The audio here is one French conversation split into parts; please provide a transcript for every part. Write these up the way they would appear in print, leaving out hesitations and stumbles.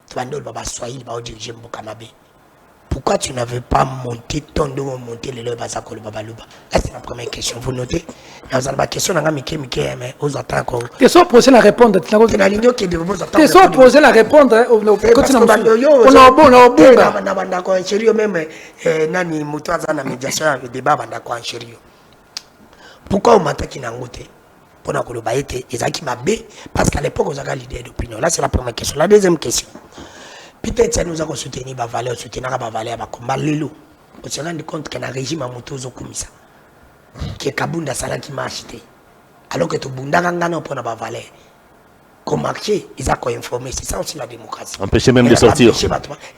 Tu vas nous Swahili, va diriger Mbokamabe. Pourquoi tu n'avais pas monté ton dos, monté les lèvres à Zakolo Babaluba? Là, c'est la première question. Vous notez? Vous avez la question, mais vous attendez encore. Question posée la répondre. Question posée la répondre. On a bon, en sérieux même. Nani Moutouaza na médiation avec débat en sérieux. Pourquoi on m'attaque en Angote? Pour la Kolobaïté, ils ont qui m'a bé parce qu'à l'époque, on a l'idée d'opinion. Là, c'est la première question. La deuxième question. Peut-être que nous avons soutenu ma valeur, soutenir ma valeur, ma combat l'élo. On se rend compte qu'il y a un régime à Motozo comme ça. Qui est Kabunda Sala qui m'a acheté. Alors que tout le monde a gagné pour ma valeur. Comme marché, ils ont informé. C'est ça aussi la démocratie. Empêcher même de sortir.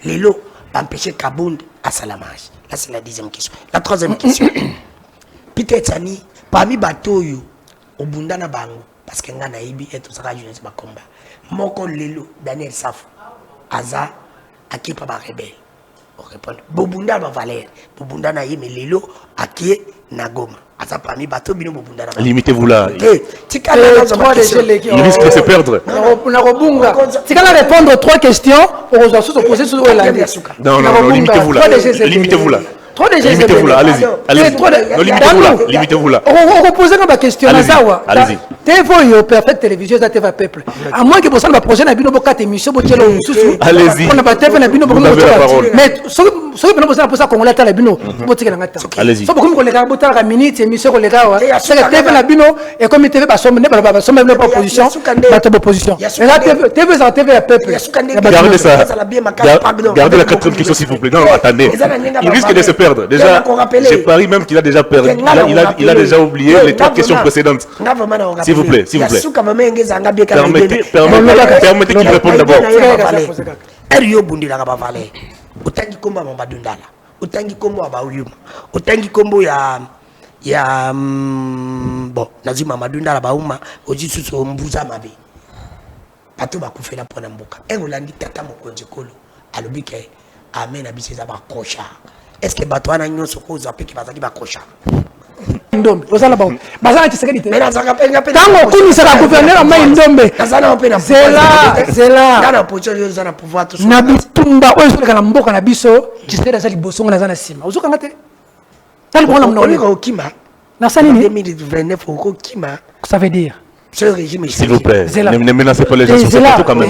L'élo, empêcher Kabunda à Salamage. Là, c'est la deuxième question. La troisième question. Peut-être que parmi les bateaux, au Bundana Bango, parce qu'il y a un Ibi et tout ça, je ne sais pas combat. Moko l'élo, Daniel Safo. Aza aki pa ba rebelle. On répond Bobunda ba Valère. Bobunda na yeme lelo aki na Goma. Aza parmi bateau bino Bobunda na. Limitez-vous là. Tika na trois il risque de se perdre. Na robunga. Tika na répondre aux trois questions, on va se poser sur Hollande. Non, limitez-vous là. Limitez-vous là. Limitez-vous là, allez-y. Limitez-vous là. On va poser ma question. Allez-y. TV Perfect Télévision, ça TV Peuple. À moins que vous avez projet na bino boka émission botelo susu. Allez-y. On a pas TV na bino boka. Mais ce que nous posons pour ça qu'on l'a la bino botika na ngata. Allez-y. So beaucoup ko le botala ka minute émission ko le ga wa. C'est que TV na bino et comme TV ba somme ne ba somme ne pas opposition. Ba opposition. Mais la TV ça TV Peuple. Gardez ça. Gardez la quatrième question s'il vous plaît. Non, attendez. Il risque de se perdre. Déjà, j'ai pari même qu'il a déjà perdu. Il a déjà oublié les trois questions précédentes. S'il vous plaît, s'il vous plaît. Permettez qu'il réponde d'abord. Erio Bundila Bavalé. Autangi kombo Mabadundala. Autangi kombo Abauyuma. Autangi kombo ya bon, Nazima Madundala Bauma, Ojisu Mbuza Mabe. Pato Bakufela Ponamboka. Engolandi Tata Mokonjekolo. Alobike. Amen Abiseza Bakosha. Est-ce que Batouana Nyon Soko Zapi qui va Bakosha? Ndombe ozala ba bazala tisekedi te mais ça rappelle tango kunisa la gouverneur ma ndombe zela na position yo za na pouvoir tout na bitumba oyo soka na mboka na biso tisekedi za liboso na za na sima ozoka ngate tali bona mna ko kima na sani ni 2029 ko kima ça veut dire ce régime s'il vous plaît ne menacez pas les gens sur ce plateau quand même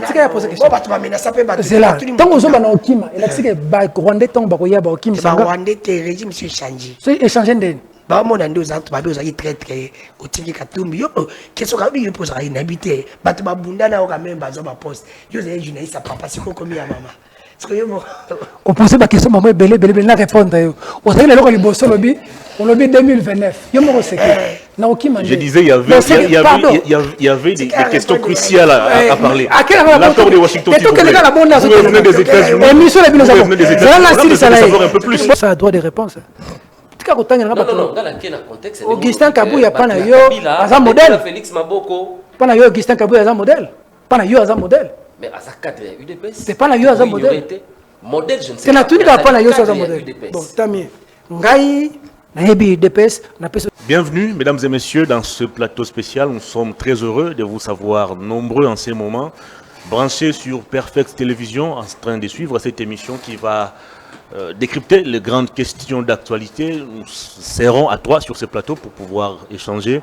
tika ya poser question ba tu menacer pas ba zela tango zoba na okima et la tiseke ba rwandais tango ba koya ba okima ba rwandais te régime sur changer c'est échanger ndeni ba mona ndo za ba bezo très très otiki katumbi yo keso ka bi posa ina habité ba tu ba bundana o ka même ba zo ba poste yo ze journaliste papa c'est komi ya mama parce que yo on pose ba question maman belé na répondre yo o sa le loko liboso lobi on lobi 2029 yo mo seke na okima je disais il y avait des questions cruciales à parler l'accord de Washington vous venez des États-Unis émission la bino ça savoir un peu plus ça a droit de réponse. Non, dans quel contexte Augustin Kabouya pas na yo as un modèle. Félix Maboko. Pas na yo Augustin Kabouya as un modèle. Pas na yo as un modèle. Mais à sa cadre UDPS. C'est pas na yo as un modèle. Modèle je ne sais pas. C'est na tout pas na yo as un modèle. Bon, tant mieux. Ngai na yebi UDPS na peso. Bienvenue mesdames et messieurs dans ce plateau spécial. Nous sommes très heureux de vous savoir nombreux en ces moments branchés sur Perfect Télévision en train de suivre cette émission qui va décrypter les grandes questions d'actualité. Nous serons à trois sur ce plateau pour pouvoir échanger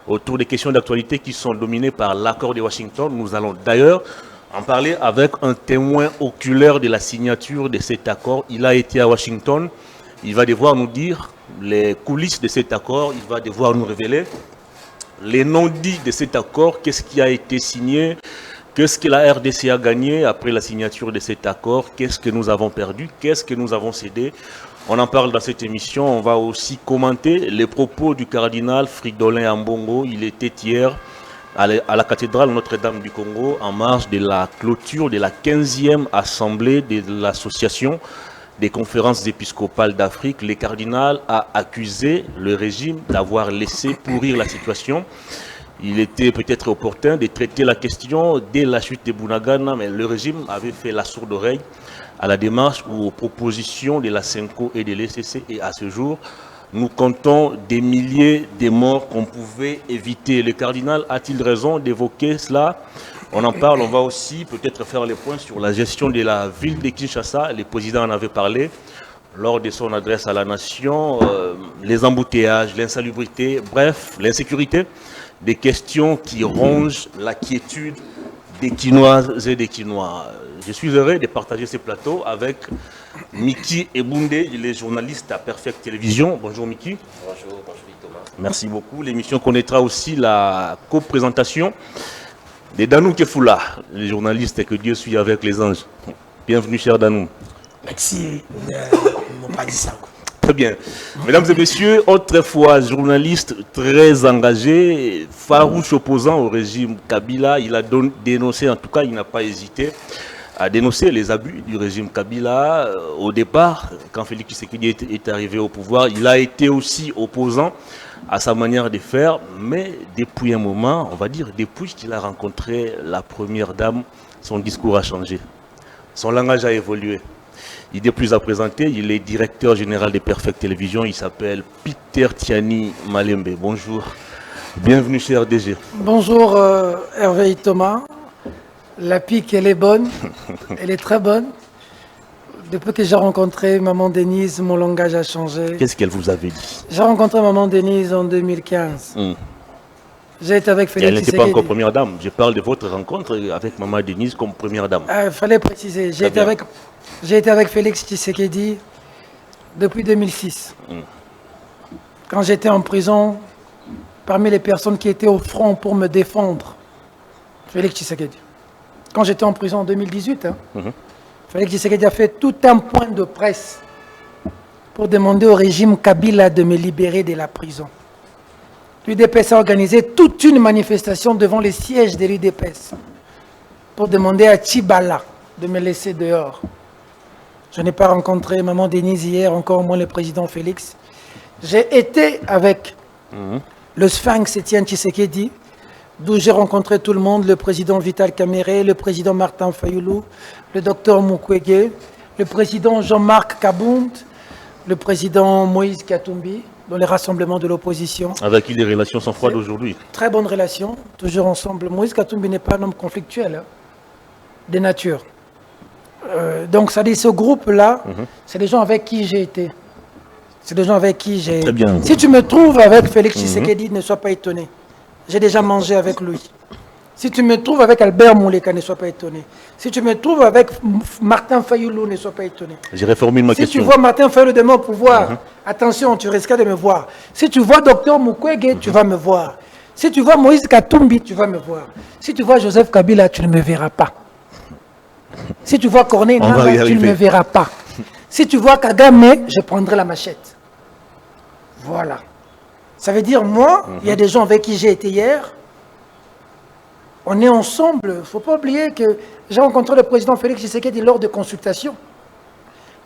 autour des questions d'actualité qui sont dominées par l'accord de Washington. Nous allons d'ailleurs en parler avec un témoin oculaire de la signature de cet accord. Il a été à Washington. Il va devoir nous dire les coulisses de cet accord. Il va devoir nous révéler les non-dits de cet accord. Qu'est-ce qui a été signé? Qu'est-ce que la RDC a gagné après la signature de cet accord? Qu'est-ce que nous avons perdu? Qu'est-ce que nous avons cédé? On en parle dans cette émission. On va aussi commenter les propos du cardinal Fridolin Ambongo. Il était hier à la cathédrale Notre-Dame du Congo en marge de la clôture de la 15e assemblée de l'association des conférences épiscopales d'Afrique. Le cardinal a accusé le régime d'avoir laissé pourrir la situation. Il était peut-être opportun de traiter la question dès la chute de Bunagana, mais le régime avait fait la sourde oreille à la démarche ou aux propositions de la CENCO et de l'ECC. Et à ce jour, nous comptons des milliers de morts qu'on pouvait éviter. Le cardinal a-t-il raison d'évoquer cela? On en parle, on va aussi peut-être faire les points sur la gestion de la ville de Kinshasa. Le président en avait parlé lors de son adresse à la nation. Les embouteillages, l'insalubrité, bref, l'insécurité. Des questions qui rongent la quiétude des Kinoises et des Kinois. Je suis heureux de partager ce plateau avec Miki Ebunde, il est journaliste à Perfect Télévision. Bonjour Miki. Bonjour Thomas. Merci beaucoup. L'émission connaîtra aussi la co-présentation de Danou Kefoula, les journalistes que Dieu suit avec les anges. Bienvenue cher Danou. Merci, mon Padisango. Très bien. Mesdames et messieurs, autrefois journaliste très engagé, farouche opposant au régime Kabila, il a dénoncé, en tout cas il n'a pas hésité à dénoncer les abus du régime Kabila. Au départ, quand Félix Tshisekedi est arrivé au pouvoir, il a été aussi opposant à sa manière de faire, mais depuis un moment, on va dire depuis qu'il a rencontré la première dame, son discours a changé, son langage a évolué. Il est plus à présenter, il est directeur général de Perfect Télévision, il s'appelle Peter Tiani Malembe. Bonjour, bienvenue chez RDG. Bonjour Hervé Thomas, la pique elle est bonne, elle est très bonne. Depuis que j'ai rencontré Maman Denise, mon langage a changé. Qu'est-ce qu'elle vous avait dit? J'ai rencontré Maman Denise en 2015. J'ai été avec Félix Tshisekedi. Elle n'était pas encore première dame, je parle de votre rencontre avec Maman Denise comme première dame. Il fallait préciser, j'ai été avec Félix Tshisekedi depuis 2006. Quand j'étais en prison, parmi les personnes qui étaient au front pour me défendre, Félix Tshisekedi. Quand j'étais en prison en 2018, Félix Tshisekedi a fait tout un point de presse pour demander au régime Kabila de me libérer de la prison. L'UDPS a organisé toute une manifestation devant les sièges de l'UDPS pour demander à Tchibala de me laisser dehors. Je n'ai pas rencontré Maman Denise hier, encore moins le président Félix. J'ai été avec le Sphinx Etienne Tshisekedi, d'où j'ai rencontré tout le monde, le président Vital Kamerhe, le président Martin Fayoulou, le docteur Mukwege, le président Jean-Marc Kabound, le président Moïse Katumbi, dans les rassemblements de l'opposition. Avec qui les relations sont froides aujourd'hui? Très bonnes relations, toujours ensemble. Moïse Katumbi n'est pas un homme conflictuel, de nature. Donc ça dit, ce groupe-là, c'est des gens avec qui j'ai été. C'est des gens avec qui j'ai... Très bien. Si tu me trouves avec Félix Tshisekedi, ne sois pas étonné. J'ai déjà mangé avec lui. Si tu me trouves avec Albert Mouleka, ne sois pas étonné. Si tu me trouves avec Martin Fayoulou, ne sois pas étonné. J'ai reformulé ma question. Si tu vois Martin Fayoulou demain au pouvoir, attention, tu risques de me voir. Si tu vois Dr Mukwege, tu vas me voir. Si tu vois Moïse Katumbi, tu vas me voir. Si tu vois Joseph Kabila, tu ne me verras pas. Si tu vois Corneille Nangaa, tu ne me verras pas. Si tu vois Kagame, je prendrai la machette. Voilà. Ça veut dire, moi, il y a des gens avec qui j'ai été hier. On est ensemble. Il ne faut pas oublier que j'ai rencontré le président Félix Tshisekedi lors de consultations.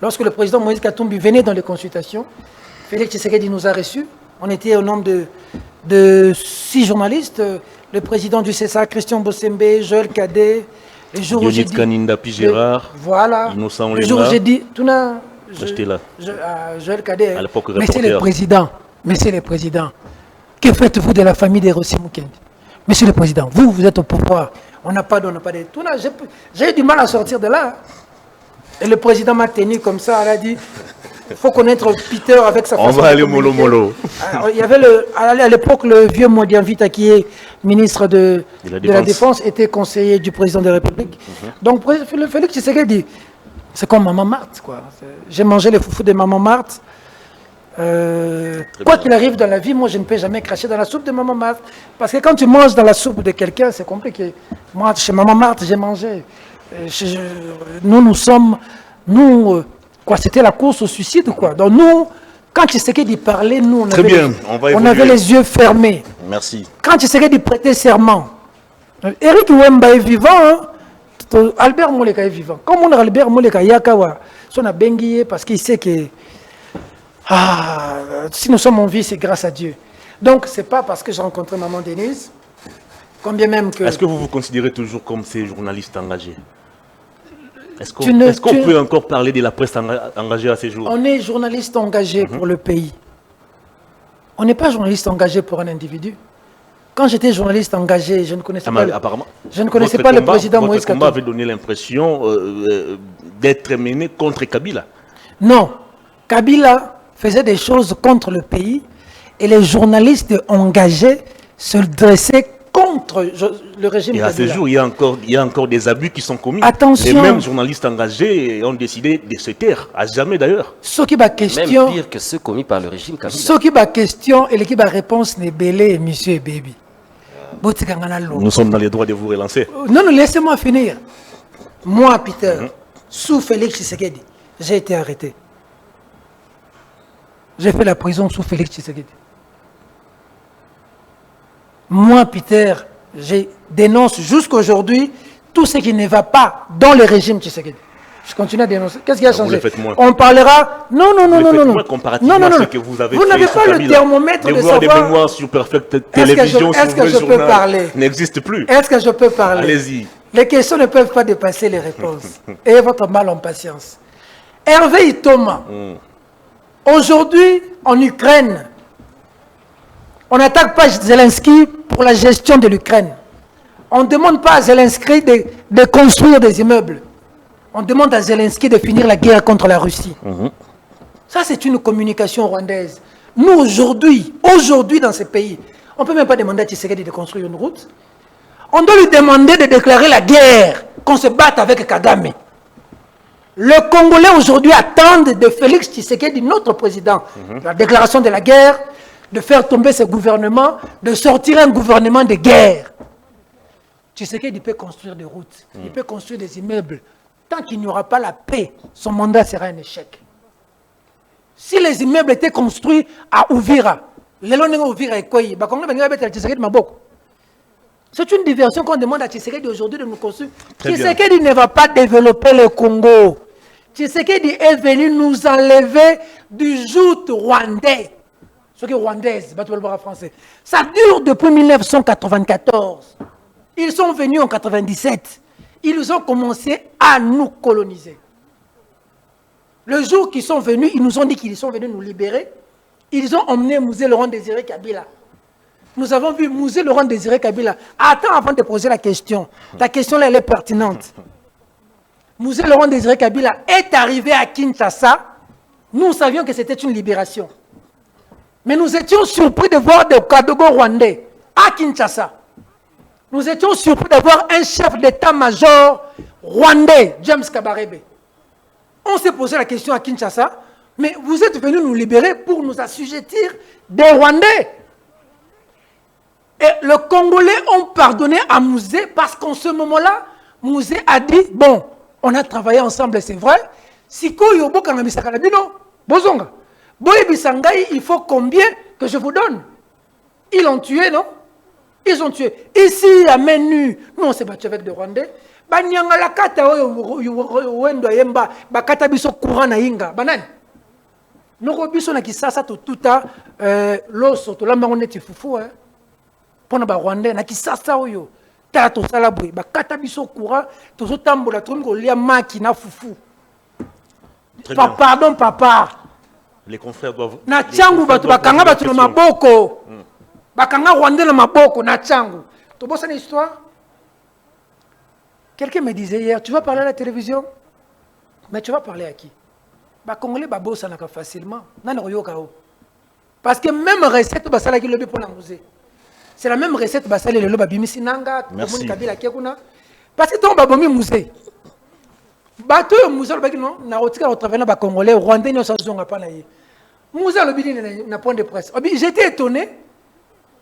Lorsque le président Moïse Katumbi venait dans les consultations, Félix Tshisekedi nous a reçus. On était au nombre de 6 journalistes. Le président du CSA, Christian Bossembe, Joël Cadet. Les jours où j'ai dit... Kaninda Pigérard, voilà. Innocent Le jour où j'ai dit... J'étais là. Joël Cadet. À l'époque, Monsieur le Président, que faites-vous de la famille des Rossi Mukendi? Monsieur le Président, vous êtes au pouvoir. On n'a pas d'eau, j'ai eu du mal à sortir de là. Et le président m'a tenu comme ça, il a dit, il faut connaître Peter avec sa façon de communiquer. On va aller mollo. Il y avait à l'époque le vieux Modian Vita qui est ministre de la Défense, était conseiller du président de la République. Donc Félix Tshisekedi, c'est comme Maman Marthe, quoi. J'ai mangé les foufous de Maman Marthe. Quoi qu'il arrive dans la vie, moi je ne peux jamais cracher dans la soupe de Maman Marthe. Parce que quand tu manges dans la soupe de quelqu'un, c'est compliqué. Moi, chez Maman Marthe, j'ai mangé. C'était la course au suicide, quoi. Donc nous, quand Tshisekedi parlait, nous, on avait les yeux fermés. Merci. Quand Tshisekedi prêtait serment, Eric Wemba est vivant, hein? Albert Mouleka est vivant. Comme on a Albert Mouleka, Yakawa, son a benguillé parce qu'il sait que si nous sommes en vie, c'est grâce à Dieu. Donc, ce n'est pas parce que j'ai rencontré Maman Denise, combien même que... Est-ce que vous vous considérez toujours comme ces journalistes engagés? Est-ce qu'on peut encore parler de la presse engagée à ces jours? On est journaliste engagé pour le pays. On n'est pas journaliste engagé pour un individu. Quand j'étais journaliste engagé, je ne connaissais pas, apparemment, je ne connaissais pas le président Moïse Katumbi. Votre combat Katumbi. avait donné l'impression d'être mené contre Kabila. Non, Kabila faisait des choses contre le pays et les journalistes engagés se dressaient contre le régime Et à Kabila. ce jour, il y a encore des abus qui sont commis. Attention. Les mêmes journalistes engagés ont décidé de se taire, à jamais d'ailleurs. Ce qui va question, Même pire que ceux commis par le régime Kabila. ce qui va question et l'équipe va réponse n'est belé, monsieur et baby. Nous sommes dans les droits de vous relancer. Non, non, laissez-moi finir. Moi, Peter, sous Félix Tshisekedi, j'ai été arrêté. J'ai fait la prison sous Félix Tshisekedi. Moi, Peter, je dénonce jusqu'aujourd'hui tout ce qui ne va pas dans le régime Tshisekedi. Je continue à dénoncer. Qu'est-ce qui a changé? On parlera... Non, non, non, non, non. Non, non, non. Vous n'avez pas le thermomètre de savoir... Des mémoires sur Perfect Télévision, est-ce que je peux parler? N'existe plus. Est-ce que je peux parler? Allez-y. Les questions ne peuvent pas dépasser les réponses. Ayez votre mal en patience. Hervé Itoma, aujourd'hui, en Ukraine, on n'attaque pas Zelensky pour la gestion de l'Ukraine. On ne demande pas à Zelensky de construire des immeubles. On demande à Zelensky de finir la guerre contre la Russie. Ça, c'est une communication rwandaise. Nous, aujourd'hui, dans ce pays, on ne peut même pas demander à Tshisekedi de construire une route. On doit lui demander de déclarer la guerre, qu'on se batte avec Kagame. Le Congolais aujourd'hui attendent de Félix Tshisekedi, notre président, la déclaration de la guerre, de faire tomber ce gouvernement, de sortir un gouvernement de guerre. Tshisekedi peut construire des routes, il peut construire des immeubles. Tant qu'il n'y aura pas la paix, son mandat sera un échec. Si les immeubles étaient construits à Uvira, c'est une diversion qu'on demande à Tshisekedi aujourd'hui de nous construire. Tshisekedi ne va pas développer le Congo. Tshisekedi est venu nous enlever du joute rwandais. Ce qui est rwandaise, français. Ça dure depuis 1994. Ils sont venus en 1997. Ils ont commencé à nous coloniser. Le jour qu'ils sont venus, ils nous ont dit qu'ils sont venus nous libérer. Ils ont emmené Mouzé Laurent Désiré Kabila. Nous avons vu Mouzé Laurent Désiré Kabila. Attends avant de poser la question. Ta question là, elle est pertinente. Mouzé Laurent Désiré Kabila est arrivé à Kinshasa. Nous savions que c'était une libération. Mais nous étions surpris de voir des Kadogo rwandais à Kinshasa. Nous étions surpris d'avoir un chef d'état-major rwandais, James Kabarebe. On s'est posé la question à Kinshasa, mais vous êtes venus nous libérer pour nous assujettir des Rwandais. Et le Congolais ont pardonné à Mouzé parce qu'en ce moment-là, Mouzé a dit, bon, on a travaillé ensemble, c'est vrai. Si Koyobo Kanamisakaladino, Bozonga, Boyebisangai, il faut combien que je vous donne? Ils l'ont tué, non? Ils ont tué. Ici, à main nue, nous on s'est battu avec des Rwandais. Banyanga la kata wendo yemba bakata biso courant na inga banani. Noko biso na kisasa to tuta loso to lamba oneti fufu pona ba Rwandais na kisasa oyo ta to sala boy bakata biso courant to zo tambola to ngo lia maki na fufu. Pardon papa. Les confrères doivent na changu batu bakanga batu na maboko. Bakanga Rwandais na maboko na changu. To bossa une histoire. Quelqu'un me disait hier, tu vas parler à la télévision, mais tu vas parler à qui? Bah Congolais babo ça n'a pas facilement. Parce que même recette basala qui le pour la musée. C'est la même recette basala le loba bimisi nanga, merci. Parce que ton babomi musée. Bato yo musée le non na rotika au travail na ba Congolais Rwandais no sa zonga pa na ye. Musée le bidi na point de presse. J'étais étonné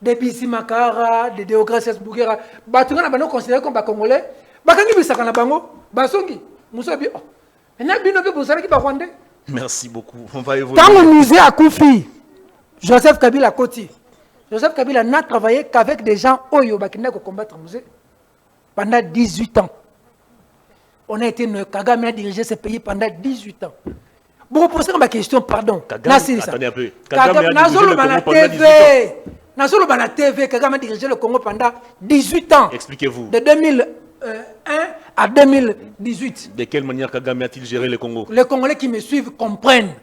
des Bisimakara, des Deogracias Bougera, bato na bano considéré comme ba Congolais. Merci beaucoup. On va évoluer. Quand le musée a Koufi, Joseph Kabila Koti, Joseph Kabila n'a travaillé qu'avec des gens Oyo Bakina pour combattre le musée pendant 18 ans. On a été, Kagame a dirigé ce pays pendant 18 ans. Vous reposez ma question, pardon. Attendez un peu. Kagame a dirigé le Congo pendant 18 ans. Kagame a dirigé le Congo pendant 18 ans. Expliquez-vous. De 2001 à 2018. De quelle manière Kagame a-t-il géré le Congo? Les Congolais qui me suivent comprennent.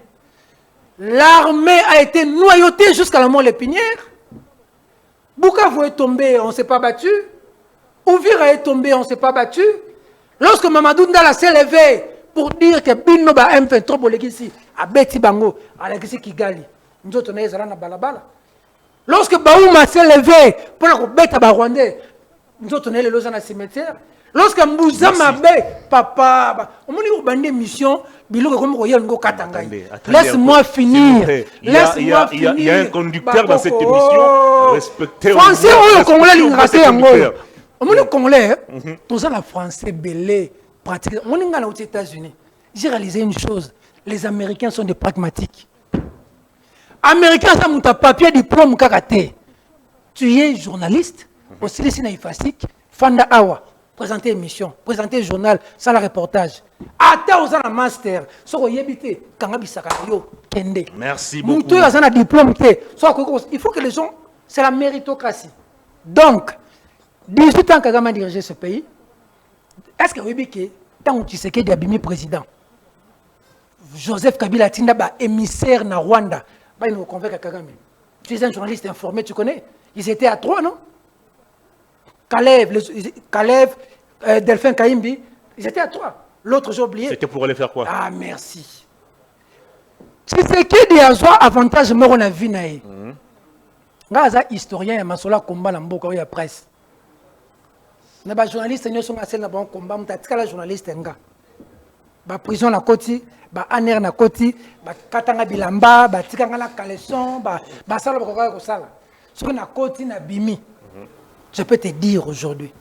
L'armée a été noyautée jusqu'à la mort l'épinière. Bukavu est tombé, on ne s'est pas battu. Ouvira est tombé, on ne s'est pas battu. Lorsque Mamadou Ndala s'est levé pour dire que Bino ba M23 Bolekisi a Beti Bango, a Lekisi Kigali, nous autres on est na balabala. Lorsque Baouma s'est levé pour la bête à Rwandais, nous autres on est les dans cimetière. Lorsque Mbouza Mabé, papa, on m'a dit qu'on a une mission, laisse-moi finir. Il y a un conducteur dans cette émission. Respectez Français, on Congolais, l'ingratien en Angola. On m'a dit Congolais, tous les Français belés, pratiquement. On est aux États-Unis. J'ai réalisé une chose, les Américains sont des pragmatiques. Américains, ça m'a papier, diplôme, karaté. Tu es journaliste, aussi les Sinaïfasik, Fanda Awa. Présenter émission, présenter journal, ça le reportage. Attends aux un master, so yebité, kangabisaka yo kende. Merci beaucoup. Moutou a un diplôme il faut que les gens, c'est la méritocratie. Donc, 18 ans Kagame a dirigé ce pays. Est-ce que Wibike, tant que tu sais qu'il y a Bimi président, Joseph Kabila Tindaba émissaire na Rwanda, il nous convainc Kagame. Tu es un journaliste informé, tu connais. Ils étaient à 3, non? Kalev, Delphin Kaimbi, ils étaient à 3. L'autre, j'ai oublié. C'était pour aller faire quoi? Ah, merci. C'est ce qui dit à soi avantage, mais on a vu. Gaza historien, Masola combat dans beaucoup de presse. Les journalistes, ils sont assez dans le combat, les journalistes, la prison na koti, ba aner na koti, ba katanga bilamba, ba tikanga na caleçon, ba sala ba ko sala. Ce que na koti na bimi. Je peux te dire aujourd'hui,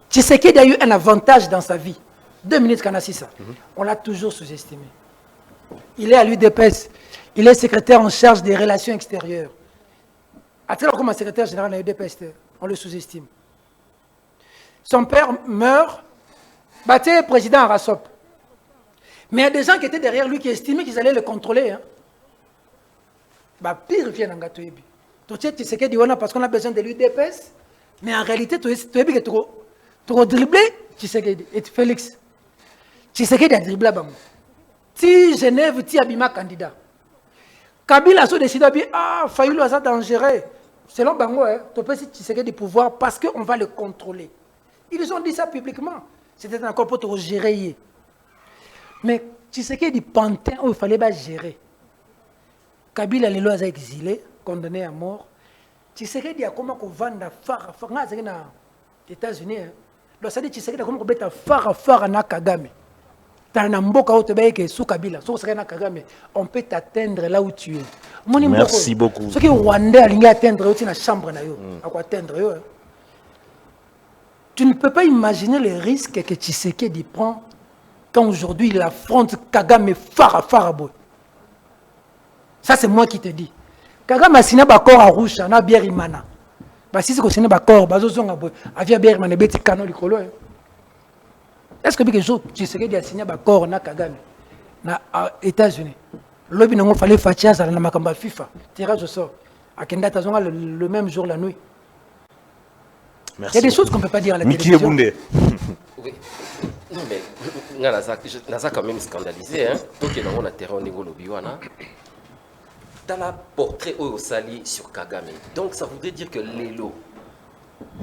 tu sais qu'il y a eu un avantage dans sa vie. 2 minutes qu'on a ça. On l'a toujours sous-estimé. Il est à l'UDPS. Il est secrétaire en charge des relations extérieures. Attends, comme secrétaire général de l'UDPS, on le sous-estime. Son père meurt, battait président à Rassop. Mais il y a des gens qui étaient derrière lui qui estimaient qu'ils allaient le contrôler. Pire vient en gâteau. Tu sais qu'il dit parce qu'on a besoin de l'UDPS, mais en réalité, tu sais que tu as dribblé, tu sais que Félix, tu sais qu'il y a dribblé. Si Genève, tu as Bima candidat. Kabila a décidé de dire, Fayulu a dangereux. Selon Bango, tu sais qu'il y a du pouvoir parce qu'on va le contrôler. Ils ont dit ça publiquement. C'était encore pour te gérer. Mais tu sais qu'il y a du pantin où il fallait gérer. Kabila, les lois ont exilé. Condamné à mort. Tu sais qu'il y a comment qu'on vend la phare aux États-Unis. Tu sais qu'il y a comment qu'on met la phare na Kagame. On peut t'atteindre là où tu es. Merci beaucoup. Ce qui est Rwandais a atteindre la chambre. Tu ne peux pas imaginer les risques que Tshisekedi prend quand aujourd'hui il affronte Kagame phare. Ça c'est moi qui te dis. Kagame a signé un accord à Roucha, na Bierimana. Si c'est signé un accord, avia Bierimana, beti kano likolo. Est-ce que quelque chose, tu sais qu'il a signé un accord na Kagame, na États-Unis. L'objet n'a pas fallu faire ça, na makamba FIFA. Tirage au sort. À Kenda Tazonga le même jour la nuit. Merci. Il y a des choses qu'on ne peut pas dire à la télévision. Oui. Non mais, Naza quand même scandalisé, hein. Donc on a terrain au niveau Lobiwana. Dans la portrait au Sali sur Kagame. Donc ça voudrait dire que l'élo,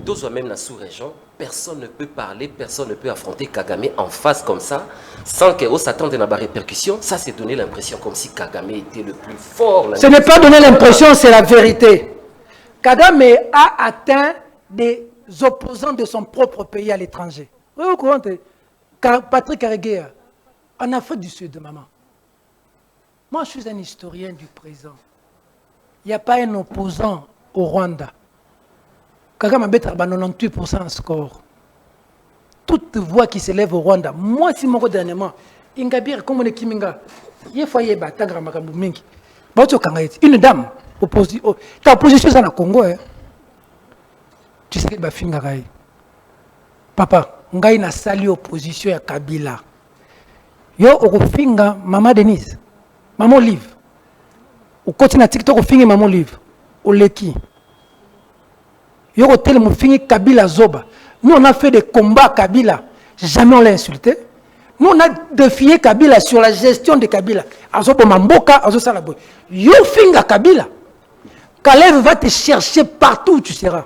d'autres même dans la sous-région, personne ne peut parler, personne ne peut affronter Kagame en face comme ça, sans qu'on s'attende à la répercussion. Ça, c'est donner l'impression comme si Kagame était le plus fort. Ce n'est pas donner l'impression, c'est la vérité. Kagame a atteint des opposants de son propre pays à l'étranger. Oui, vous comprenez? Patrick Karegeya, en Afrique du Sud, maman. Moi, je suis un historien du présent. Il n'y a pas un opposant au Rwanda. Kagame a 98% en score. Toute voix qui s'élève au Rwanda, moi, si mon dernièrement, Ingabir, comme on est Kiminga, il y a foyer Batangra Makabumingi. Une dame, ta opposition dans le Congo, tu sais que c'est Fingaray. Papa, ngai na sali opposition à Kabila. Yo, okofinga, Maman Denise. Maman Olive. Au côté de TikTok, on Maman Olive. Au Leki. Il y a tel mon fini Kabila Zoba. Nous, on a fait des combats à Kabila. Jamais on l'a insulté. Nous, on a défié Kabila sur la gestion de Kabila. Azobo Mamboka, Azo Salaboy. Yo finga Kabila. Caleb va te chercher partout où tu seras.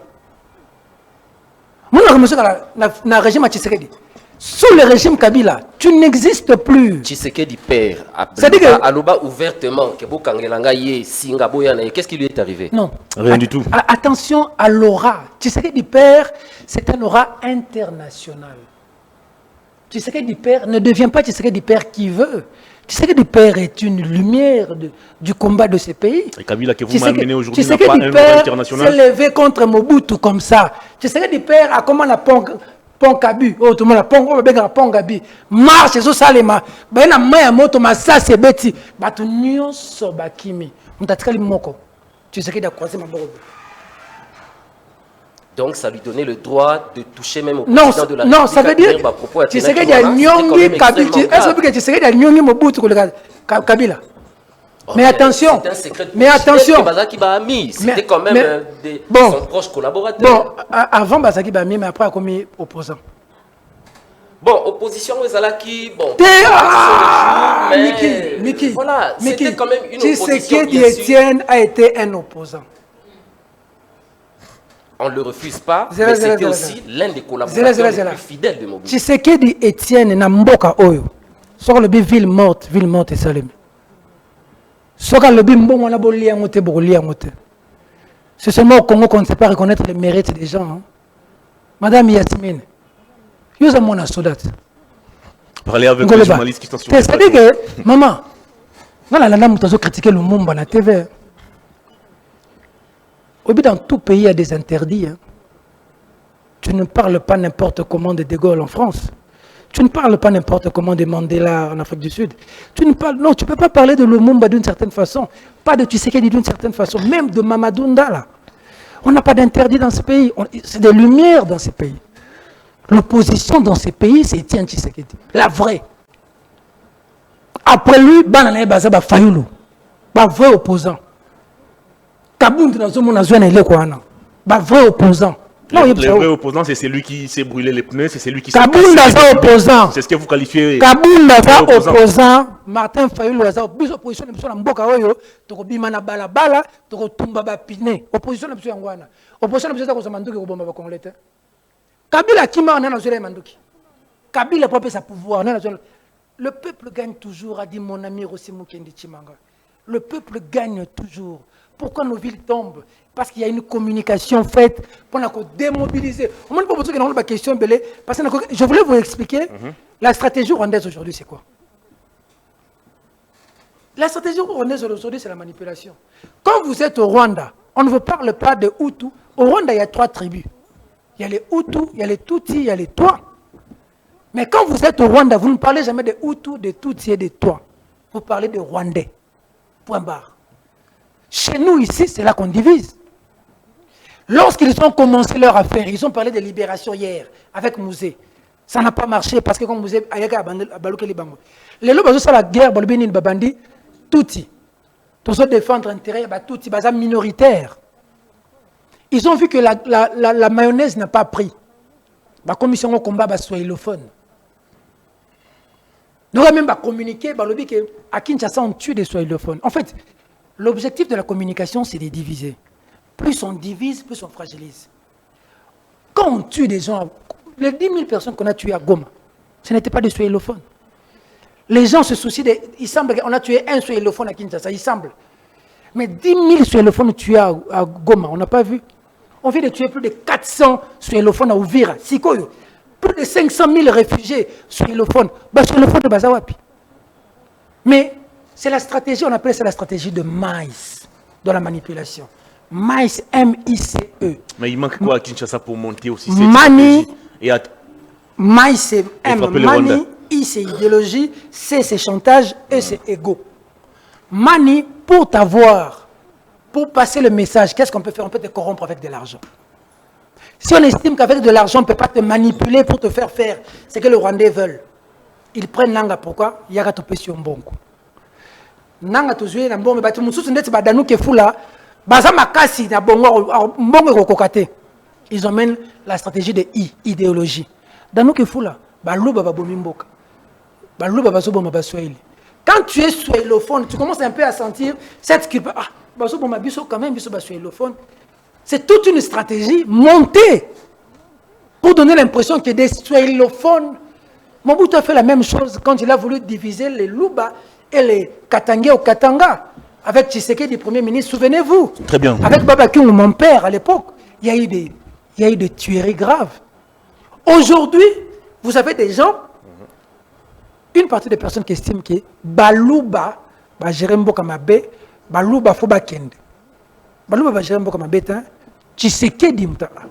Moi, je le régime Tshisekedi. Sous le régime Kabila, tu n'existes plus. Tshisekedi père, Aloba ouvertement, qu'est-ce qui lui est arrivé? Non. Rien du tout. Attention à l'aura. Tshisekedi père, c'est un aura international. Tshisekedi père ne devient pas Tshisekedi père qui veut. Tshisekedi père est une lumière du combat de ce pays. Et Kabila que vous m'amenez aujourd'hui n'a pas Tshisekedi un aura père international. s'est levé contre Mobutu comme ça. Tshisekedi père a comment la pont Kabu, oh tout le monde la pont Gabi, marche sur Salema, ben na maya moto masase beti, batu nyonso bakimi, mutatikali moko. Tshisekedi a croisé ma borobe. Donc ça lui donnait le droit de toucher même au président de la République. Non, ça veut dire Tshisekedi a nyongi Kabila. Est-ce que Tshisekedi a nyongi Mobutu Kabila? Mais attention, c'était quand même son proche collaborateur. Bon, avant Bazaki Bami, mais après a commis opposant. Bon, opposition aux Alaki, bon. Miki, voilà, c'était quand même une opposition. Tshisekedi Etienne a été un opposant. On ne le refuse pas, mais c'était aussi l'un des collaborateurs les plus fidèles de Mobutu. Tshisekedi Etienne na mboka oyo. Sur le ville morte et Salem. C'est seulement au Congo qu'on ne sait pas reconnaître les mérites des gens. Hein. Madame Yasmine, vous avez mon soldat. Parlez avec les journalistes qui sont sur le plateau. C'est-à-dire que, maman, nous avons critiqué le monde à la TV. Dans tout pays, il y a des interdits. Hein. Tu ne parles pas n'importe comment de De Gaulle en France. Tu ne parles pas n'importe comment de Mandela en Afrique du Sud. Tu ne parles, non, tu ne peux pas parler de Lumumba d'une certaine façon. Pas de Tshisekedi d'une certaine façon. Même de Mamadou Ndala. On n'a pas d'interdit dans ce pays. C'est des lumières dans ce pays. L'opposition dans ce pays, c'est Etienne Tshisekedi. La vraie. Après lui, Banane Bazaba Fayoulou. Un vrai opposant. Kabound dans ce monde a un vrai opposant. Non, le vrai opposant, c'est celui qui s'est brûlé les pneus, c'est celui qui s'est opposant. C'est ce que vous qualifiez. Kabounda opposant. Martin Fayoulou a plus opposition de la Mboka Oyo, Tokobima na bala, Tokotumba ba pine. Opposition de M. Angwana. Opposition de M. Kosamanduki au Bomba Congolais. Kabila Kima on a dans Manduki. Kabila n'a pas sa pouvoir. Le peuple gagne toujours, a dit mon ami Rossi Mukendi Chimanga. Le peuple gagne toujours. Pourquoi nos villes tombent? Parce qu'il y a une communication faite pour démobiliser. On ne peut pas poser une question, parce que je voulais vous expliquer la stratégie rwandaise aujourd'hui, c'est quoi? La stratégie rwandaise aujourd'hui, c'est la manipulation. Quand vous êtes au Rwanda, on ne vous parle pas de Hutu. Au Rwanda, il y a 3 tribus. Il y a les Hutus, il y a les Tutsis, il y a les Twa. Mais quand vous êtes au Rwanda, vous ne parlez jamais de Hutus, de Tutsis et de Twa. Vous parlez de Rwandais. Point barre. Chez nous, ici, c'est là qu'on divise. Lorsqu'ils ont commencé leur affaire, ils ont parlé de libération hier, avec Mouzé. Ça n'a pas marché parce que comme Mouzé a balouké les bambous. Les lots, c'est la guerre, Bolbini, Babandi, Touti. Tous ceux défendre l'intérêt, Touti, Bazam minoritaire. Ils ont vu que la mayonnaise n'a pas pris. La commission au combat, soit illophone. Nous avons même communiqué, à Kinshasa, on tue des swahilophones. En fait, l'objectif de la communication, c'est de diviser. Plus on divise, plus on fragilise. Quand on tue des gens, les 10 000 personnes qu'on a tuées à Goma, ce n'était pas des swahilophones. Les gens se soucient de... Il semble qu'on a tué un swahilophone à Kinshasa, il semble. Mais 10 000 swahilophones tués à Goma, on n'a pas vu. On vient de tuer plus de 400 swahilophones à Ouvira, Sikoyo. Plus de 500 000 réfugiés swahilophones. Swahilophones de Bazawapi. Mais c'est la stratégie, on appelle ça la stratégie de maïs, de la manipulation. Maïs, M-I-C-E. Mais il manque quoi à Kinshasa pour monter aussi Mani, et maïs c'est M, Mani, I c'est idéologie, C c'est chantage, E c'est ego. Mani, pour t'avoir, pour passer le message, qu'est-ce qu'on peut faire? On peut te corrompre avec de l'argent. Si on estime qu'avec de l'argent, on ne peut pas te manipuler pour te faire ce que les Rwandais veulent, ils prennent Nanga. Pourquoi? Il y a topé sur un bon coup. Nanga tozoué na mbongo batu mususu ndeti badanu ke fula baza makasi na bongo mbongo kokokate. Ils emmènent la stratégie de idéologie. Danu ke fula baluba babomi mboka. Baluba bazoboma baswahili. Quand tu es swahilophone, tu commences un peu à sentir cette culpabilité. baso bon biso quand même biso baso xylophone. C'est toute une stratégie montée pour donner l'impression que des xylophones. Mobutu a fait la même chose quand il a voulu diviser les Luba et les Katanga au Katanga avec Tshisekedi, Premier ministre. Souvenez-vous. Très bien. Avec Baba Kyung, mon père, à l'époque, il y a eu des tueries graves. Aujourd'hui, vous avez des gens, une partie des personnes qui estiment que Baluba, Jerembo Kamabe, Baluba Fobakende. Baluba Jerembo Kamabe, Tshisekedi Mtala.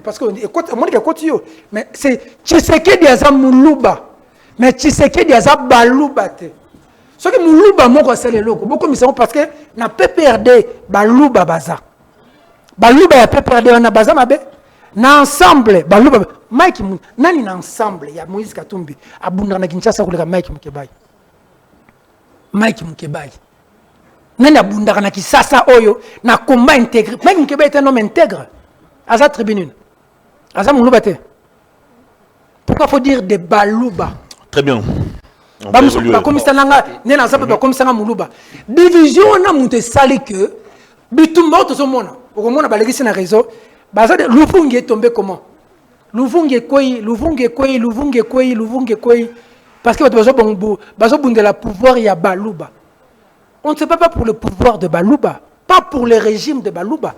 Parce que mais c'est Tshisekedi Aza Muluba. Mais Tshisekedi Aza Baluba. Ce que Muluba moko c'est loko. Beaucoup me parce que na PPRD Baluba Baza. Baluba ya PPRD on a Baza mabe. Na ensemble Baluba Mike nani na ensemble ya Moïse Katumbi abunda na Kinshasa kuleka Mike Mukebai. Mike Mukebai. Nani abunda na Kisasa oyo na combat intégré. Mike Mukebai est un homme intègre. Aza tribune. Aza Muluba te. Pourquoi faut dire des Baluba? Très bien. Division na monte sali que bitumba to mona okomona balekisi na réseau baza Luvungi est tombé comment Luvungi koi parce que bazo bundela pouvoir ya Baluba. On ne se bat pas pour le pouvoir de Baluba, pas pour le régime de Baluba.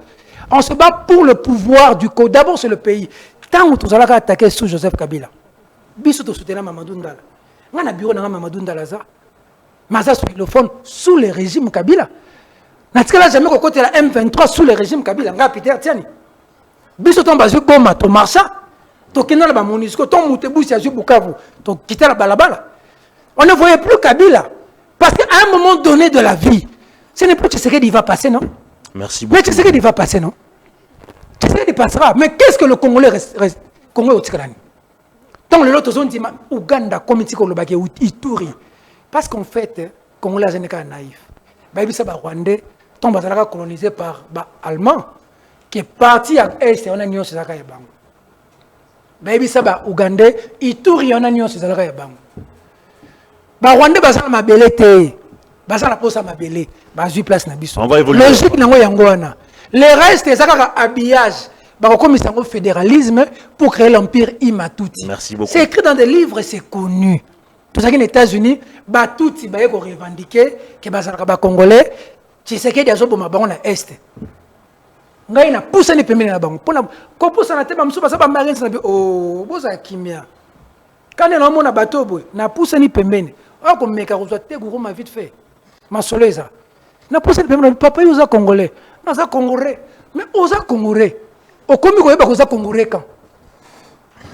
On se bat pour le pouvoir du Congo. D'abord c'est le pays. Tant que tu allons attaquer sous Joseph Kabila. Biso to soutenir Mamadou Ndala. On a bureau dans Mamadou Ndalaza. Maza sur le fond sous le régime Kabila. N'a-t-il jamais côté la M23 sous le régime Kabila? Nga Peter Tiani. Biso ton bazu goma to marcha. To kena la Monisco, ton Mutebu si azu Bukavu. To quitter la balabala. On ne voyait plus Kabila. Parce qu'à un moment donné de la vie, ce n'est pas ce qu'il va passer, non? Merci beaucoup. Mais tu sais qu'il va passer, non? Tu sais qu'il passera. Mais qu'est-ce que le Congolais reste Congolais au Tigrani? Donc, les autres ont dit Ouganda, comme Ituri. Parce qu'en fait, Congolais n'est pas naïf. Baïbi Saba Rwandais, tombe colonisé par Allemands, qui est parti à Est et on a nié sur Zaka Yabango. Baïbi Saba Ougandais, Ituri, on a nié sur Zaka Yabango. Rwandais, Bazan ma belete, Bazan la pose à ma belé, Bazu place Nabiso. On va évoluer. Logique n'a yangoana. Les restes, c'est un habillage. Comme c'est un fédéralisme pour créer l'empire Imatuti. Merci beaucoup. C'est écrit dans des livres, c'est connu. Tout ça qui est aux États-Unis, Batuti va revendiquer que les Congolais, tu sais qu'il y a des gens qui sont à l'Est. Il y a poussé les pays là bas. Quand pousse na teba msuba saba marine na bi oh boza kimia. Quand on a mon bateau boy, na pousse ni pembeni. Ah comme meka rozwa te guru ma vite fait. Ma soleza. Na pousse ni pembeni papa yoza congolais. Na za congolais. Mais oza congolais. Au combien vous avez Congolais quand?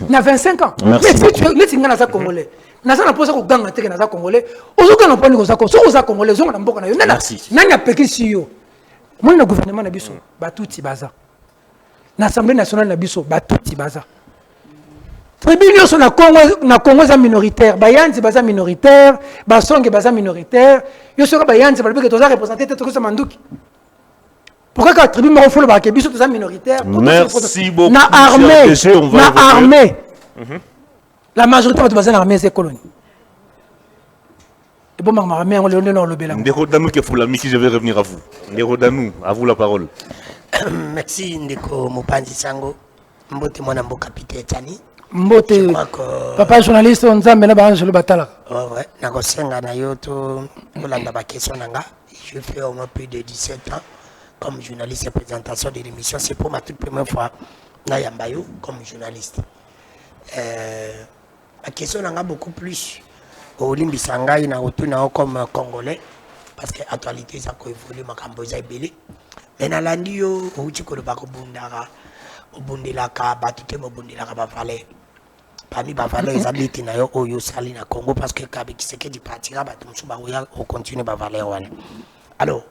Il y a 25 ans. Merci. Mais si tu es un Congolais, tu as posé au gang de Congolais, aux autres n'ont pas de Congolais, ils ont un bon merci. Nanya Pékisio. Moi, le gouvernement n'a biso, Batouti Baza. L'Assemblée nationale n'a biso, Batouti Baza. Tribunaux sont na Congo minoritaire, Bayanzi Baza minoritaire, Basonge Baza minoritaire, yo sera Bayanzi, parce que tu as représenté tout ça Mandouki. Pourquoi la tribu Marofolo va biso tout ça minoritaire? Merci beaucoup. Na armée, na armée. La majorité de la armée c'est colonie. Et bon, ma armée on le béla. Ndérodanou qui est pour l'ami, je vais revenir à vous. Ndérodanou, à vous la parole. Merci Ndeko Mopanzi Sango. Mbote mwana mboka Peter Tiani. Mbote. Papa journaliste on nzambe na banjo le batala. Ouais, na kosenga na yo to kolanda ba question nanga. Je fais au moins plus de 17 ans. Comme journaliste et présentation de l'émission, c'est pour ma toute première fois na Yambayo comme journaliste. La question n'a beaucoup plus au Limbi Sangai na retourne comme Congolais parce que l'actualité ça a évolué ma camboza belé. Mais na landi yo uti ko ba ko bundara obundelaka batute mo bundelaka ba valeur. Parmi ba valeur les habiti na yo oyo sali na Congo parce que kabe kiseke di partira ba tumsu ba oya o continue ba valeur wana. Alors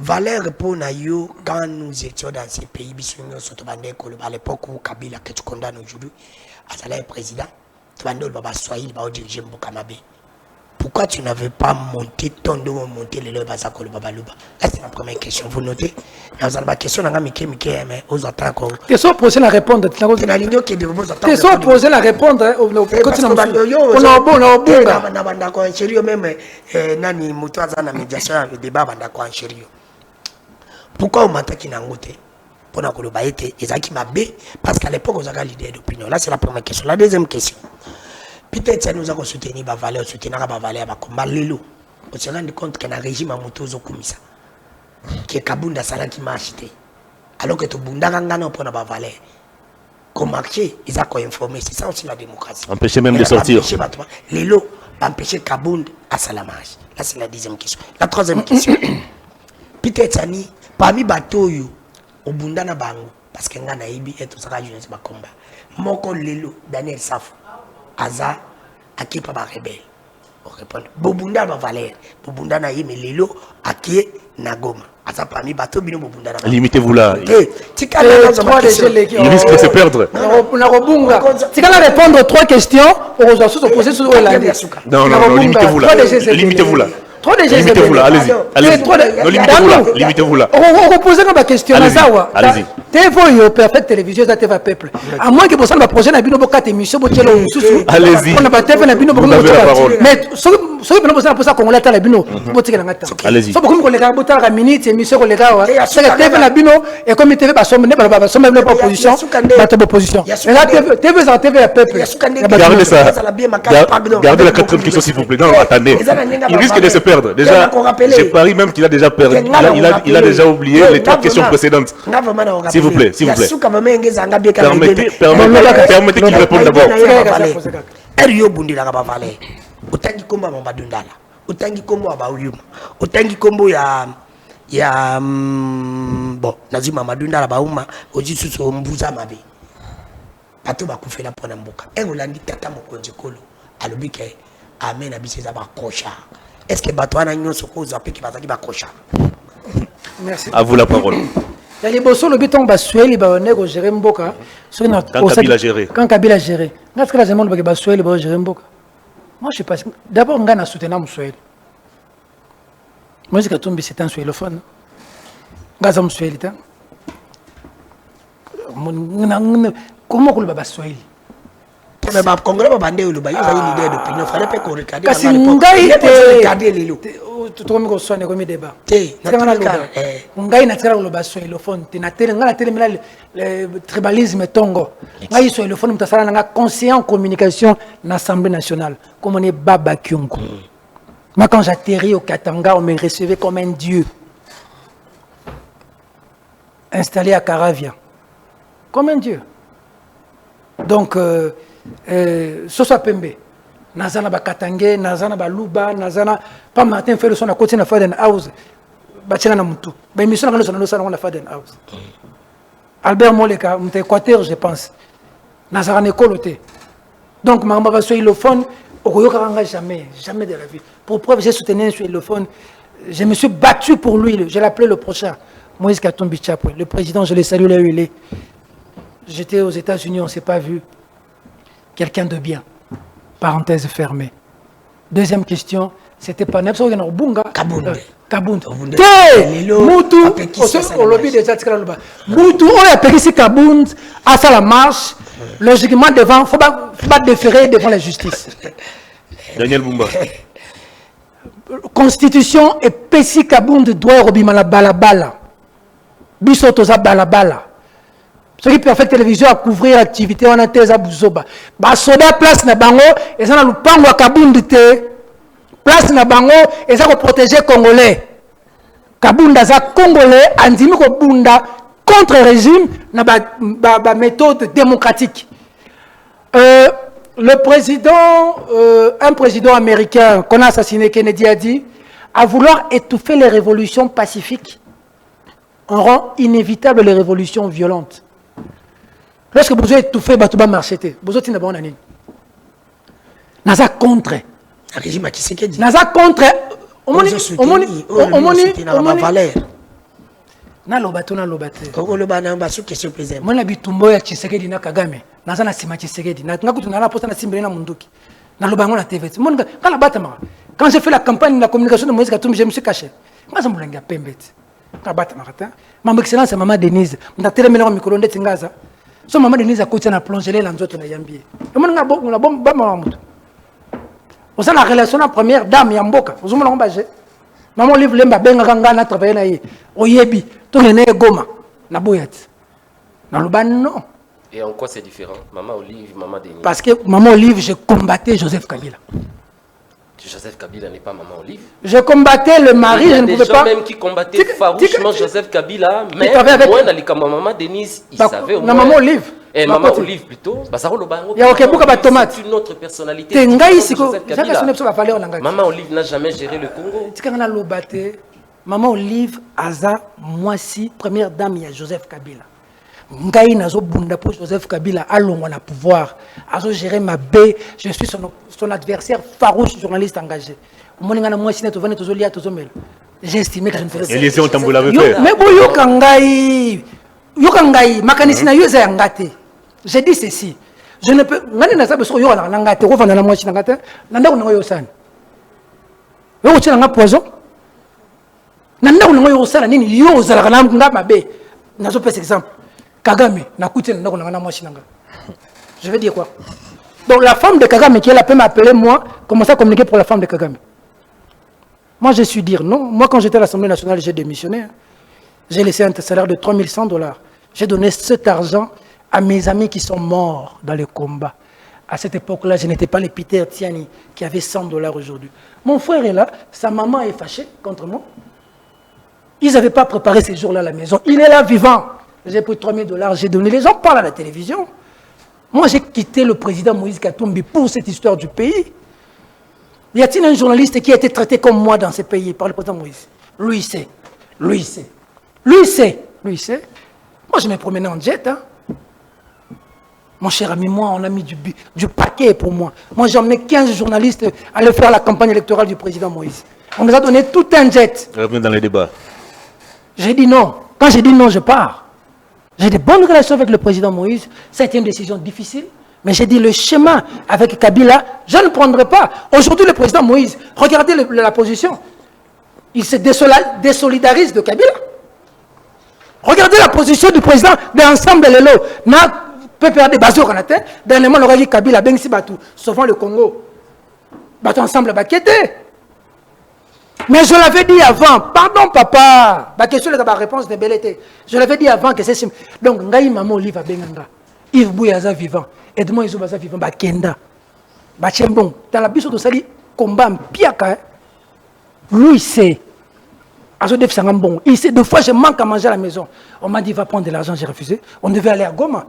valeur pour Nayo quand nous étions dans ces pays, à l'époque où Kabila, que tu condamnes aujourd'hui, à la président, tu vas nous diriger Mbokamabe. Pourquoi tu n'avais pas monté ton dos, monté le Bazako le Babaluba? Là, c'est la première question. Vous notez? Vous avez la question, mais aux autres encore. Question posée la répondre. Question posée la répondre. On a bon, sérieux même, Nani Moutouaza na médiation, le débat, on a quoi en sérieux. Pourquoi on m'attaque en Angote? Pour la Kolobaïté, Ezaki Mabé, parce qu'à l'époque, on a l'idée d'opinion. Là, c'est la première question. La deuxième question. Peut-être ça nous a soutenu, valeur, soutenir ma valeur, ma combat, l'élo. On se rend compte qu'il y a un régime à Motozo Kumisa, qui est Kabunda Sala qui m'a acheté. Alors que tout Bunda Rangana pour la valeur. Comme marché, ils ont informé. C'est ça aussi la démocratie. Empêcher même de sortir. L'élo, empêcher Kabunda à Salamage. Là, c'est la deuxième question. La troisième question. Peut-être ça, parmi Batoyo, au Bundana Bango, parce que ngana ibi et tout ça la jeunesse ba combat. Moko lelo Daniel Safo aza akipa ba rebelle. On répond Bobunda ba Valère, Bobunda na yeme lelo akie Nagoma. Aza parmi bato bino Bobunda na. Limitez-vous là. Tika na trois il risque de se perdre. Na robunga. Tika na répondre aux trois questions, on va se poser sur Hollande. Non, limitez-vous là. Limitez-vous là. Limitez-vous là, allez-y. Limitez-vous là. On va poser ma question. Allez-y. TV Perfect Télévision, ça TV Peuple. À moins que vous avez projet na bino boka émission botelo susu. Allez-y. On a pas TV na bino boka. Mais ce que nous posons pour ça qu'on l'a la bino botika na ngata. Allez-y. So beaucoup ko leka botala minute émission ko leka wa. C'est que TV na bino et comme TV ba somme ne ba somme ne pas opposition. Ba opposition. Mais la TV ça TV Peuple. Gardez ça. Gardez la quatrième question s'il vous plaît. Non, attendez. Il risque de se perdre. Déjà, j'ai pari même qu'il a déjà perdu. Il a déjà oublié les trois questions précédentes. S'il vous plaît, s'il vous plaît. Permettez qu'il réponde d'abord. Erio Bundila Rabavale. Otangi kombo Mambadundala. Otangi kombo Abauyuma. Otangi kombo ya bon, Nazima Madundala Bauma, Ojitsu Mbuza Mabe. Pato bakufela pona mboka. Engolandi tata mokonzi kolo. Alobike amen abiseza ba kocha. Est-ce que Batouana Nyon Soko Zapi qui va s'accrocher? Merci. À vous la parole. Il y a les bossons, le béton bassué, les baronneaux, gérer Mboka. Quand Kabila géré. Quand Kabila géré. Est-ce que la demande de bassué, les baronneaux, gérer Mboka? Moi, je sais pas. D'abord, on a soutenu Moussouel. Moi, je suis tombé, c'est un suélophone. Gaza Moussouel, comment on le bassué? Mais ma Congolais va bander le bail, il y a une idée d'opinion. Fallait pas qu'on regarde. Parce que Ngai regarder les lots. Tu trouves que ça n'est pas un débat. Ngai n'a pas le basson le fond. Tu n'as pas le tribalisme tongo. Ngai sur le fond, tu as un conseiller en communication dans l'Assemblée nationale. Comme on est Baba Kyungu. Moi, quand j'atterris au Katanga, on me recevait comme un dieu. Installé à Caravia. Comme un dieu. Donc, Sosa Pembe, Nazana Bakatangé, Nazana Baluba, Nazana, pas Martin fait le son à côté de Faden House, Bachina Namutu. Mais mission à la Faden House. Albert Moleka, Équateur, je pense. Nazara Nekoloté. Donc, Mamba va sur le phone, jamais de la vie. Pour preuve, j'ai soutenu sur le phone. Je me suis battu pour lui, je l'appelais le prochain. Moïse Katumbi Chapwe, le président, je l'ai salué là où il est. J'étais aux États-Unis, on ne s'est pas vu. Quelqu'un de bien. Parenthèse fermée. Deuxième question, c'était pas n'importe quel Bunga. Kabund. Moutou. Au lobby des Atskalaluba. Moutou, on a appelé ici Kabund, à ça la marche. Logiquement, devant, il ne faut pas déférer devant la justice. Daniel Bumba. Constitution et Pessi Kabund doit robimala balabala. Bisotoza balabala. Ceux qui peuvent faire télévision à couvrir l'activité, on a des abouzoba. Basoda place na bango, et ça n'a pas de Kabundi te. Place na bango, et ça va protéger Congolais. Kabunda za Congolais, andimi ko bunda contre le régime, na ba méthode démocratique. Le président, un président américain qu'on a assassiné, Kennedy, a dit, à vouloir étouffer les révolutions pacifiques, on rend inévitable les révolutions violentes. Lorsque vous avez étouffé, vous avez marché. Vous avez dit, Naza contre. Le régime qui s'est dit. Naza contre. Omoni. Na lobato. Kongoloba na mbasu question président. Moi na bitumbo ya Tshisekedi na Kagame. Naza na sima Tshisekedi. Na ngakutu na posta na simbele na munduki. Na lobango na TV. Mon kana batama. Quand j'ai fait la campagne de la communication de Moïse Katumbi, je me suis caché. Moi ça m'langa pembet. Kana batama kata. Maman excellence maman Denise. Na telemela ko micro ndeti ngaza. So maman Denise a côté na plonger les lanzoto na yambie. Et mon nga na bom ba mamutu. On a la relation la première dame ya mboka. Ozumona ngombaje. Maman livre lemba benga kanga na travailler na ye. Oyebi tout le monde Goma, na boyat. Dans le ban, non. Et en quoi c'est différent? Maman Olive, Maman Denis. Parce que Maman Olive, je combattais Joseph Kabila. Joseph Kabila n'est pas Maman Olive. Je combattais le mari, il y a je ne des pouvais gens pas. même qui combattaient farouchement Joseph Kabila, mais moi, Maman Denise, il savait au moins. Maman Olive. Et Maman Olive plutôt. Il y a tomate. C'est une autre personnalité. Joseph Kabila. Maman Olive n'a jamais géré le Congo. Maman Olive, Aza, moi si, première dame, il y a Joseph Kabila. Ngai nazo bunda pour Joseph Kabila allons na pouvoir azo gérer ma baie, je suis son adversaire farouche, journaliste engagé. Moninga na moi si neto vane tozo lia tozo mel. J'ai estimé que je ne ferais pas. Élisée on tamboula avait fait. Mais bo yo kangai makanisi na yo za ngate. J'ai dit ceci. Je ne peux ngani na sabe so yo na ngate ko vana na moi si ngate nanda ko yo sana. Yo ko nga poison. Nanda ko yo sana nini yo za la nga mabe. Nazo pesa exemple. Kagame, je vais dire quoi? Donc la femme de Kagame qui est là peut m'appeler moi, commencer à communiquer pour la femme de Kagame. Moi je suis dire non. Moi quand j'étais à l'Assemblée nationale, j'ai démissionné. J'ai laissé un salaire de $3100. J'ai donné cet argent à mes amis qui sont morts dans le combat. À cette époque-là, je n'étais pas le Peter Tiani qui avait $100 aujourd'hui. Mon frère est là, sa maman est fâchée contre moi. Ils n'avaient pas préparé ces jours-là à la maison. Il est là vivant. J'ai pris $3000, j'ai donné. Les gens parlent à la télévision. Moi, j'ai quitté le président Moïse Katumbi pour cette histoire du pays. Y a-t-il un journaliste qui a été traité comme moi dans ce pays par le président Moïse? Lui, c'est. Lui, c'est. Lui, c'est. Lui, c'est. Moi, je me promenais en jet. Hein. Mon cher ami, moi, on a mis du paquet pour moi. Moi, j'ai emmené 15 journalistes à aller faire la campagne électorale du président Moïse. On nous a donné tout un jet. Revenez dans les débats. J'ai dit non. Quand j'ai dit non, je pars. J'ai de bonnes relations avec le président Moïse. C'était une décision difficile. Mais j'ai dit le chemin avec Kabila, je ne prendrai pas. Aujourd'hui, le président Moïse, regardez la position. Il se désolidarise de Kabila. Regardez la position du président de l'ensemble de l'ELO. Na PPRD Bazo Kanate, dernièrement, l'oreille Kabila, Bengsi Batou, sauvant le Congo. Batou ensemble, Bakete. Mais je l'avais dit avant, pardon papa, ma question est la réponse de Belleté. Je l'avais dit avant que c'est donc Ngaï Maman Olive à Benganga, Yves Bouyaza vivant, Edmond Izubaza vivant, Bakenda, Bachembon, dans la biso de Sali, combat Piaka, lui c'est, Azodef Sangambon, il sait, deux fois je manque à manger à la maison. On m'a dit va prendre de l'argent, j'ai refusé. On devait aller à Goma.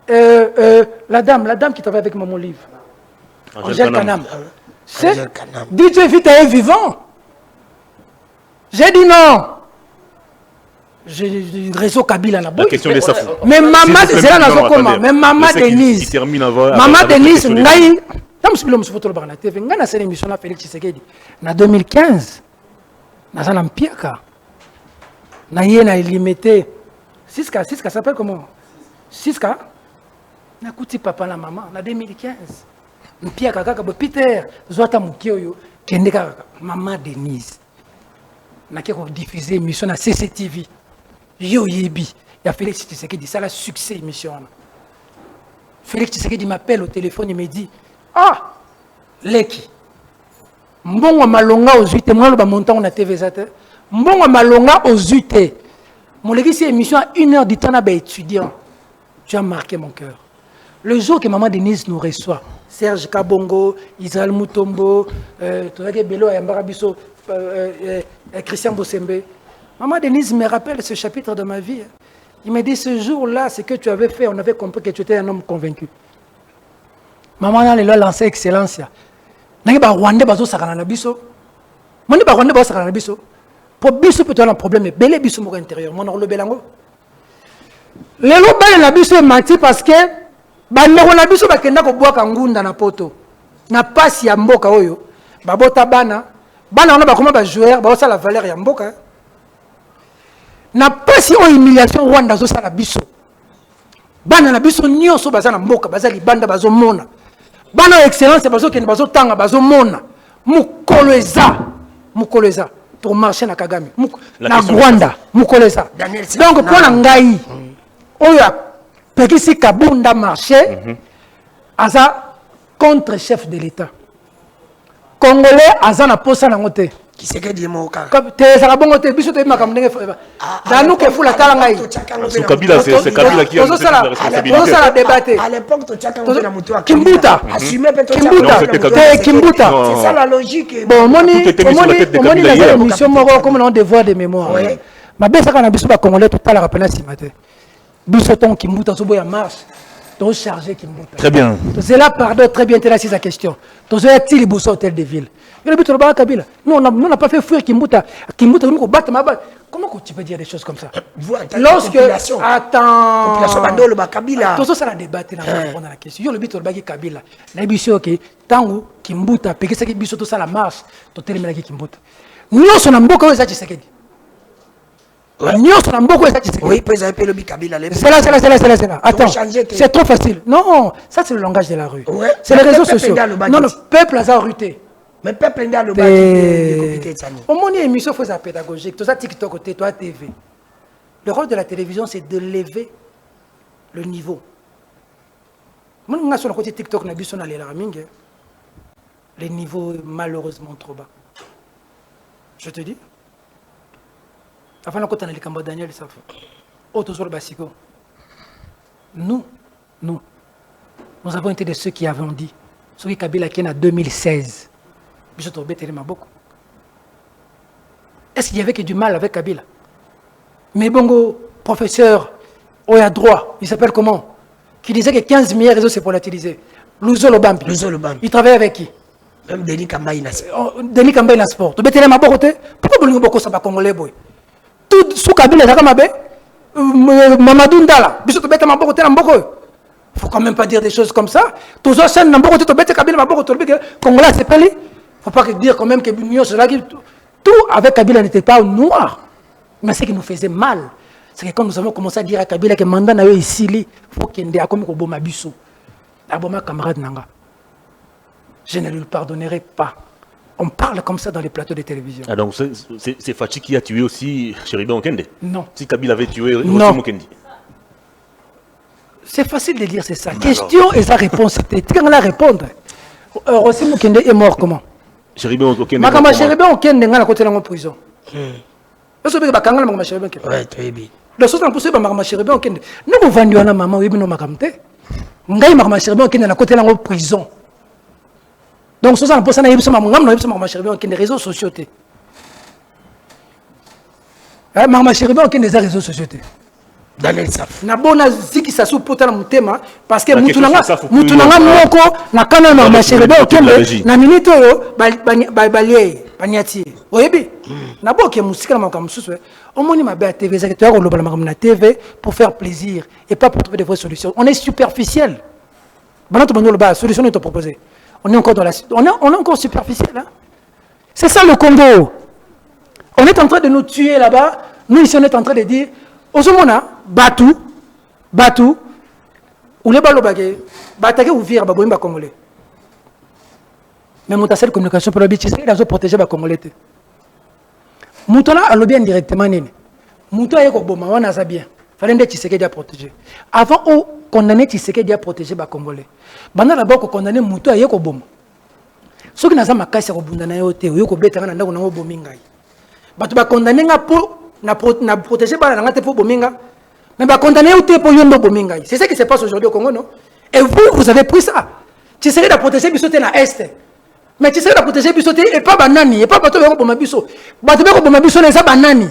La dame qui travaille avec Maman Olive, Angèle Kanam, c'est DJ Vita est vivant. J'ai dit non. J'ai réseau Kabila na boy. La question des safou. Mais maman, c'est là dans comment? Mais maman Denise. Maman Denise, ngai. Tam sibilo msufoto le bana TV. Ngana c'est l'émission na Félix Tshisekedi. Na 2015. Na sana mpiaka. Na yé na limité. Siska s'appelle comment? Siska. Na kuti papa na maman na 2015. Mpiaka kaka bo Peter, zwata mukioyo kende kaka maman Denise. Na keko diffuser émission na CCTV. Yo yebi, il y a Félix Tshisekedi, ça a succès émission. Félix Tshisekedi m'appelle au téléphone, il me dit ah, Leki. Mbongo malonga aux 8 moi le montant on a TV zate. Mbongo malonga aux 8. Mon leki c'est émission à 1 heure du temps na ba étudiant. Tu as marqué mon cœur. Le jour que maman Denise nous reçoit, Serge Kabongo, Israël Mutombo, Tozake Bello Ayambarabiso, Christian Bossembe. Maman Denise me rappelle ce chapitre de ma vie. Il me dit ce jour-là, ce que tu avais fait, on avait compris que tu étais un homme convaincu. Maman a lancé excellence. Nani ba Rwanda bazo sakana na biso. Moni ba Rwanda bazo sakana na biso. Pour biso peut-être un problème, belé biso mo intérieur. Mon orlo belango. Lelo ba na biso menti parce que ba ndeko na biso bakenda ko bwaka ngunda na poto. Na pasi ya mboka oyo. Babota bana on a ba joueur, ba ça la valeur ya mboka. Na pasi o humiliation Rwanda zo sala biso. Bana na biso nyonso baza na mboka, baza libanda bazo mona. Bana excellence bazo kende bazo tanga bazo mona. Mukoleza pour marcher na Kagame. Na Rwanda, mukoleza. Donc pour ngai oya pekisi Kabunda marché aza contre chef de l'État. Congolais, Azana Posa Nangote. Qui c'est que dit mon cas? T'es ça bon côté, biso te makam ndenge frère. Dans que fou la talangai. C'est Kabila, c'est Kabila qui a la responsabilité. Ça la débatté. À l'époque, tu as quand Moutoué. Kimbuta. Assumé Kimbuta. Kimbuta. C'est ça la logique. Bon, moni la émission moro comme on devoir de mémoire. Ma belle ça quand biso ba Congolais tout à la rappel si matin. Biso ton Kimbuta so boya marche. Donc chargé Kimbuta. Très bien. C'est là pardon très bien intéressé sa question. Donc est-il les bourses hôtel de ville. Le but de Kabila. Nous, on n'a pas fait fuir Kimbuta. Kimbuta, nous, on bat ma balle. Comment tu peux dire des choses comme ça? Lorsque. Attends. Population Bandolo, Kabila. Tout ça, ça a débattu dans la question. Le but de Kabila. La mission, ok. Tango, Kimbuta, parce que c'est tout ça la marche. Tu termines avec Kimbuta. Nous, on a beaucoup de ça, tu sais. Nous, on a beaucoup de ça, tu sais. Oui, puis avez le Kabila. C'est là. Attends. C'est trop facile. Non, ça, c'est le langage de la rue. C'est les réseaux sociaux. Non, le peuple a ruté. Mais peuple n'a le bas de comité de Sani. Au moins, une émission faut ça pédagogique. Tout ça TikTok côté toi TV. Le rôle de la télévision, c'est de lever le niveau. Moi, on a sur le côté TikTok, on a vu son aller la mingue. Les niveaux malheureusement trop bas. Je te dis. Avant la côte, on a les Cambo Daniel, ça fait. Autre sur le Bassico. Nous avons été de ceux qui avaient dit. Ceux qui Kabila qui est en 2016. Est-ce qu'il y avait que du mal avec Kabila? Mais Bongo, professeur, au à droit, il s'appelle comment? Qui disait que 15 milliards réseaux c'est pour l'utiliser. Louzo Lobambi. Il travaille avec qui? Même Denis Kambaï na sport. Denis Kambaï na sport. Tu bêtes les mabokote? Pourquoi vous beaucoup ça va congolais boy? Tout sous Kabila, ça comme Mamadou Ndala. Biso tu bêtes mabokote na mboko. Faut quand même pas dire des choses comme ça. Tous les scènes na mboko tu bêtes Kabila mabokote Congolais c'est pas lui. Il ne faut pas dire quand même que tout avec Kabila n'était pas noir. Mais ce qui nous faisait mal, c'est que quand nous avons commencé à dire à Kabila que le mandat n'a eu ici, il faut qu'il y ait un Boma Bissou. Aboma camarade Nanga. Je ne lui pardonnerai pas. On parle comme ça dans les plateaux de télévision. Ah donc c'est Fachi qui a tué aussi Chéribé Okende? Non. Si Kabila avait tué aussi Mokendi? C'est facile de dire c'est ça. Question et sa réponse. C'était quand on la répondre. Aussi Mokende est mort comment? Chéribé Okende. Makama Chéribé Okende nga na côté en prison. Est-ce que bakanga na Makama Chéribé Okende? Ouais, très bien. Le sens pour ba Makama Chéribé Okende. Nous vendu na maman oui bino makamte. Ngai Makama Chéribé Okende na côté en prison. Donc ça pour ça na yebisa ngam na yebisa Makama Chéribé Okende réseaux sociaux té. Makama Chéribé Okende des réseaux sociaux té. Daniel Saf. Na bona ziki sa sou pota na mutema parce que mutunanga moko na kana na Chéribé Okende na minute oyo balie banyati oyebi na boke musika na makam susu omoni mabe à TV ça tu as roloba na makam na TV pour faire plaisir et pas pour trouver des vraies solutions. On est superficiel. Bana to banyo ba solution est proposée. On est encore dans la on est encore superficiel hein? C'est ça le Congo. On est en train de nous tuer là-bas. Nous ici on est en train de dire Ozomona Batu ou les balobage batake ouvrir ba boyimba congolais. Mais mon tassel communication pour l'objet c'est qu'ils ont protégé ba congolais. Moutona a lobby indirectement nini. Mouto ayeko boma wana za bien. Fallait ndeti Tshisekedi a protéger. Avant on condamner Tshisekedi a protéger ba congolais. Bana la bako condamner Mouto ayeko boma. Soki naza makasi ko bunda na yo te oyeko betanga na ndako na bominga. Batu ba condamner nga po na protéger ba na ngate po bominga. Mais ba condamner ou te po yondo bominga. C'est ça qui se passe aujourd'hui au Congo non? Et vous avez pris ça. Tshisekedi a protégé bisoté na est. Mais Tshisekedi a protégé bisoté et pas banani et pas bato yoko boma biso. Bato yoko boma biso na za banani.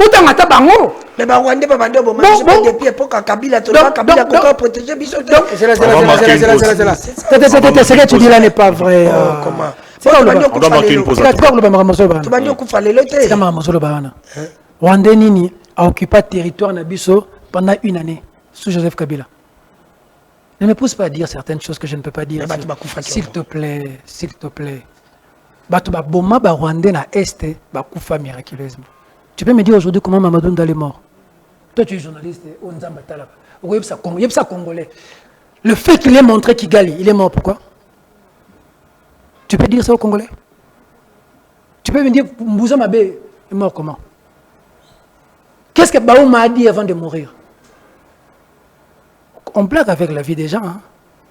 Autant ngata bango. Mais ba Rwanda ba bando boma biso depuis époque Kabila to Kabila ko protéger biso. C'est là. Ce que tu dis là n'est pas vrai. Comment? On doit marquer une pause. Tu vas dire qu'il fallait le thé. C'est ma Rwanda nini a occupé le territoire na biso pendant une année sous Joseph Kabila. Ne me pousse pas à dire certaines choses que je ne peux pas dire. S'il te plaît, s'il te plaît. Batuba boma ba Rwandais na est ba kufa miraculeusement. Tu peux me dire aujourd'hui comment Mamadou Ndala est mort? Toi tu es journaliste, on Nzamba Talaba. Oui, ça congolais. Le fait qu'il ait montré Kigali, il est mort pourquoi? Tu peux dire ça aux Congolais? Tu peux me dire Mbouza Mabe est mort comment? Qu'est-ce que Baouma a dit avant de mourir? On blague avec la vie des gens hein,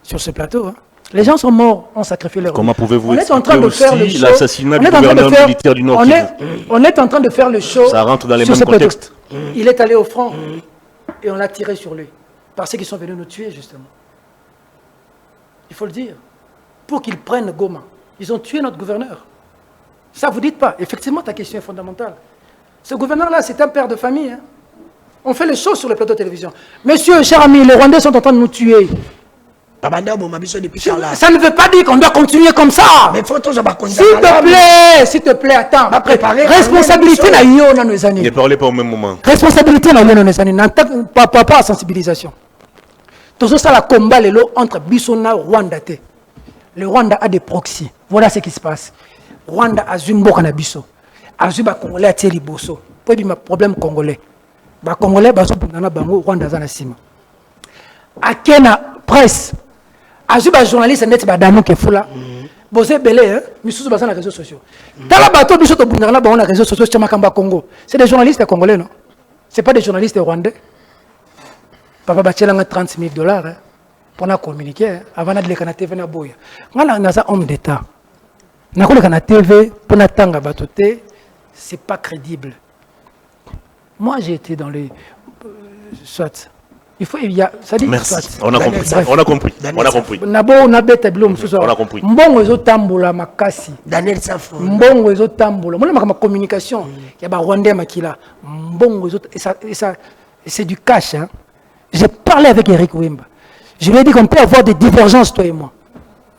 sur ce plateau. Hein. Les gens sont morts, on sacrifie leur vie. Comment pouvez-vous On est en train de faire le show. L'assassinat du gouverneur militaire du Nord Kivu. On est en train de faire le show. Ça rentre dans les sur mêmes ce plateau. contextes. Il est allé au front et on l'a tiré sur lui. Parce qu'ils sont venus nous tuer, justement. Il faut le dire. Pour qu'ils prennent Goma. Ils ont tué notre gouverneur. Ça, vous dites pas. Effectivement, ta question est fondamentale. Ce gouverneur-là, c'est un père de famille. Hein. On fait les choses sur le plateau de télévision. Monsieur, cher ami, les Rwandais sont en train de nous tuer. Ça ne veut pas dire qu'on doit continuer comme ça. Mais s'il te plaît, attends. Responsabilité na yo na nos années. Ne parlez pas au même moment. Responsabilité na yo na nos années. Pas à sensibilisation. Tout ça, la combat entre Bissona et Rwanda. Le Rwanda a des proxys. Voilà ce qui se passe. Rwanda a Zumbo Kanabiso. A Zuba Congolais a Thierry Bosso. Pour dire problème congolais. Les Congolais sont Bango, Rwanda Zanasima. A Kena presse. A Zuba journaliste net Badano Kefoula. Bosé Belé, hein, Missou Bazan les réseaux sociaux. Dans la bateau, Bissot Bundana, on a les réseaux sociaux, Chamakamba Congo. C'est des journalistes congolais, non? Ce n'est pas des journalistes rwandais. Papa Bachela a 30 000 $. Hein, pour nous communiquer. Hein, avant de la TV, on a un homme d'État. On a un TV pour nous tanga batoté. C'est pas crédible. Moi, j'ai été dans les. Soit. Il faut. Ça dit. Merci. Soit. On a compris. Bref. On a compris. On a compris. On a compris. Mbongo ezo tambola makasi. Daniel Safo. Mbongo ezo tambola. Moi, ma communication. Il y a ba Rwandais makila. Mbongo ezo. Et ça, c'est du cash. Hein. J'ai parlé avec Eric Wimba. Je lui ai dit qu'on peut avoir des divergences, toi et moi.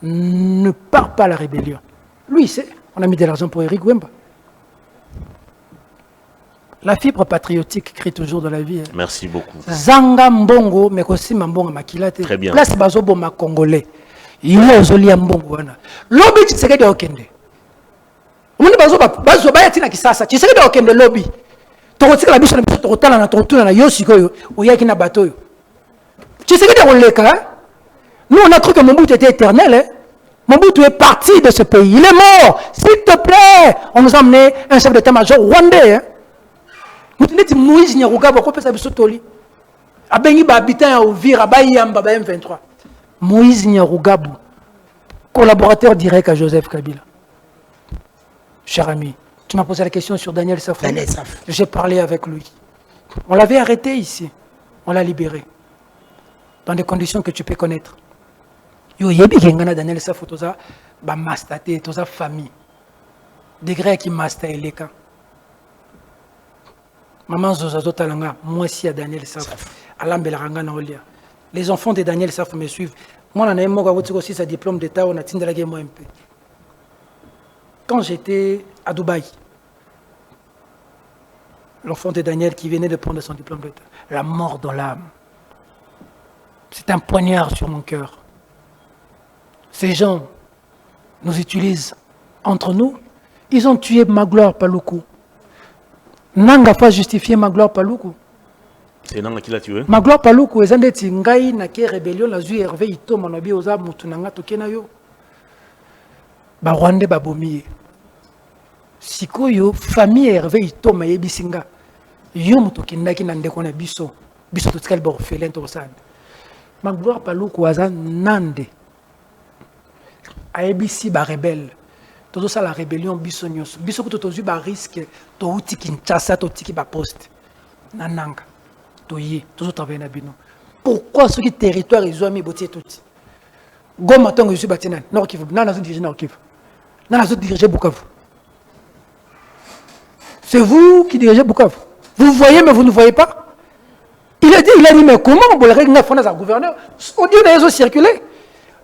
Ne pars pas à la rébellion. Lui, c'est. On a mis de l'argent pour Eric Wimba. La fibre patriotique crée toujours de la vie. Hein. Merci beaucoup. Zanga Mbongo, mais aussi Mbongo Makilate. Très bien. Place Bazobo ma Congolais. Il y a Zolia Mbongo. Lobby, tu sais que de Okende. On est Bazoba Yatina Kisasa. Tu sais que de Okende lobby. Tu sais que la biche est totale na tontuna na Yosiko ou Yakina Bato. Tu sais que de Oleka. Nous, on a cru que Mobutu était éternel. Hein? Mobutu est parti de ce pays. Il est mort. S'il te plaît. On nous a amené un chef d'état-major rwandais. Hein? Moïse Nyarugabo ko pesa biso toli abengi ba habitant au Vira ba yamba ba M23 Moïse Nyarugabo collaborateur direct à Joseph Kabila. Cher ami, tu m'as posé la question sur Daniel Safo. J'ai parlé avec lui. On l'avait arrêté ici. On l'a libéré dans des conditions que tu peux connaître. Yo yebi kengana Daniel Safo toza ba mastate toza famille. Degré qui master eleka. Maman Zozazo Talanga, moi aussi à Daniel Saf, Alain Belaranga Naolia. Les enfants de Daniel Saf me suivent. Moi, on a aussi sa diplôme d'État, on a tiré la guerre un peu. Quand j'étais à Dubaï, l'enfant de Daniel qui venait de prendre son diplôme d'État, la mort dans l'âme. C'est un poignard sur mon cœur. Ces gens nous utilisent entre nous. Ils ont tué Magloire Paluku. Nanga pas justifier Magloire Paluku. C'est Nanga qui l'a tué. Magloire Paluku, ezande tingai na ke rébellion la zui Hervé Ito manobi oza mutunanga tokena yo. Ba Rwanda ba bomi. Sikoyo famille Hervé Ito mayebi singa. Yo mutokindaki na ndeko na biso. Biso totikali ba orphelin to sande. Magloire Paluku aza nande. Ayebi ba rebelle. Tout ça la rébellion bisognos biso ko tozu ba risque to uti Kinshasa to tiki ba poste nananga to yi to travailler na bino pourquoi ce qui territoire izoami botie tout Goma tongo yusu batina Nord Kivu nana zo diriger Nord Kivu nana zo diriger Bukavu c'est vous qui dirigez Bukavu vous voyez mais vous ne voyez pas il a dit mais comment on voulait régler fondation à gouverneur audio des réseaux circulés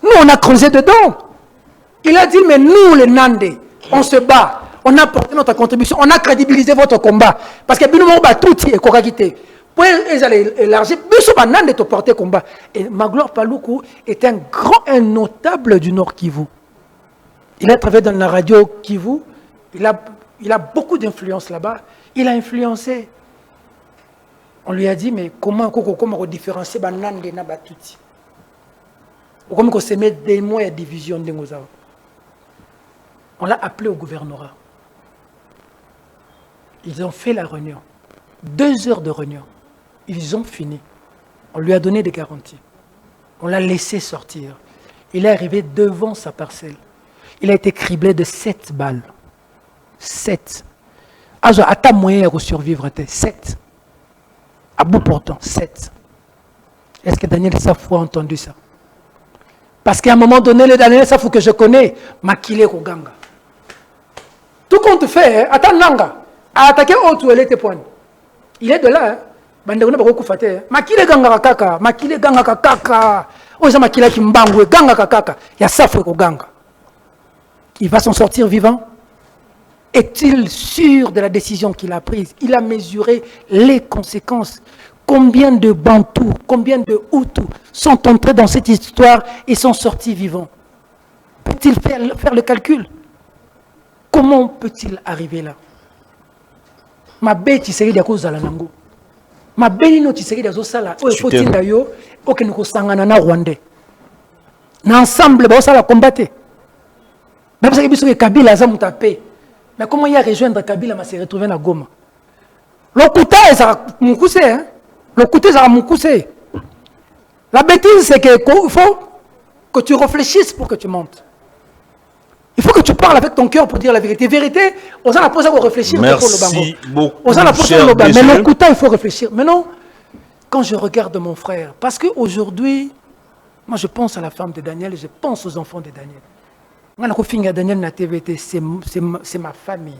nous on a creusé dedans. Il a dit, mais nous, les Nandés, on se bat, on a apporté notre contribution, on a crédibilisé votre combat. Parce que nous avons tout et Kokakité. Pour élargir, nous avons Nandé te porter combat. Et Magloire Paluku est un notable du Nord Kivu. Il a travaillé dans la radio Kivu, il a beaucoup d'influence là-bas. Il a influencé. On lui a dit, mais comment on différencier Nandé et Nabatuti? Comment on se met des moyens de division de nos. On l'a appelé au gouvernorat. Ils ont fait la réunion. 2 heures de réunion. Ils ont fini. On lui a donné des garanties. On l'a laissé sortir. Il est arrivé devant sa parcelle. Il a été criblé de 7 balles. 7. Alors, à ta moyen de survivre, 7. À bout portant, 7. Est-ce que Daniel Safou a entendu ça? Parce qu'à un moment donné, le Daniel Safou que je connais, Makile Koganga. Tout compte fait, attends Nanga, a attaqué Otu, elle était poigne. Il est de là, hein. Bandegona Bako Fate. Makile Ganga Kaka, Makile Ganga Kaka. Oza Makile Kimbangwe, Ganga Kaka. Il y a Safou Koganga. Il va s'en sortir vivant? Est-il sûr de la décision qu'il a prise? Il a mesuré les conséquences. Combien de Bantous, combien de Hutus sont entrés dans cette histoire et sont sortis vivants? Peut-il faire le calcul? Comment peut-il arriver là? Ma bête, tu sais, diako zalanango. Ma bête, tu sais, diako sala. Oh, faut il d'ailleurs, ok, nous sangana na Rwandais. Ensemble, bah, ça la combattre. Même si que Kabila a tapé. Mais comment il a rejoindre Kabila, mais s'est retrouvé à Goma? Le côté, ça mon coussé, hein? Le côté, ça mon coussé. La bêtise, c'est qu'il faut que tu réfléchisses pour que tu montes. Il faut que tu parles avec ton cœur pour dire la vérité. Vérité, on s'en a posé à réfléchir. Merci beaucoup. On s'en a posé à mais le côté, il faut réfléchir. Mais non, quand je regarde mon frère, parce qu'aujourd'hui, moi je pense à la femme de Daniel et je pense aux enfants de Daniel. Daniel na TVT, c'est ma famille.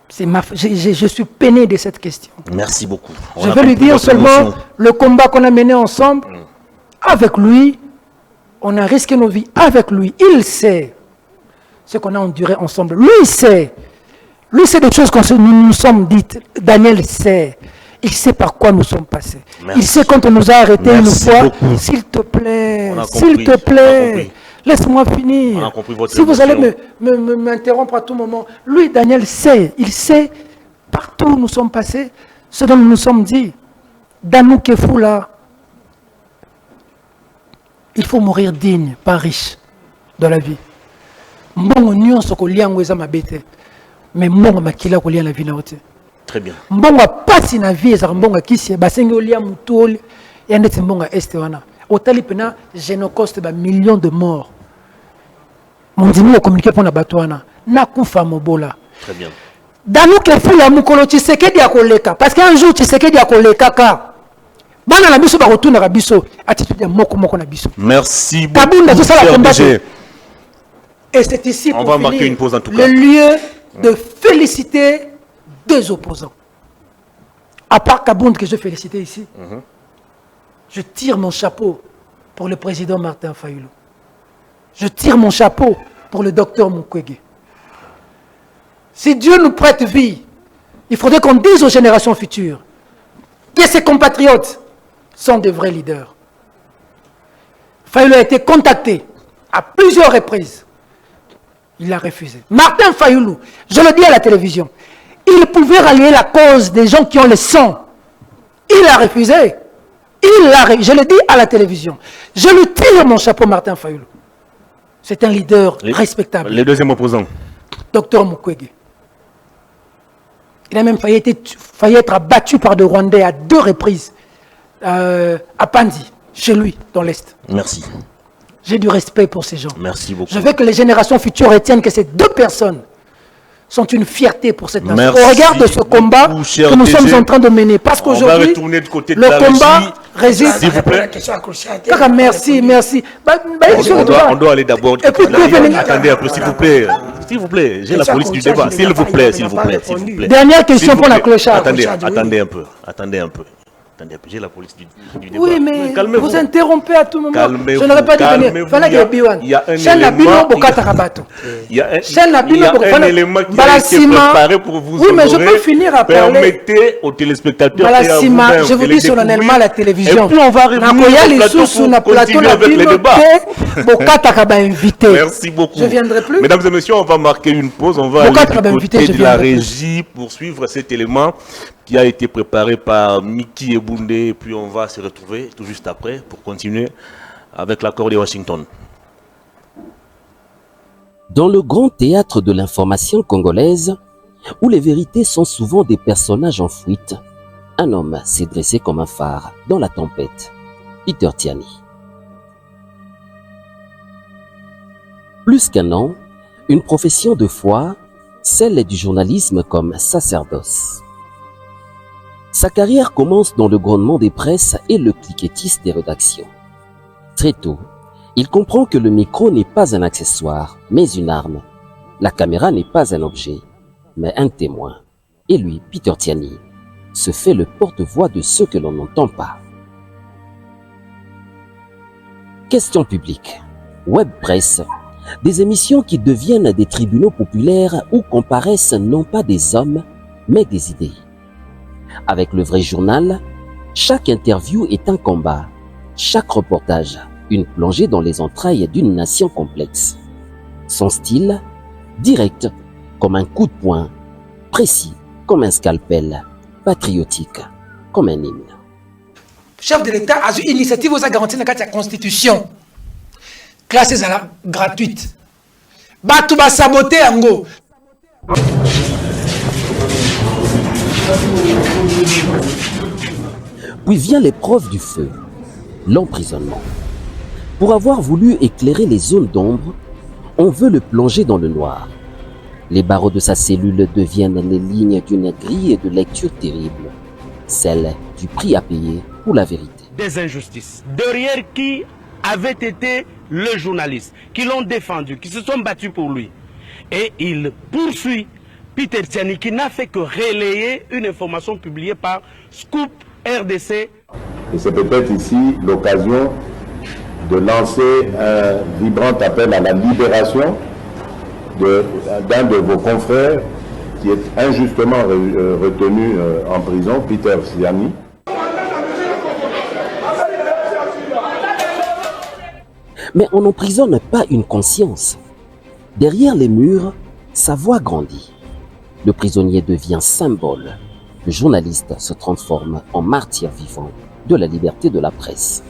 Je suis peiné de cette question. Merci beaucoup. Je veux lui dire seulement le combat qu'on a mené ensemble, avec lui, on a risqué nos vies avec lui. Il sait ce qu'on a enduré ensemble. Lui sait. Lui sait des choses que nous nous sommes dites. Daniel sait. Il sait par quoi nous sommes passés. Merci. Il sait quand on nous a arrêtés une fois. S'il te plaît, s'il te plaît. Laisse-moi finir. Si vous allez m'interrompre à tout moment, lui, Daniel, sait. Il sait partout où nous sommes passés, ce dont nous nous sommes dit. Danou Kefou, là, il faut mourir digne, pas riche, dans la vie. Mbongo nyon soko liango eza mabete, mais mbongo makila ko lia la vie na ote. Très bien. Mbongo pasi na vie eza mbongo kisi basengi olia mutoli ya ndeti mbongo este wana. Otali pena génocoste ba millions de morts. Mon dimi a communiqué pour la batouana. Nakufa mobola. Très bien. Danou Kefou ya mukolo Tshisekedi ya koleka. Parce qu'un jour Tshisekedi ya koleka ka. Bana la biso ba retourner à biso. Attitude ya moko na biso. Merci beaucoup. Kabounda tout ça la combattre. Et c'est ici on va marquer une pause en tout le cas. lieu de féliciter deux opposants. À part Kabound que je félicitais ici, je tire mon chapeau pour le président Martin Fayulu. Je tire mon chapeau pour le docteur Mukwege. Si Dieu nous prête vie, il faudrait qu'on dise aux générations futures que ces compatriotes sont de vrais leaders. Fayulu a été contacté à plusieurs reprises. Il a refusé. Martin Fayulu, je le dis à la télévision, il pouvait rallier la cause des gens qui ont le sang. Il a refusé. Je le dis à la télévision. Je lui tire mon chapeau, Martin Fayulu. C'est un leader respectable. Le deuxième opposant. Docteur Mukwege. Il a même failli être abattu par des Rwandais à 2 reprises. À Pandi, chez lui, dans l'Est. Merci. J'ai du respect pour ces gens. Merci beaucoup. Je veux que les générations futures retiennent que ces 2 personnes sont une fierté pour cette nation. Au regard de ce combat que nous sommes en train de mener. Parce qu'aujourd'hui, le combat réside... S'il vous plaît. Merci. On doit aller d'abord... Attendez un peu, s'il vous plaît. S'il vous plaît, j'ai la police du débat. S'il vous plaît. Dernière question pour la clochard. Attendez un peu. J'ai la police du débat. Oui, mais vous interrompez à tout moment. Calmez-vous. Je n'aurais pas dû venir. Il y a un élément qui a été préparé pour vous. Oui, mais je peux finir à parler. Permettez aux téléspectateurs et à vous-même je vous dis solennellement à la télévision. Et puis on va revenir continuer avec le débat. Merci beaucoup. Je ne viendrai plus. Mesdames et messieurs, on va marquer une pause. On va aller du côté de la régie pour suivre cet élément qui a été préparé par Mickey et Boundé, et puis on va se retrouver tout juste après pour continuer avec l'accord de Washington. Dans le grand théâtre de l'information congolaise, où les vérités sont souvent des personnages en fuite, un homme s'est dressé comme un phare dans la tempête. Peter Tiani. Plus qu'un nom, une profession de foi, celle du journalisme comme sacerdoce. Sa carrière commence dans le grondement des presses et le cliquetis des rédactions. Très tôt, il comprend que le micro n'est pas un accessoire, mais une arme. La caméra n'est pas un objet, mais un témoin. Et lui, Peter Tiani, se fait le porte-voix de ceux que l'on n'entend pas. Questions publiques, web presse, des émissions qui deviennent des tribunaux populaires où comparaissent non pas des hommes, mais des idées. Avec le vrai journal, chaque interview est un combat, chaque reportage, une plongée dans les entrailles d'une nation complexe. Son style, direct, comme un coup de poing, précis, comme un scalpel, patriotique, comme un hymne. Chef de l'État a une initiative aux garanties dans la Constitution. Classes à la gratuite. Batouba saboté Ango. Puis vient l'épreuve du feu, l'emprisonnement. Pour avoir voulu éclairer les zones d'ombre, on veut le plonger dans le noir. Les barreaux de sa cellule deviennent les lignes d'une grille de lecture terrible, celle du prix à payer pour la vérité. Des injustices, derrière qui avait été le journaliste, qui l'ont défendu, qui se sont battus pour lui. Et il poursuit Peter Tiani, qui n'a fait que relayer une information publiée par Scoop RDC. Et c'est peut-être ici l'occasion de lancer un vibrant appel à la libération d'un de vos confrères qui est injustement retenu en prison, Peter Tiani. Mais on n'emprisonne pas une conscience. Derrière les murs, sa voix grandit. Le prisonnier devient symbole. Le journaliste se transforme en martyr vivant de la liberté de la presse.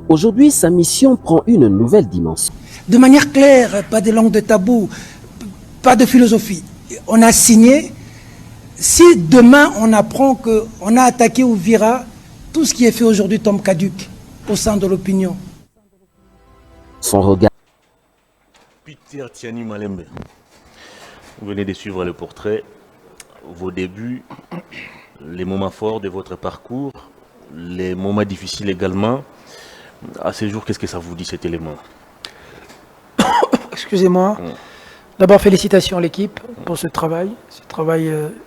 Aujourd'hui, sa mission prend une nouvelle dimension. De manière claire, pas de langue de tabou, pas de philosophie. On a signé. Si demain on apprend qu'on a attaqué Uvira, tout ce qui est fait aujourd'hui tombe caduc au sein de l'opinion. Son regard. Peter Tiani Malembe, vous venez de suivre le portrait, vos débuts, les moments forts de votre parcours, les moments difficiles également. À ce jour, qu'est-ce que ça vous dit cet élément? Excusez-moi. D'abord, félicitations à l'équipe pour ce travail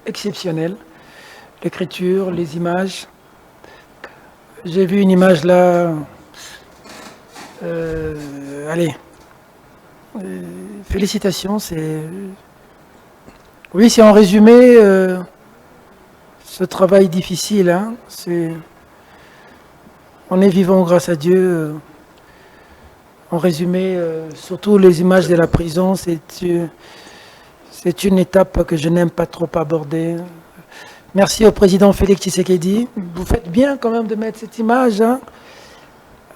exceptionnel. L'écriture, les images. J'ai vu une image là. Allez. Félicitations. Oui, c'est en résumé ce travail difficile. Hein, on est vivant grâce à Dieu. En résumé, surtout les images de la prison, c'est une étape que je n'aime pas trop aborder. Merci au président Félix Tshisekedi. Vous faites bien quand même de mettre cette image. Hein.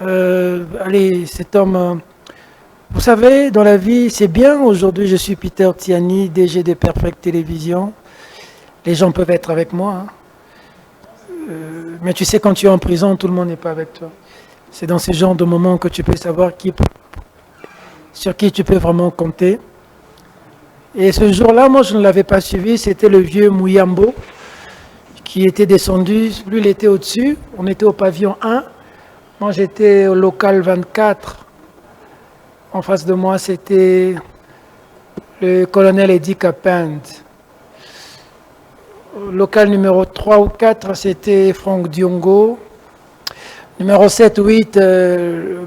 Allez, cet homme... vous savez, dans la vie, c'est bien. Aujourd'hui, je suis Peter Tiani, DG de Perfect Télévision. Les gens peuvent être avec moi. Hein. Mais tu sais, quand tu es en prison, tout le monde n'est pas avec toi. C'est dans ce genre de moments que tu peux savoir sur qui tu peux vraiment compter. Et ce jour-là, moi, je ne l'avais pas suivi. C'était le vieux Mouyambo qui était descendu. Lui, il était au-dessus. On était au pavillon 1. Moi, j'étais au local 24. En face de moi, c'était le colonel Eddie Capend. Local numéro 3 ou 4, c'était Franck Diongo. Numéro 7 ou 8,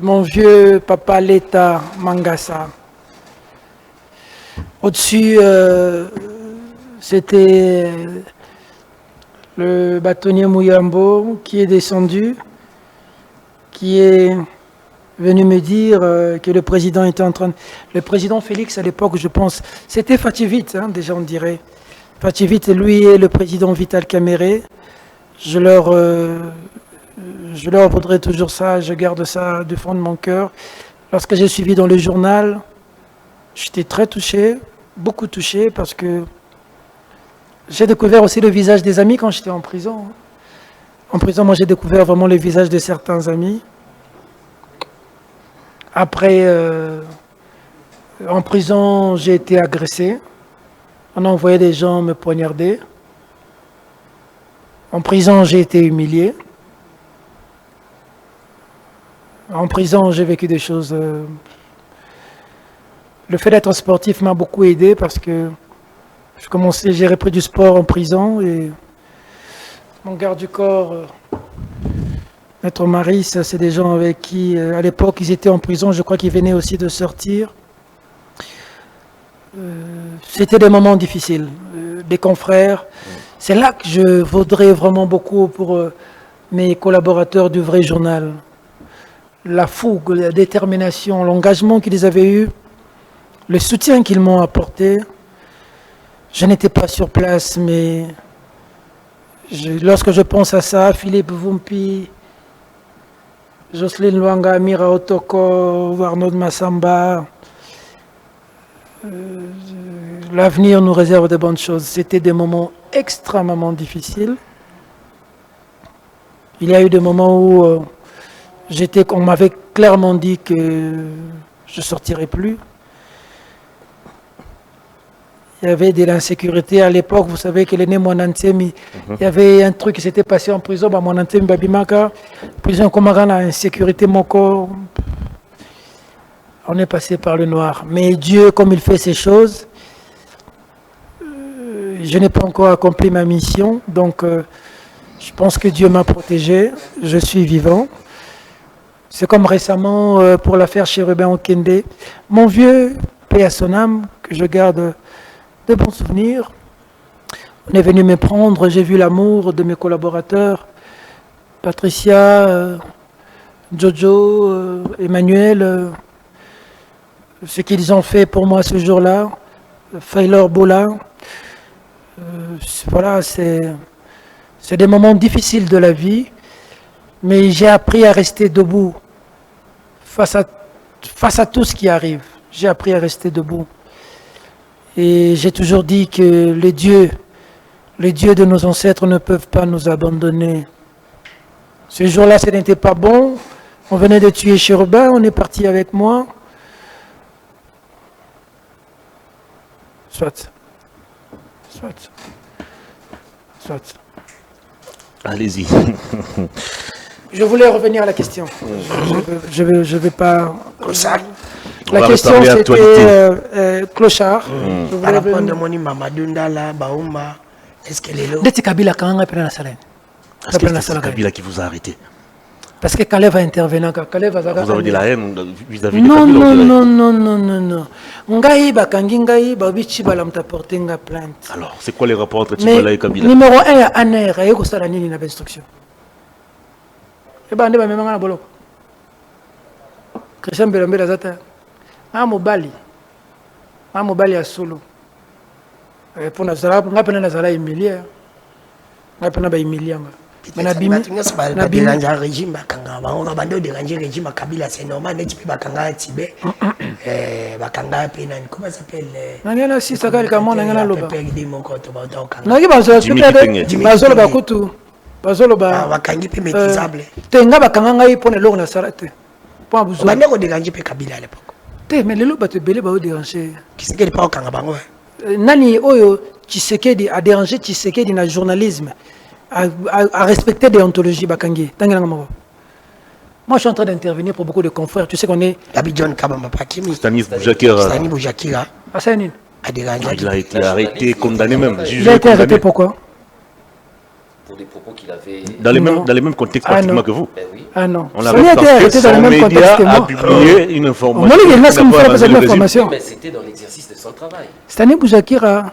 mon vieux papa Leta Mangassa. Au-dessus, c'était le bâtonnier Mouyambo qui est descendu, qui est venu me dire que le président était en train... Le président Félix, à l'époque, je pense, c'était Fativit, hein, déjà on dirait. Fativit, lui et le président Vital Kamere. Je leur voudrais toujours ça, je garde ça du fond de mon cœur. Lorsque j'ai suivi dans le journal, j'étais très touché, beaucoup touché, parce que j'ai découvert aussi le visage des amis quand j'étais en prison. En prison, moi, j'ai découvert vraiment le visage de certains amis. Après, en prison, j'ai été agressé. On a envoyé des gens me poignarder. En prison, j'ai été humilié. En prison, j'ai vécu des choses. Le fait d'être sportif m'a beaucoup aidé parce que j'ai repris du sport en prison et mon garde du corps, Maître Maris, c'est des gens avec qui, à l'époque, ils étaient en prison. Je crois qu'ils venaient aussi de sortir. C'était des moments difficiles, des confrères. C'est là que je voudrais vraiment beaucoup pour mes collaborateurs du vrai journal. La fougue, la détermination, l'engagement qu'ils avaient eu, le soutien qu'ils m'ont apporté. Je n'étais pas sur place, mais lorsque je pense à ça, Philippe Vumpi, Jocelyne Luanga, Mira Otoko, Arnaud Massamba, l'avenir nous réserve de bonnes choses. C'était des moments extrêmement difficiles. Il y a eu des moments où on m'avait clairement dit que je ne sortirais plus. Il y avait de l'insécurité à l'époque. Vous savez qu'il est né Mwanantemi. Il y avait un truc qui s'était passé en prison. Mwanantemi Babimaka, prison Komagana, insécurité Moko. On est passé par le noir. Mais Dieu, comme il fait ces choses, je n'ai pas encore accompli ma mission. Donc, je pense que Dieu m'a protégé. Je suis vivant. C'est comme récemment pour l'affaire Chérubin Okende. Mon vieux, paix à son âme, que je garde de bons souvenirs. On est venu me prendre, j'ai vu l'amour de mes collaborateurs, Patricia, Jojo, Emmanuel, ce qu'ils ont fait pour moi ce jour-là, Faylor Bola. Voilà, c'est des moments difficiles de la vie, mais j'ai appris à rester debout face à tout ce qui arrive. J'ai appris à rester debout. Et j'ai toujours dit que les dieux de nos ancêtres ne peuvent pas nous abandonner. Ce jour-là, ce n'était pas bon. On venait de tuer Chérubin, on est parti avec moi. Soit. Allez-y. Je voulais revenir à la question. Je vais pas... La question c'était Clochard. Par rapport à Moni Mamadou Ndala, Baouma, est-ce qu'elle est là? Dès que Kabila quand on a pris la salle. Est-ce que c'est Kabila qui vous a arrêté? Parce que Kalev a intervenu. Vous avez de la haine vis-à-vis de non, Kabila? Non. Ngai bakangi ngai babichi balamta porter nga plainte. Alors, c'est quoi les rapports entre Tibala et Kabila? Numéro 1 ya Aner, ayo ko sala nini na instruction. E ba ndeba memanga na boloko. Christian Belambela zata. Mobali ya solo. Pour Nazara, on appelle Nazara Emilia. On appelle Nazara Emilia. Mais na bimi, na déranger régime bakanga, on va bando déranger régime Kabila, c'est normal. N'est-ce pas bakanga Tibet, bakanga pena, comment ça s'appelle? Nangana si sakali kama nangana loba. Pegdi moko to ba okanga. Nagi bazo bazolo bakutu, bazolo ba. Bakangi pe maîtrisable. Tenga bakanga ngai pone loko na sarate. Pour abuzo. Bande ko déranger pe Kabila à l'époque. Mais les lois te belé ba déranger. Qui c'est qui pas au Kanga bango? Nani oyo Tshisekedi a dérangé Tshisekedi na journalisme, à respecter déontologie bakangi. Tangana ngamo. Moi je suis en train d'intervenir pour beaucoup de confrères. Tu sais qu'on est Abidjan Kabamba Pakimi. Stanis Boujakira. Assaini. A dérangé. Il a été arrêté, condamné même. Il a été arrêté pourquoi? Pour des propos qu'il avait... Dans les mêmes contextes pratiquement que vous. Ben oui. Ah non. On avait arrêté dans le même contexte que moi. A publié une information. Mais c'était dans l'exercice de son travail. Stanis Boujakira,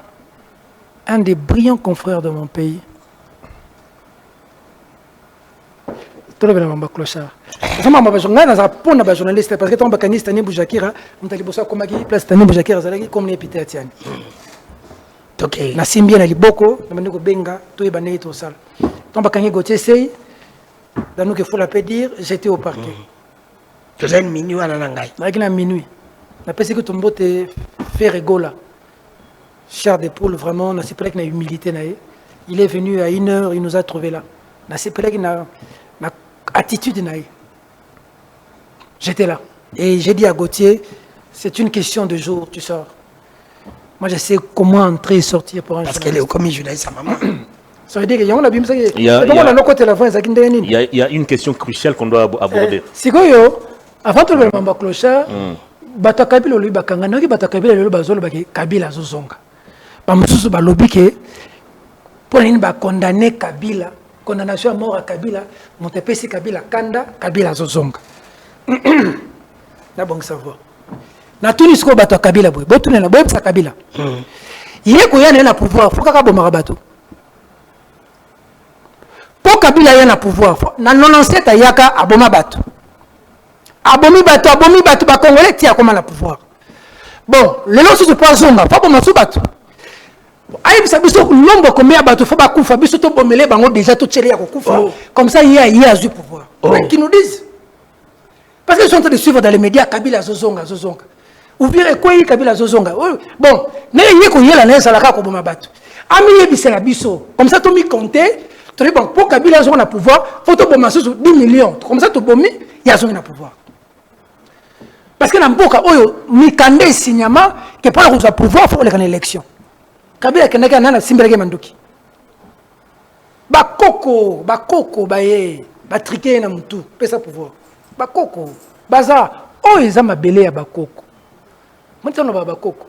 un des brillants confrères de mon pays. Tout le monde est clochard. Je suis un journaliste parce que ton bakaniste Stanis Boujakira, on t'a dit bonsoir comme qui place Stanis Boujakira, c'est comme les pité atiani. Ok. Na simbia na liboko, na maneko benga, to ebane to sal. Ton bakangi Gauthier Sey, dans nous que faut la dire, j'étais au parquet. Tu as une minuit à Nanangai. Na minuit. Na pensé que ton bote fait rigola. Cher des poules vraiment, na c'est pas que na humilité na. Il est venu à 1h, il nous a trouvé là. Na c'est pas que na attitude na. J'étais là. Et j'ai dit à Gauthier, c'est une question de jour, tu sors. Moi, je sais comment entrer et sortir pour un Parce qu'elle est au commis journaliste, sa maman. Ça veut dire qu'il y a il y a une question cruciale qu'on doit aborder. C'est quoi, avant tout le monde, clochard, Bata Kabila, lui, Bakanganoki, Bata Kabila, lui, Bazolo, Kabila, Zozonga. Pamusu, Balobi, pour une condamner Kabila, condamnation à mort à Kabila, Montepesi Kabila, Kanda, Kabila, Zozonga. Là, bon savoir. Na Tunisko Bata Kabila, Botune, la Bob, sa Kabila. Il est qu'il y a un pouvoir, il faut qu'il y ait un bateau. Pour Kabila y a un pouvoir, na 97 ayaka aboma bato. Abomi bato, ba Congolais tia comment la pouvoir. Bon, le nom se pas zonga, faut pas masu bato. Aïe biso nombre combien bato faut ba kufa biso to bomele bango déjà to tchele ya kufa. Comme ça il y a du pouvoir. Qui nous disent parce qu'ils sont en train de suivre dans les médias Kabila Zozonga. Ou bien quoi Kabila Zozonga. Bon, ne yeko yela na salaka ko boma bato. Ami yebisela biso. Comme ça to mi compter. Bon, pour Kabila Zozonga na pouvoir, faut to boma 10 millions. Comme ça to bomi ya Zozonga na pouvoir. Parce que dans Mboka, Mikande Signama, qui pour le pouvoir, il faut aller en élection. Kabila Kenaka Nana Simbelege Manduki. Bakoko, Batriké na Moutou, pesa pouvoir. Bakoko, Baza, ils ont ma belé à Bakoko. Maintenant, on va Bakoko.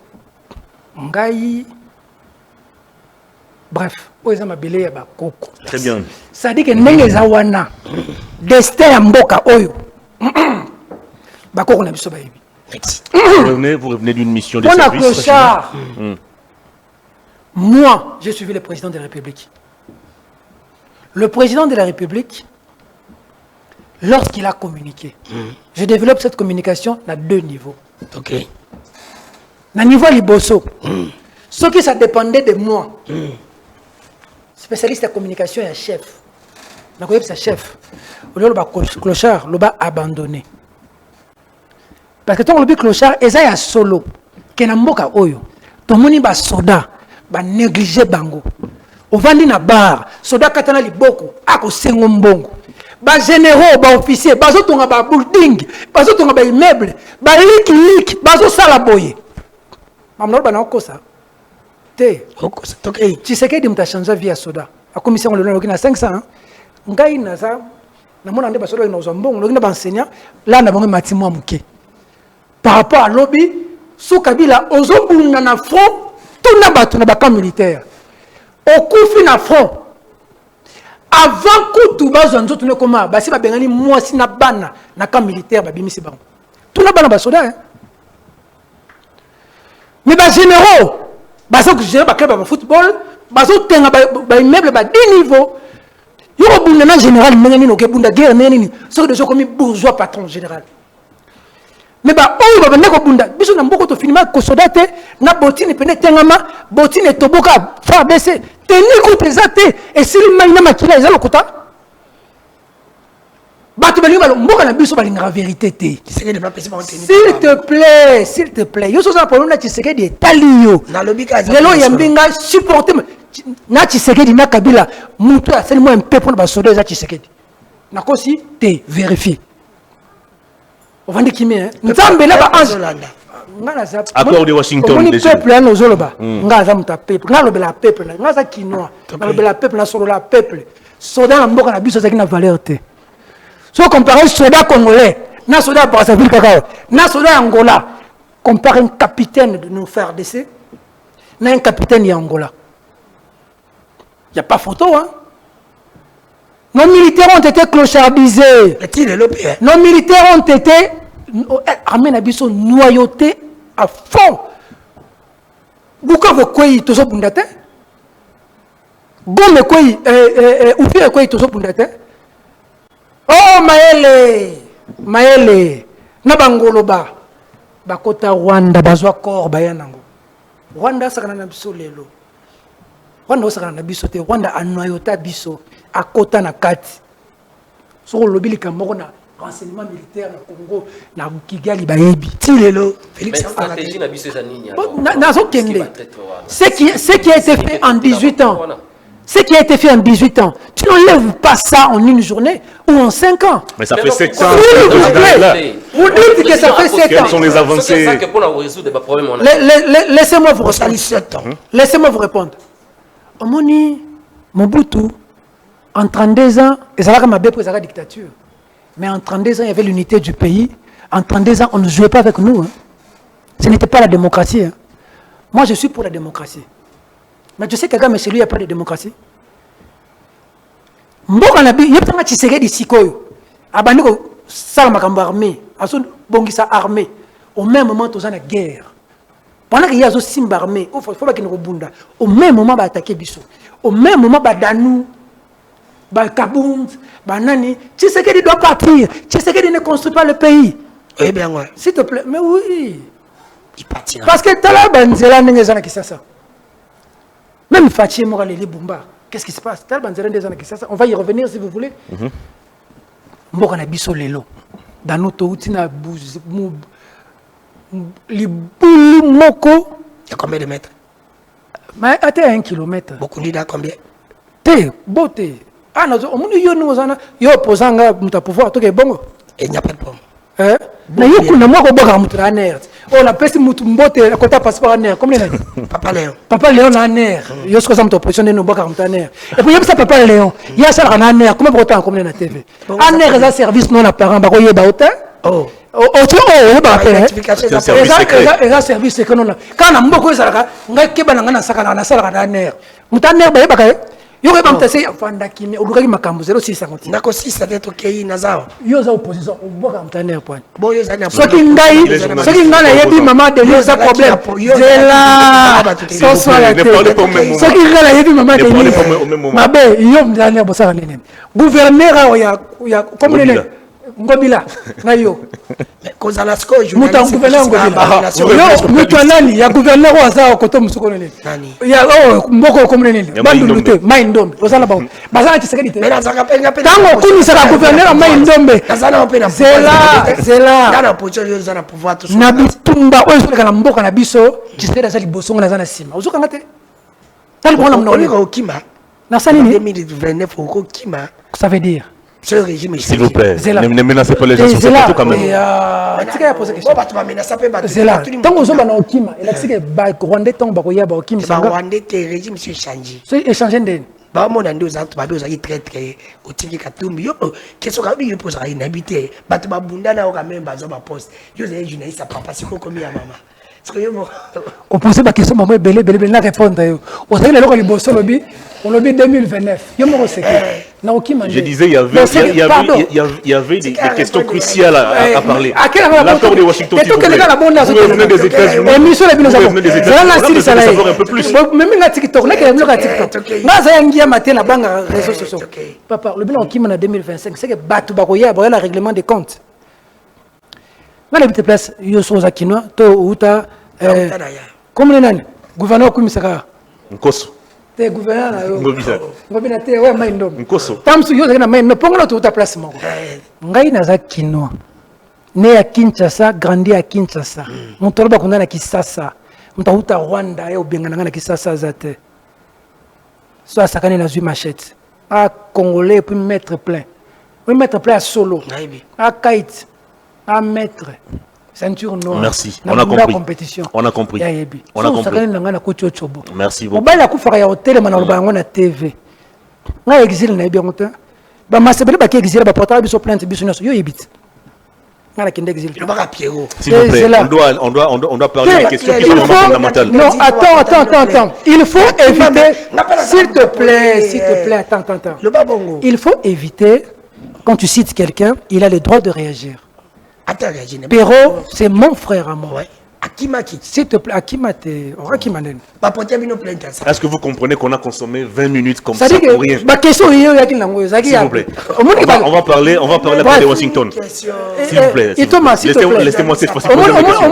Ngai. Bref, ils ont ma belé à Bakoko. Très bien. Ça dit que Nenge Zawana, destin à Mboka, Oyo. Vous revenez d'une mission de service. Moi, j'ai suivi le président de la République. Le président de la République, lorsqu'il a communiqué, je développe cette communication à 2 niveaux. Ok. À niveau Liboso, ce qui ça dépendait de moi, spécialiste de communication et chef. Je chef. Le clochard, le bas abandonné. Parce que ton lobby clochard, ils ont solo. Kenamboka oyo. Ton moni ba soda, ba négliger bango. Au vandi na bar, soda katana liboko, ako sengo mbongo. Ba généraux, ba officiers, ba zo tonga ba building, ba zo tonga ba immeuble, ba lik, ba zo sala boye. Mamno ba na okosa. Te. Okosa, toke. Tshisekedi mta changer via soda. A commission le loki na 500. Ngai na za na mona nde ba soda na zombongo, loki na ba enseignant, là na bango matimo muke. Par rapport à lobby, sous Kabila, aux hommes qui sont en front, tout n'a pas de camp militaire. Au coup fin front, avant que tout le monde soit comme ça, si vous moi si na bana na camp militaire, tout n'a pas de soda. Mais les généraux, les généraux de football, les immeubles de 10 niveaux, ils ont un général, ils ont une guerre, ils sont comme bourgeois patron général. Mais oyo babanda ko bunda biso na mboko to finima ko sodate na botine pene tengama botine toboka fa baisser tenir ko pesate et sili maina makila ezalo kota bato bali balo mboka na biso bali na vérité te s'il te plaît yo so za problème na Tshisekedi etaliyo na lobika lelo ya mbinga supporter na Tshisekedi na Kabila mutu aseli mo un peu pour ba soda za Tshisekedi na kosi te vérifier. On va dire qui met. Nous sommes là bas ange. Accord de Washington. Le peuple là nous oloba. Ngaza muta peuple. Ngaza le peuple. Ngaza kinois. Ngaza le peuple na solo la peuple. Soda na mboka na biso za kina valeur te. So comparer soda congolais, na soda Brazzaville kakao, na soda Angola, comparer un capitaine de nos FARDC, na un capitaine de Angola. Il y a pas photo hein. Nos militaires ont été clochardisés. Nos militaires ont été noyautés à fond. Pourquoi vous croyez tous au bundate? Bon, mais quoi? Ou bien quoi? Tous au bundate? Oh, Maëlle, Nabangoloba, Bakota Rwanda, Bazwa Kor, Bayanango. Rwanda, ça n'a pas lelo. Rwanda, ça n'a pas bisoté. Rwanda a noyauté biso. À Kota na kati sur le lobby na renseignement militaire na Congo na Kigali bayebi tilelo Félix stratégie na biso za nini na zo kende ce qui a été fait en 18 ans Ce qui a été fait en 18 ans, tu n'enlèves pas ça en une journée ou en 5 ans. Mais ça fait 7 ans. Vous dites que ça fait 7 ans. Quelles sont les avancées? Laissez-moi vous répondre. Laissez-moi vous répondre. Omoni, Mobutu, en 32 ans, et ça va pour la dictature. Mais en 32 ans, il y avait l'unité du pays. En 32 ans, on ne jouait pas avec nous. Hein. Ce n'était pas la démocratie. Hein. Moi, je suis pour la démocratie. Mais tu sais que chez lui, il n'y a pas de démocratie. Mboka nabi, il y a pas de Tshisekedi Sikoyo. Abaniko, ça m'a armé. Ason bongisa armé. Au même moment, tu as la guerre. Pendant qu'il y a un simba armé, il faut pas qu'il nous rebonde. Au même moment, il va attaquer Bissau. Au même moment, il va Danou, il va Kabound, il va Nani. Tshisekedi doit partir. Tshisekedi ne construit pas le pays. Oui, bien, ouais. S'il te plaît, mais oui. Il partira. Parce que Tala Banzela n'est pas ça. Même Fatih Moraleli Bumba, qu'est-ce qui se passe? Tala Banzela n'est pas ça. On va y revenir si vous voulez. Mboka na biso lelo. Dans notre outina libulu moko. Il y a combien de mètres? Mais à 1 kilomètre. Beaucoup d'idées combien? Te, beauté. Ah, non, on dit yo posanga muta pouvoir, tout est bon. Et il n'y a pas de pomme. Na yo kuna moko boka mutu na ner. Oh la pesi mutu mbote akota passeport na ner. Comme les Papa Léon. Papa Léon na ner. Yo ce que ça me position no boka mutu na ner. Et puis ça Papa Léon. Ya ça na ner. Comment pour autant comme na TV. En ner ça service non na parent ba ko yeba autant. Oh. Tu ba ça service c'est que non là. Quand na mboko ça nga keba na ngana saka na sala na ner. Mutu ner ba yeba ka yo ko bamtase afanda kine olukaki makambo 0650 nako 6 d'être OK nazao yo za opposition oboka mtaner point bon yo za na soki ngai na yebi mama de yo za problème zela soki ngai na yebi mama de mabe yo mtaner bosaka nene gouverneur ya comme nene ngobila na yo cause la sko je muta gouverneur ngobila yo muta nani ya gouverneur waza koto musuko nene ya mboko comme nene bandu lute maindombe osala ba bazana Tshisekedi te tango kuni saka gouverneur maindombe zela na position yo za na pouvoir tout na bitumba oyo soleka na mboka na biso Tshisekedi za liboso ngana za na sima ozuka ngate tali bona mnole ko kima na sani ni 2029 ko kima ça veut dire ce régime s'il vous plaît ne menacez pas les gens sur ce plateau quand même tika ya poser question ba tu ma menacer pas ba zela tango zoba na okima elakisike ba Rwanda tango ba koya ba okima ba Rwanda te régime s'est changé c'est échanger ndeni ba mo na ndio za tu ba bio za très très otiki katumbi yo question ka bi yo poser à inhabité ba tu ba bunda na o ka même ba zo ba poste yo za journaliste papa siko komi ya mama on posait ma question maman belé na répondre yo on savait le liboso lobi on lobi 2029 yo mo seke na okima je disais il y avait des questions cruciales à parler l'accord de Washington vous venez des États-Unis savoir un peu plus même na TikTok na kele mloka TikTok na za yangia matin na banga réseaux sociaux papa le bilan okima na 2025 c'est que batu bakoya ba la règlement des comptes na les place yo soza kinoa to uta comme les nani gouverneur kumisaka Nkoso te gouverneur na yo ngobina te ouais maindo Nkoso tamsu yo na maindo pongola to uta place moko ngai na za kinoa né à Kinshasa grandi à Kinshasa moto ba kunda na Kinshasa mta uta Rwanda yo bengana na Kinshasa zate so asakane na zui machette a congolais puis mettre plein à solo à kite à mettre ceinture noire. Merci. On a compris. Compétition. On a compris. On a compris. Merci beaucoup. Mobile a couvert ya hôtel manaloba na TV. Na exil na bien longtemps. Ba masebele ba ki exil ba portable biso plainte biso nyoso yo yebit. Na la kende exil. S'il vous plaît, on doit parler de questions qui sont vraiment fondamentales. Non, attends. Il faut éviter s'il te plaît, attends. Il faut éviter quand tu cites quelqu'un, il a le droit de réagir. Attends, Perrault, c'est mon frère à moi. Ouais. Akimaki. S'il te plaît, Akimate. Est-ce que vous comprenez qu'on a consommé 20 minutes comme ça pour rien? S'il vous plaît. On va parler de Washington. S'il vous plaît. Laissez-moi cette fois-ci poser une question.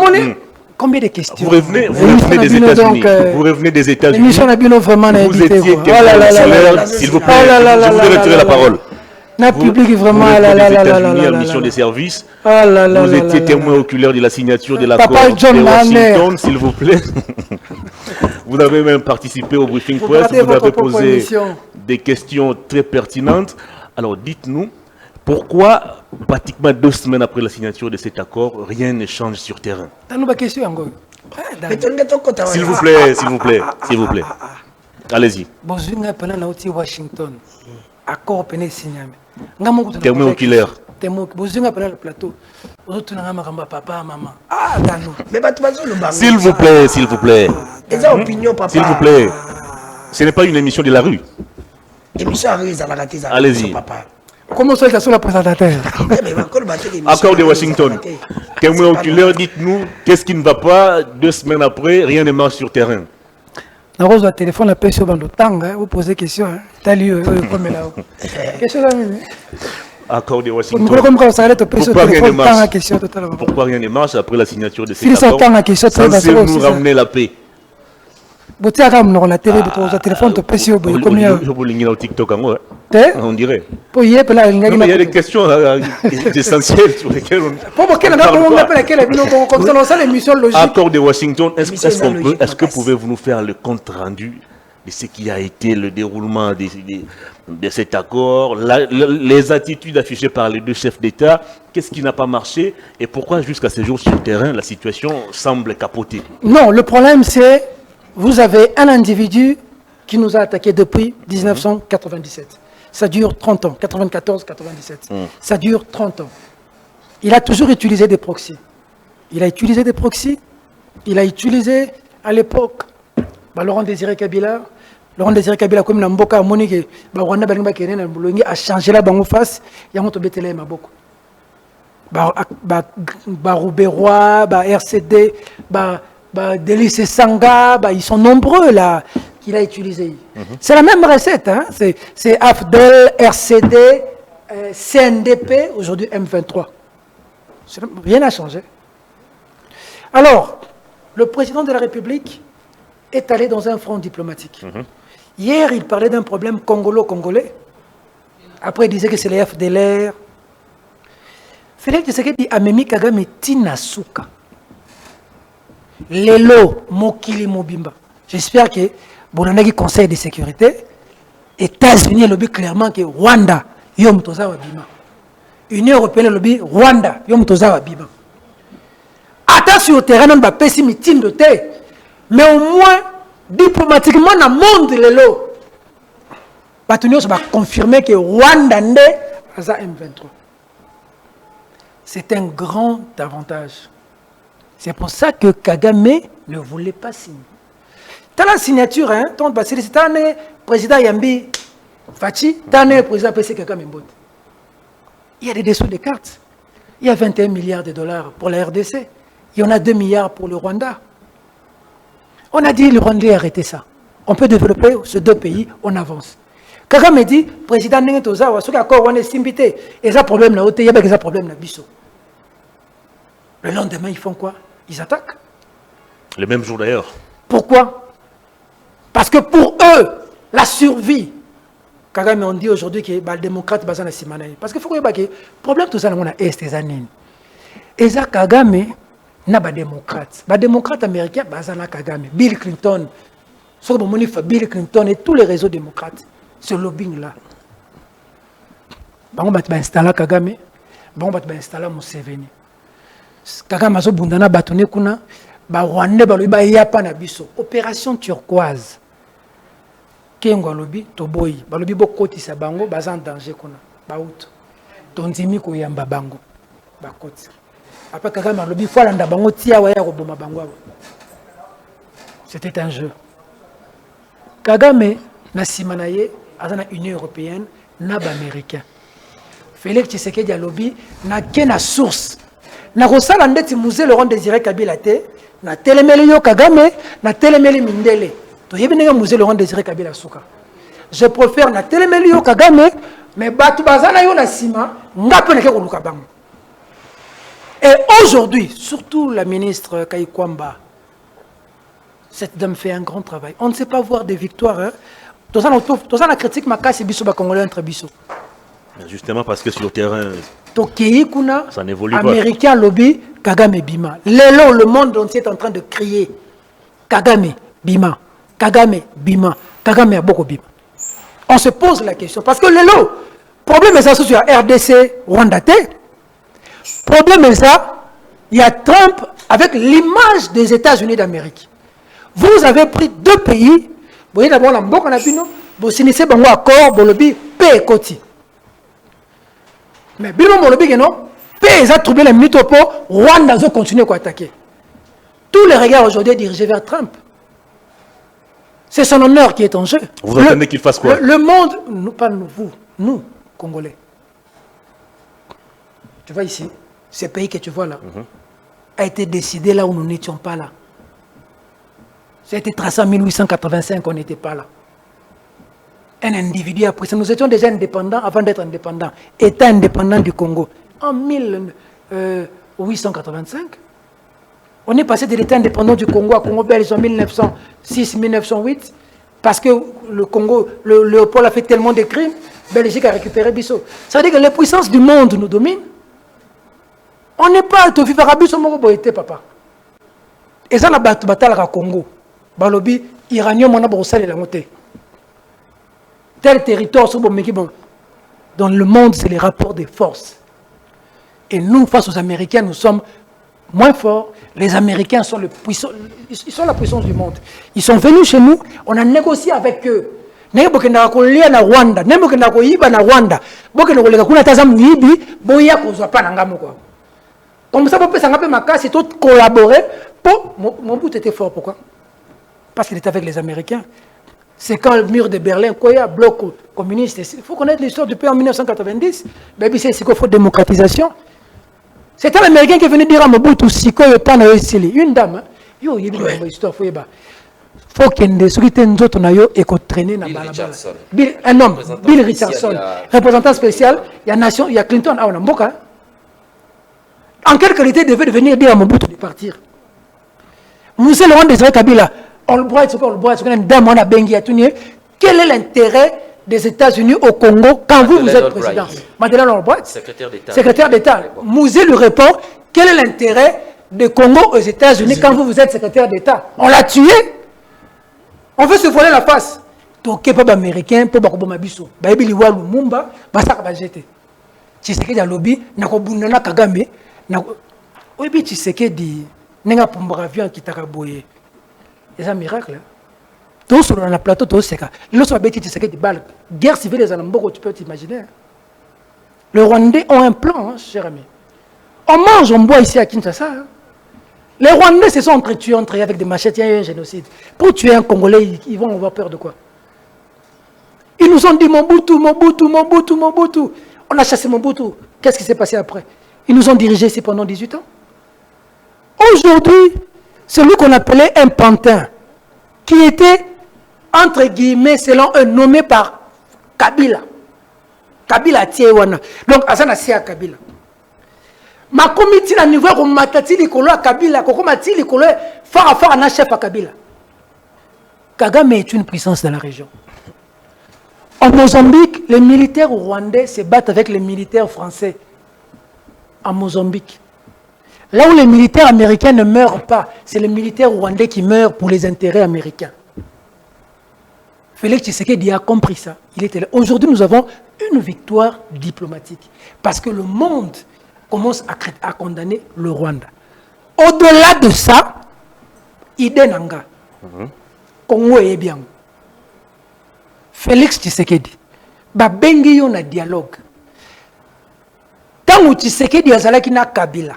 Combien de questions? Vous revenez des États-Unis. Vous revenez des États-Unis. Vous étiez témoin, s'il vous plaît. Je voudrais retirer la parole. Vous États-Unis en mission de service. Vous étiez témoin oculaire de la signature de l'accord de Washington, s'il vous plaît. Vous avez même participé au briefing press. Vous avez posé des questions très pertinentes. Alors dites-nous, pourquoi pratiquement 2 semaines après la signature de cet accord, rien ne change sur terrain? S'il vous plaît, s'il vous plaît, s'il vous plaît. Allez-y. Washington. Accord péné signé. Témoin oculaire. S'il vous plaît, s'il vous plaît. S'il vous plaît. Ce n'est pas une émission de la rue. Allez-y. Comment ça, sur la présentateur? Accord de Washington. Témoin oculaire, dites-nous, qu'est-ce qui ne va pas? 2 semaines après, rien ne marche sur terrain. Dans le téléphone, la personne dans le temps, vous posez des questions. T'as lu, question là. Accord de Washington. Pourquoi rien ne marche après la signature de cet accord? Censé nous ramener la paix. On dirait. Il y a des questions essentielles sur lesquelles on Accord de Washington, est-ce que pouvez-vous nous faire le compte rendu de ce qui a été le déroulement de cet accord, les attitudes affichées par les 2 chefs d'État, qu'est-ce qui n'a pas marché et pourquoi jusqu'à ce jour sur le terrain la situation semble capoter? Non, le problème c'est vous avez un individu qui nous a attaqué depuis 1997. Ça dure 30 ans, 94-97. Ça dure 30 ans. Il a toujours utilisé des proxys. Il a utilisé des proxys. Il a utilisé à l'époque Laurent Désiré Kabila. Laurent Désiré Kabila comme Namboka Monique, Rwanda a changé la banque face. Il y a un peu Maboko. Rouberois, RCD, Délice Sanga, ils sont nombreux là qu'il a utilisé. C'est la même recette, hein? C'est AFDEL, RCD, CNDP, aujourd'hui M23. Rien n'a changé. Alors, le président de la République est allé dans un front diplomatique. Hier, il parlait d'un problème congolo-congolais. Après, il disait que c'est les FDLR. Félix Tshisekedi a Memi Kagame Tinasuka. Lelo Mokili Mobimba. J'espère que Bonanagi Conseil de sécurité, États-Unis lobby clairement que Rwanda Yom Tozawa Bima. Union européenne lobby Rwanda Yom Tozawa Bima. Attends sur le terrain, on va pessimisme de thé. Mais au moins, diplomatiquement, dans le monde, Lelo, Batunio va confirmer que Rwanda n'est pas M23. C'est un grand avantage. C'est pour ça que Kagame ne voulait pas signer. Dans la signature, hein, c'est un président Yambi Fachi, un président PC Kagame Mbot. Il y a des dessous de cartes. Il y a 21 milliards de dollars pour la RDC. Il y en a 2 milliards pour le Rwanda. On a dit le Rwandais arrêtez ça. On peut développer ces 2 pays, on avance. Kagame dit, président Nenetozawa, ce accord on est simbité. Et ça problème là, il y a des problèmes là, biso. Le lendemain, ils font quoi? Ils attaquent. Le même jour d'ailleurs. Pourquoi? Parce que pour eux, la survie, Kagame on dit aujourd'hui que les démocrates basent sur Simanaï. Parce qu'il faut que le problème tout ça, on a est des années. Et ça, Kagame n'a pas de démocrates. Les démocrates américains basent sur Kagame. Bill Clinton, Bill Clinton et tous les réseaux démocrates, ce lobbying-là. On va installer Kagame, on va installer Museveni. Kagame azo bundana batone kuna ba Rwanda ba lobi ya pa na biso opération turquoise kengo lobi to boy ba lobi bokotisa bango baza en danger kuna ba out tonzimi ko yamba bango ba koti après Kagame lobi fo landa bango tia wa ya ko boma bango. C'était un jeu. Kagame na simanaye azana Union européenne na ba américain. Félix Tshisekedi a lobi na kena source. Na kosala ndeti musée Laurent Désiré Kabila te na telemeli yo Kagame na telemeli Mindele to yebi nga musée Laurent Désiré Kabila suka. Je préfère na telemeli yo Kagame mais batu bazana yo na sima ngape na ke koluka bango. Et aujourd'hui, surtout la ministre Kaikwamba, cette dame fait un grand travail. On ne sait pas voir des victoires. Hein. Tout ça la critique makasi biso ba congolais entre biso. Justement parce que sur le terrain ça n'évolue pas. Américain lobby, Kagame Bima. Le monde entier est en train de crier Kagame Bima, Kagame Bima, Kagame Aboko Bima. On se pose la question. Parce que le problème est ça sur RDC, Rwanda. Problème est ça, il y a Trump avec l'image des États-Unis d'Amérique. Vous avez pris 2 pays, vous voyez d'abord la Mboka Napino, vous signez un accord, vous avez paix et Koti. Mais bien vous avez non, paix a troublé les minutes pour Rwanda va continuer à attaquer. Tous les regards aujourd'hui dirigés vers Trump. C'est son honneur qui est en jeu. Vous attendez qu'il fasse quoi? Le monde, nous, pas nous, nous, Congolais. Tu vois ici, ce pays que tu vois là, a été décidé là où nous n'étions pas là. Ça a été tracé en 1885, on n'était pas là. Un individu a pris ça. Nous étions déjà indépendants avant d'être indépendants. État indépendant du Congo. En 1885, on est passé de l'état indépendant du Congo à Congo belge en 1906-1908 parce que le Congo, le Léopold a fait tellement de crimes, Belgique a récupéré Bissau. Ça veut dire que les puissances du monde nous dominent. On n'est pas au Vivarabiso Moroboïté, papa. Et ça, la bataille au Congo. Balobi, Iranien, mon abrossal et la montée. Tel territoire, dans le monde, c'est les rapports de force. Et nous, face aux Américains, nous sommes moins forts. Les Américains sont le puissant, ils sont la puissance du monde. Ils sont venus chez nous, on a négocié avec eux. Rwanda, comme ça, c'est tout collaborer. Mon but était fort, pourquoi? Parce qu'il était avec les Américains. C'est quand le mur de Berlin, quoi, il y a bloc communiste. Il faut connaître l'histoire depuis en 1990. C'est ce qu'il faut démocratisation. C'est un Américain qui est venu dire à Mobutu, si quoi il pas une dame, il y a une histoire, il faut qu'il y ait des autres et qu'on traîne dans la un homme, Bill Richardson, représentant spécial, il y a Nation, il y a Clinton, on a Mboka. En quelle qualité il devait venir dire à Mobutu de partir? Monsieur Laurent Désiré Kabila, quel est l'intérêt des États-Unis au Congo quand vous êtes président? Madeleine Albright, secrétaire d'État. Mouzé lui répond, quel est l'intérêt du Congo aux États-Unis quand vous êtes secrétaire d'État? On l'a tué. On veut se voiler la face. Donc, il n'y a pas d'Américain, pas de Mabiso. Il y a Lumumba, il y a jeté. Tshisekedi a lobby, il y a Bundana Kagame, il y a Tshisekedi, il y a Pombravian qui t'a raboyé. C'est un miracle. Tout sur le plateau, tout c'est ça. Lorsqu'on a bêté Tshisekedi, guerre civile des Alamboko, tu peux t'imaginer. Les Rwandais ont un plan, hein, cher ami. On mange, on boit ici à Kinshasa. Hein. Les Rwandais se sont entretués entre eux avec des machettes, il y a eu un génocide. Pour tuer un Congolais, ils vont avoir peur de quoi? Ils nous ont dit Mobutu, Mobutu, Mobutu, Mobutu. On a chassé Mobutu. Qu'est-ce qui s'est passé après? Ils nous ont dirigés ici pendant 18 ans. Aujourd'hui, celui qu'on appelait un pantin, qui était, entre guillemets, selon eux, nommé par Kabila. Kabila Tiewana. Donc, Azana Sia Kabila. Ma comité à niveau où matati likolo à Kabila, koko mati likolo fara na chef à Kabila. Kagame est une puissance dans la région. En Mozambique, les militaires rwandais se battent avec les militaires français. En Mozambique. Là où les militaires américains ne meurent pas, c'est les militaires rwandais qui meurent pour les intérêts américains. Félix Tshisekedi a compris ça. Il était là. Aujourd'hui, nous avons une victoire diplomatique. Parce que le monde commence à condamner le Rwanda. Au-delà de ça, idée nanga. Congo est bien. Félix Tshisekedi. Babengi yon na dialogue. Tant que Tshisekedi azalaki na Kabila.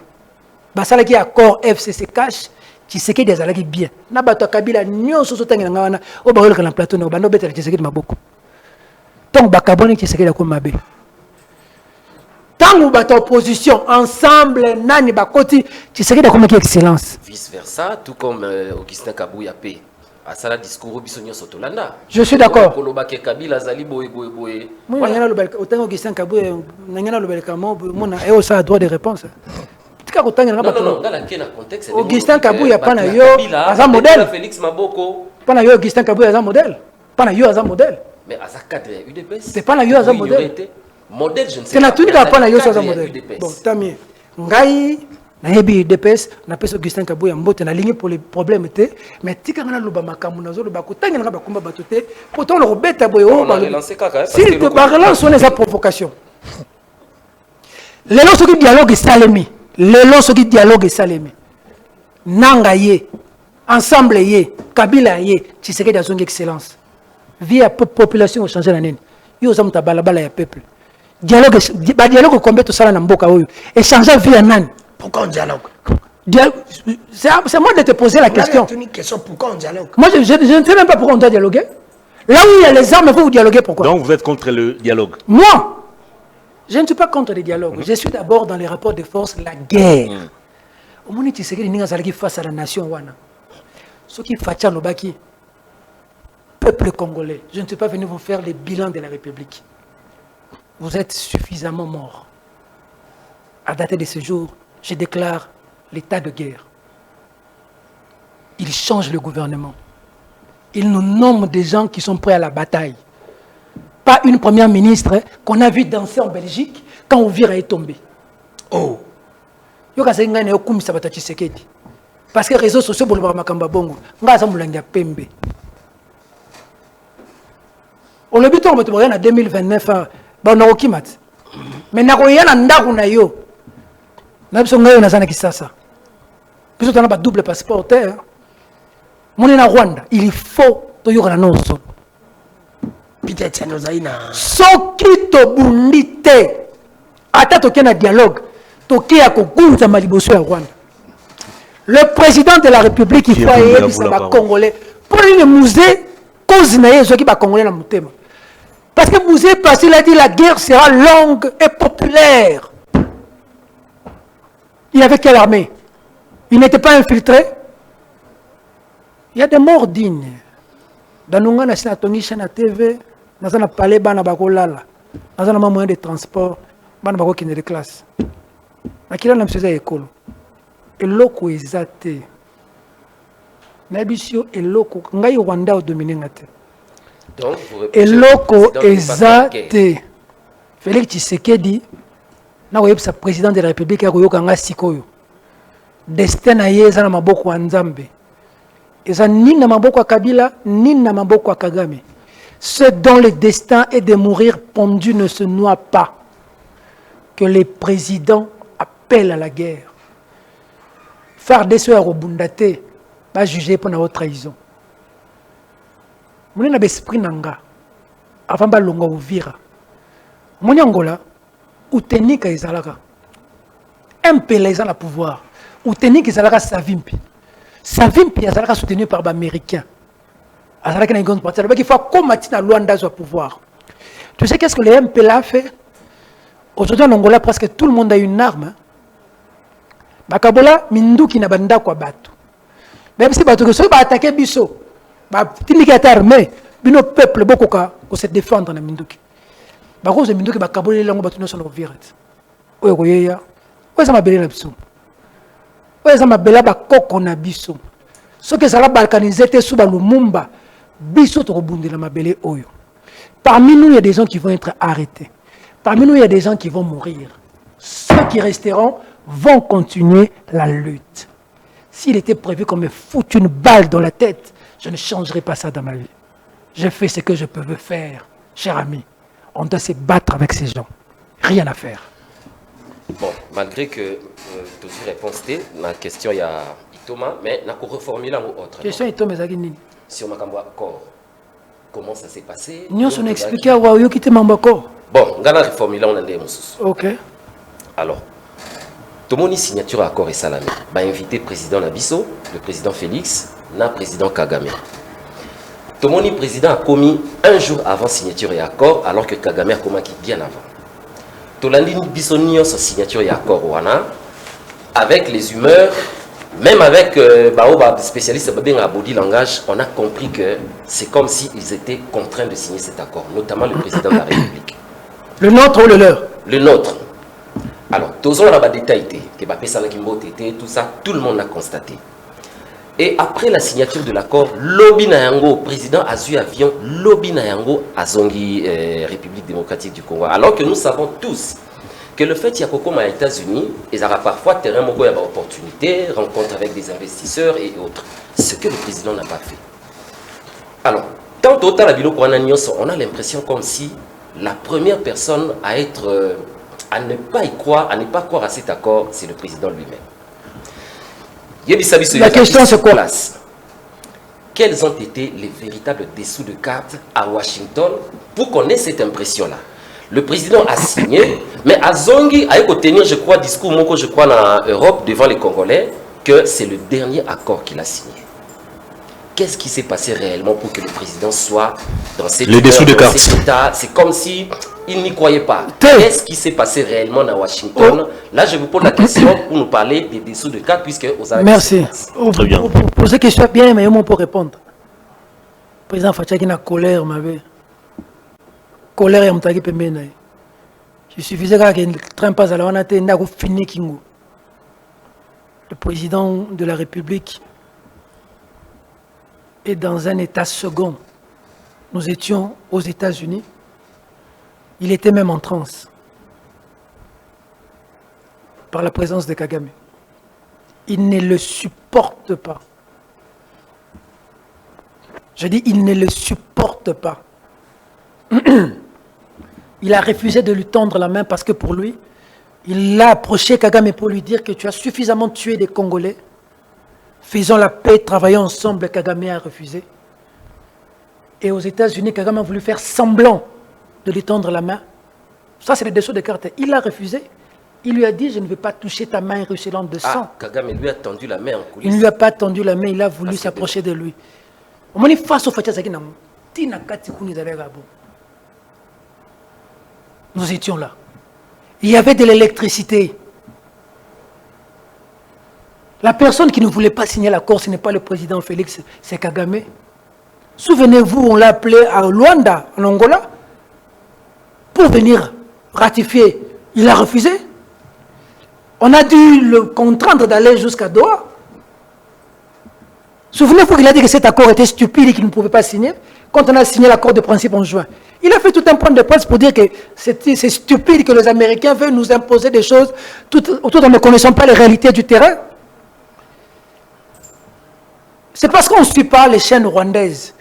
Basalaki accord FCC cash. Tshisekedi azalaki bien. Na bato Kabila nyonso sotangi na ngana. O ba na plateau na bando betela Tshisekedi maboko. Donc bakaboni Tshisekedi ko mabe. Tant que bato opposition ensemble nani bakoti Tshisekedi a comme excellence. Vice versa, tout comme Augustin Kabouya P. À ça discours bisonio sotolanda. Je suis d'accord. Kolobake Kabila zali boy boy boy. Moi ngana lobel autant Augustin Kabouya ngana lobel kamo mona et au ça droit de réponse. Non, dans le contexte. Augustin Kabouya pas na yo as un modèle. Félix Maboko. Pas na yo Augustin Kabouya as un modèle. Pas na yo as un modèle. Mais à sa cadre UDPS. C'est pas na yo as un modèle. Modèle je ne sais pas. C'est la tenue pas na yo as un modèle. Bon, tant mieux. Ngai nayebi DPS na pesa Augustin Kabuya mbote na ligne pour les problèmes te mais tika ngana loba makambo nazo loba ko tanga nga ba komba batote pourtant le robeta boyo ba relancé kaka si te ba relance on les provocation lelo soki dialogue salemi lelo soki dialogue salemi nanga ye ensemble ye Kabila ye Tshisekedi azongi excellence via population au changer la nene yo za muta balabala ya peuple dialogue dialogue combien to sala na mboka oyo échanger via nani. Pourquoi on dialogue? C'est moi de te poser la question. Une question, pourquoi on dialogue? Moi, je ne sais même pas pourquoi on doit dialoguer. Là où il y a les armes, il faut vous dialoguer. Pourquoi? Donc vous êtes contre le dialogue? Moi, je ne suis pas contre le dialogue. Je suis d'abord dans les rapports de force, la guerre. Au moment où tu sais que face à la nation, ce qui fait le peuple congolais, je ne suis pas venu vous faire le bilan de la République. Vous êtes suffisamment morts. À dater de ce jour, je déclare l'état de guerre. Il change le gouvernement. Il nous nomme des gens qui sont prêts à la bataille. Pas une première ministre qu'on a vu danser en Belgique quand Ouvira est tombé. Oh! Parce que les réseaux sociaux ne sont pas bongo. On le but en 2029. Mais na biso ngayo nazana kisasa biso tana ba double passeport moni na Rwanda il faut to yoka na noso Peut-être nous aina soki to bundite ata to kena dialogue to kia ko kunza maliboso ya Rwanda le président de la République il faut aider ça ba congolais pour le musée cause na yezo ki ba congolais na mutema parce que musée parce qu'il a dit la guerre sera longue et populaire. Il avait quelle armée? Il n'était pas infiltré. Il y a des morts dignes. Dans nous, on a na TV, on a parlé bana bakolala, on a moyen de transport, bana bako kine de classe. Akila na mseza école. Eloko ezate. Nabisio eloko ngai Rwanda o dominer ngate. Donc eloko ezate. Félix Tshisekedi na oyebisa président de la République ya koyoka nga sikoyo destin na ye eza na maboko ya Nzambe eza nini na maboko ya Kabila nini na maboko ya Kagame. Ceux dont le destin est de mourir pendu ne se noient pas. Que les présidents appellent à la guerre. Faire des soeurs au Bundate pas juger pour notre trahison. Moni na besprit nanga avant ba longa Uvira moni Angola ou tenika ezalaka MPLA ezala pouvoir ou tenika ezalaka Savimpi ezalaka soutenu par les Américains azalaka na grande partie il faut combattre na Luanda au pouvoir. Tu sais qu'est-ce que le MPLA fait aujourd'hui en Angola? Presque tout le monde a une arme. Bakabola minduki na banda kwa batu même si batu so ba attaquer biso ba timika armée bino peuple bokoka ko se défendre na minduki. Bakoze minduki bakaboli lango batu nyonso na Oviret oyo koyeya oyo za mabele na biso oyo za mabela bakoko na biso soki ezala balkanisé te sous Lumumba biso tokobundela mabele oyo. Parmi nous il y a des gens qui vont être arrêtés, parmi nous il y a des gens qui vont mourir, ceux qui resteront vont continuer la lutte. S'il était prévu qu'on me foute une balle dans la tête, je ne changerai pas ça dans ma vie. Je fais ce que je peux faire, cher ami. On doit se battre avec ces gens. Rien à faire. Bon, malgré que toute réponse est, la question il y a Itoma, mais je vais reformuler en autre. Question Itoma, c'est qui? Sur ma accord, comment ça s'est passé? Nous on expliqué à Waouyo qui était membre accord. Bon, on va reformuler on a des mousses. Ok. Alors, tout le monde signature à accord et salamé. Bah invité le président Nabiso, le président Félix, le président Kagame. Tout le monde président a commis un jour avant signature et accord, alors que Kagame a commis bien avant. Tout le monde bisonnion sa signature et accord avec les humeurs, même avec les spécialistes de body langage, on a compris que c'est comme s'ils étaient contraints de signer cet accord, notamment le président de la République. Le nôtre ou le leur? Le nôtre. Alors, tous on a des détails, tout ça, tout le monde l'a constaté. Et après la signature de l'accord, Lobi Nayango, président Azu Avion, Lobi Nayango, Azongi, République démocratique du Congo. Alors que nous savons tous que le fait qu'il y a Coco aux États-Unis, ils aura parfois terrain moko ya opportunité, rencontre avec des investisseurs et autres. Ce que le président n'a pas fait. Alors, quand au la Bilo on a l'impression comme si la première personne à être à ne pas y croire, à ne pas croire à cet accord, c'est le président lui-même. La question c'est quoi? Quels ont été les véritables dessous de cartes à Washington pour qu'on ait cette impression-là? Le président a signé, mais à Zongi a tenir, je crois, discours moko, je crois, en Europe devant les Congolais, que c'est le dernier accord qu'il a signé. Qu'est-ce qui s'est passé réellement pour que le président soit dans cette les dessous de cartes? C'est comme si il n'y croyait pas. Qu'est-ce qui s'est passé réellement à Washington? Là, je vous pose la question pour nous parler des dessous de cartes, puisque vous avez... Merci. Très bien. Pour poser question bien, mais moi pour répondre. Le président Fatshaki n'a colère, m'avait. Colère et m'tagi pembena. Je suffisait que le train passe à la wanate, n'a fini kingo. Le président de la République est dans un état second. Nous étions aux États-Unis. Il était même en transe par la présence de Kagame. Il ne le supporte pas. Je dis, il ne le supporte pas. Il a refusé de lui tendre la main parce que pour lui, il l'a approché Kagame pour lui dire que tu as suffisamment tué des Congolais. Faisons la paix, travaillons ensemble. Kagame a refusé. Et aux États-Unis, Kagame a voulu faire semblant de lui tendre la main. Ça, c'est le dessous de cartes. Il a refusé. Il lui a dit, je ne vais pas toucher ta main ruisselante de sang. Ah, Kagame lui a tendu la main en coulisses. Il ne lui a pas tendu la main, il a voulu s'approcher de lui. On est face au Fatia Zaki Namou. Nous étions là. Il y avait de l'électricité. La personne qui ne voulait pas signer l'accord, ce n'est pas le président Félix, c'est Kagame. Souvenez-vous, on l'a appelé à Luanda, en Angola, pour venir ratifier. Il a refusé. On a dû le contraindre d'aller jusqu'à Doha. Souvenez-vous qu'il a dit que cet accord était stupide et qu'il ne pouvait pas signer. Quand on a signé l'accord de principe en juin, il a fait tout un point de presse pour dire que c'est stupide que les Américains veulent nous imposer des choses tout en ne connaissant pas les réalités du terrain. C'est parce qu'on ne suit pas les chaînes rwandaises.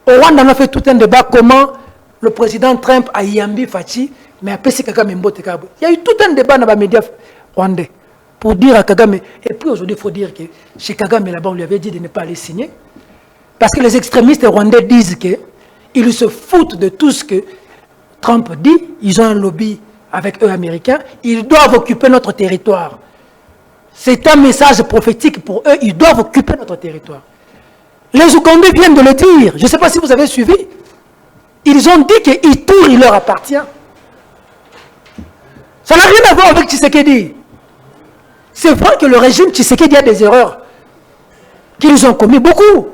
Au Rwanda, on a fait tout un débat comment le président Trump a yambi Fachi, mais après c'est Kagame Mbote Kabo. Il y a eu tout un débat dans les médias rwandais pour dire à Kagame. Et puis aujourd'hui, il faut dire que chez Kagame, là-bas, on lui avait dit de ne pas aller signer. Parce que les extrémistes rwandais disent qu'ils se foutent de tout ce que Trump dit. Ils ont un lobby avec eux américains. Ils doivent occuper notre territoire. C'est un message prophétique pour eux. Ils doivent occuper notre territoire. Les Ougandais viennent de le dire. Je ne sais pas si vous avez suivi. Ils ont dit que Ituri, il leur appartient. Ça n'a rien à voir avec Tshisekedi. C'est vrai que le régime Tshisekedi a des erreurs qu'ils ont commis beaucoup.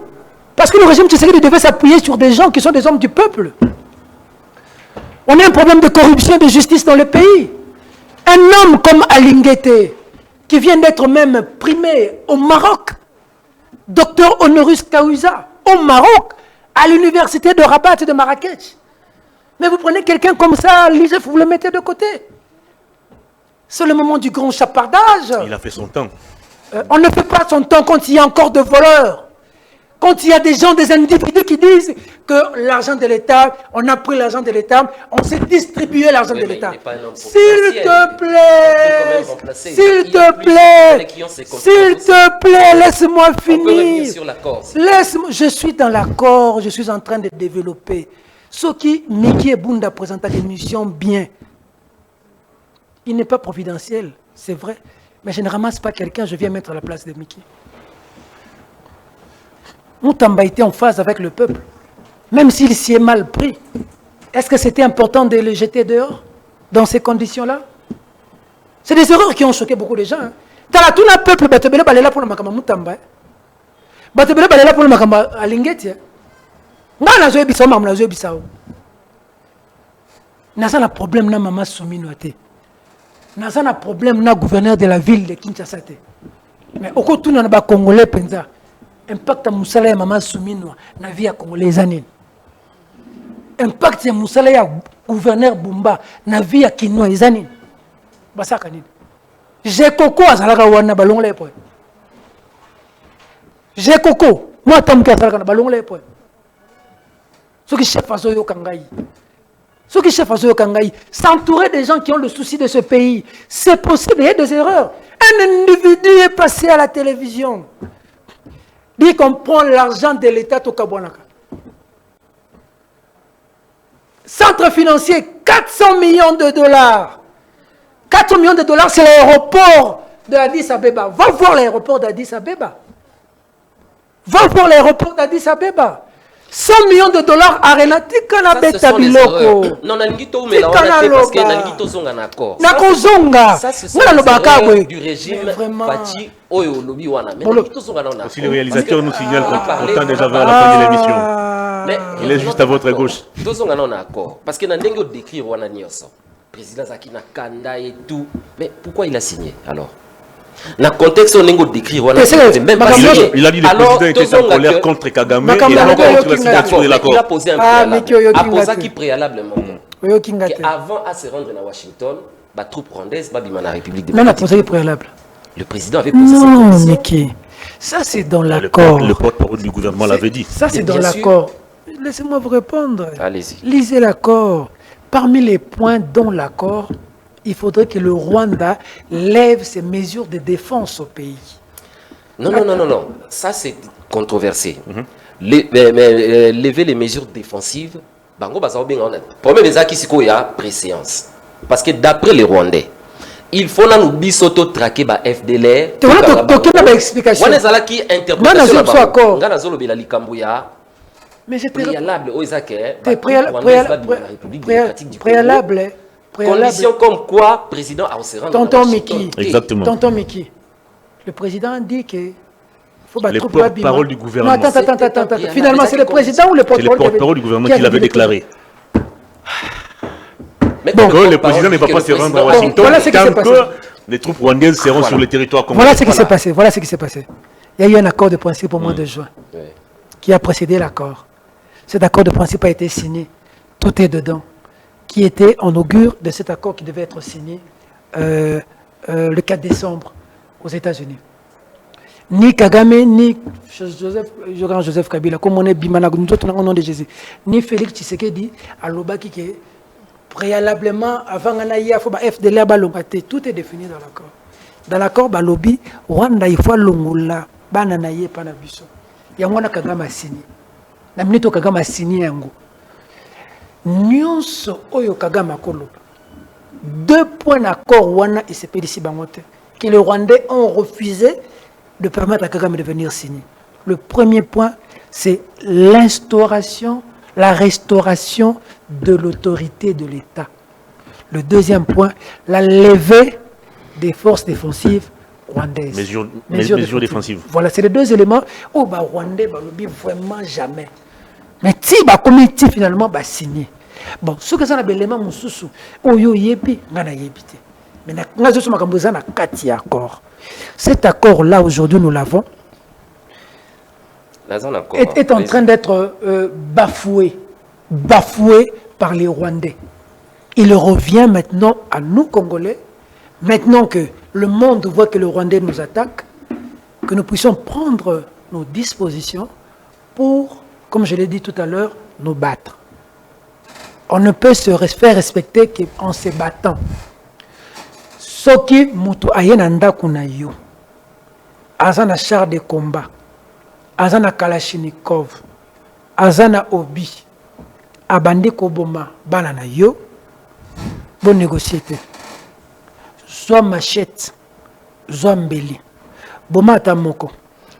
Parce que le régime Tshisekedi devait s'appuyer sur des gens qui sont des hommes du peuple. On a un problème de corruption et de justice dans le pays. Un homme comme Alinguete, qui vient d'être même primé au Maroc, docteur honoris causa, au Maroc, à l'université de Rabat et de Marrakech. Mais vous prenez quelqu'un comme ça, vous le mettez de côté. C'est le moment du grand chapardage. Il a fait son temps. On ne fait pas son temps quand il y a encore de voleurs. Quand il y a des gens, des individus qui disent que l'argent de l'État, on a pris l'argent de l'État, on s'est distribué l'argent de l'État. S'il te plaît, s'il te plaît, s'il te plaît, laisse-moi finir. Je suis dans l'accord, je suis en train de développer. Ce qui, Miki Bunda présente l'émission bien. Il n'est pas providentiel, c'est vrai. Mais je ne ramasse pas quelqu'un, je viens mettre à la place de Miki. Moutamba était en phase avec le peuple, même s'il s'y est mal pris. Est-ce que c'était important de le jeter dehors, dans ces conditions-là? C'est des erreurs qui ont choqué beaucoup de gens. Dans tout le peuple, Batebele balela pour le makama Moutamba. Batebele balela pour le makama Alingeti. Nga na zoe bisao mamu na zoe bisao. Nasa na problème na mama Soumino ate. Nasa na problème na gouverneur de la ville de Kinshasa ate. Mais au côté na ba Congolais penza. Impact à Moussala et Maman Soumino, na vie à Congolais années. impact ya musala ya gouverneur Bumba na vie ya Kinois ezani basaka nini j'ai coco azalaka wana balongola epo j'ai coco moi tamuki azalaka na balongola epo soki chef azoyo kangai soki chef azoyo kangai s'entourer des gens qui ont le souci de ce pays c'est possible, il y a des erreurs. Un individu est passé à la télévision dit qu'on prend l'argent de l'État au Kabwanaka. Centre financier, 400 millions de dollars. 400 millions de dollars, c'est l'aéroport d'Addis Abeba. Va voir l'aéroport d'Addis Abeba. Va voir l'aéroport d'Addis Abeba. 100 millions de dollars à Renati Kanabeta Biloko. Non, Nangito, mais parce que Nangito Zonga d'accord. Nakozonga. Ça, c'est erreur du régime Fati Oyo Lobi Wana. Mais Nangito Zonga non. Si le réalisateur nous signale qu'on tend déjà vers la fin de l'émission. Il est juste à votre gauche. Tozonga non d'accord. Parce que Nandengo décrit Wana Nyoso. Président Zakina Kanda et tout. Mais pourquoi il a signé alors? Dans le contexte, on a décrit, il a dit que le président était en colère contre Kagame et non contre la signature de l'accord. Il a posé un préalable. A posé qui préalablement. Avant à se rendre à Washington, la troupe rwandaise va dans la République démocratique. Non, a posé préalable. Le président avait posé ses conditions. Non, Niki. Ça, c'est dans l'accord. Le porte-parole du gouvernement l'avait dit. Ça, c'est dans l'accord. Laissez-moi vous répondre. Allez-y. Lisez l'accord. Parmi les points dans l'accord, il faudrait que le Rwanda lève ses mesures de défense au pays. Non. Ça, c'est controversé. Lever les mesures défensives, premier des acquis, il y a préséance. Parce que d'après les Rwandais, il faut nous bisoto traquer ba FDLR. Tu vois, tu as explication. On est là qui interprétation là-bas. Mais c'est préalable. Préalable. Conditions comme quoi, président a se rendre Tonton Miki. Exactement. Tonton Miki. Le président dit que faut les porte-parole du gouvernement. Non, attends. Finalement, c'est le président ou le porte-parole du gouvernement qui l'avait déclaré. Mais donc, le président ne va pas se rendre à Washington tant que les troupes rwandaises seront sur le territoire congolais. Voilà ce qui s'est passé. Il y a eu un accord de principe au mois de juin qui a précédé l'accord. Cet accord de principe a été signé. Tout est dedans. Qui était en augure de cet accord qui devait être signé le 4 décembre aux États-Unis. Ni Kagame, ni Joseph Kabila, comme on est Bimana, au nom de Jésus, ni Félix Tshisekedi, à l'Obaki qui est préalablement, avant Anaïa, FDLR, tout est défini dans l'accord. Dans l'accord, Balobi, Rwanda, il faut l'ongola, Bananaye, Panabiso. Il y a un Kagame a signé. La minute où Kagame a signé un goût. Nyonso oyo Kagame akoloba 2 points d'accord wana et c'est ici bangote que les Rwandais ont refusé de permettre à Kagame de venir signer. Le premier point, c'est l'instauration, la restauration de l'autorité de l'État. Le deuxième point, la levée des forces défensives rwandaises. Mesures défensives. Voilà, c'est les 2 éléments. Oh, bah, Rwandais, bah, vraiment jamais. Mais si bah comité finalement bah signé. Bon, ce que ça a l'élément mususu, oyo yebi, ngana yebité. Mais na zo makambo za na kati accord. Cet accord là aujourd'hui nous l'avons. Est en train d'être bafoué par les Rwandais. Il revient maintenant à nous Congolais, maintenant que le monde voit que le Rwandais nous attaque, que nous puissions prendre nos dispositions pour, comme je l'ai dit tout à l'heure, nous battre. On ne peut se faire respecter qu'en se battant. Soki mutu ayena ndaku na yo, azana char de combat, azana kalachnikov, azana obi, abandi koboma bana na yo, bon négocier. Soit machette, soit mbeli, boma atamoko.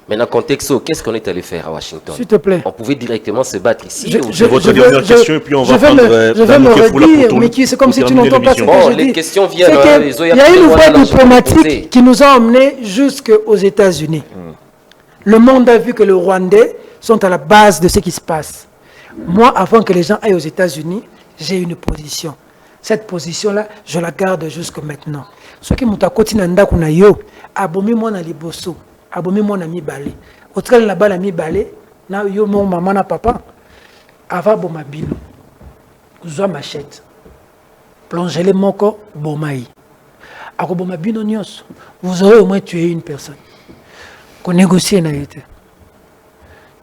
Mais dans le contexte, qu'est-ce qu'on est allé faire à Washington? S'il te plaît. On pouvait directement se battre ici. Votre dernière question, et puis on va prendre... Je vais me redire, mais c'est comme si tu n'entends pas ce que je dis. Les questions viennent... Il y a une voie diplomatique qui nous a emmenés jusqu'aux États-Unis. Le monde a vu que les Rwandais sont à la base de ce qui se passe. Moi, avant que les gens aillent aux États-Unis, j'ai une position. Cette position-là, je la garde jusqu'à maintenant. Ce qui m'a continué à yo, abomi moi na liboso. Abomi mon ami balé. Au travers la balle ami balé, na yo mon maman na papa, ava bomabino. Vous avez machette. Plongez les moko, bomaï. Ako boma bino nyos. Vous aurez au moins tué une personne. Qu'on négocie na été.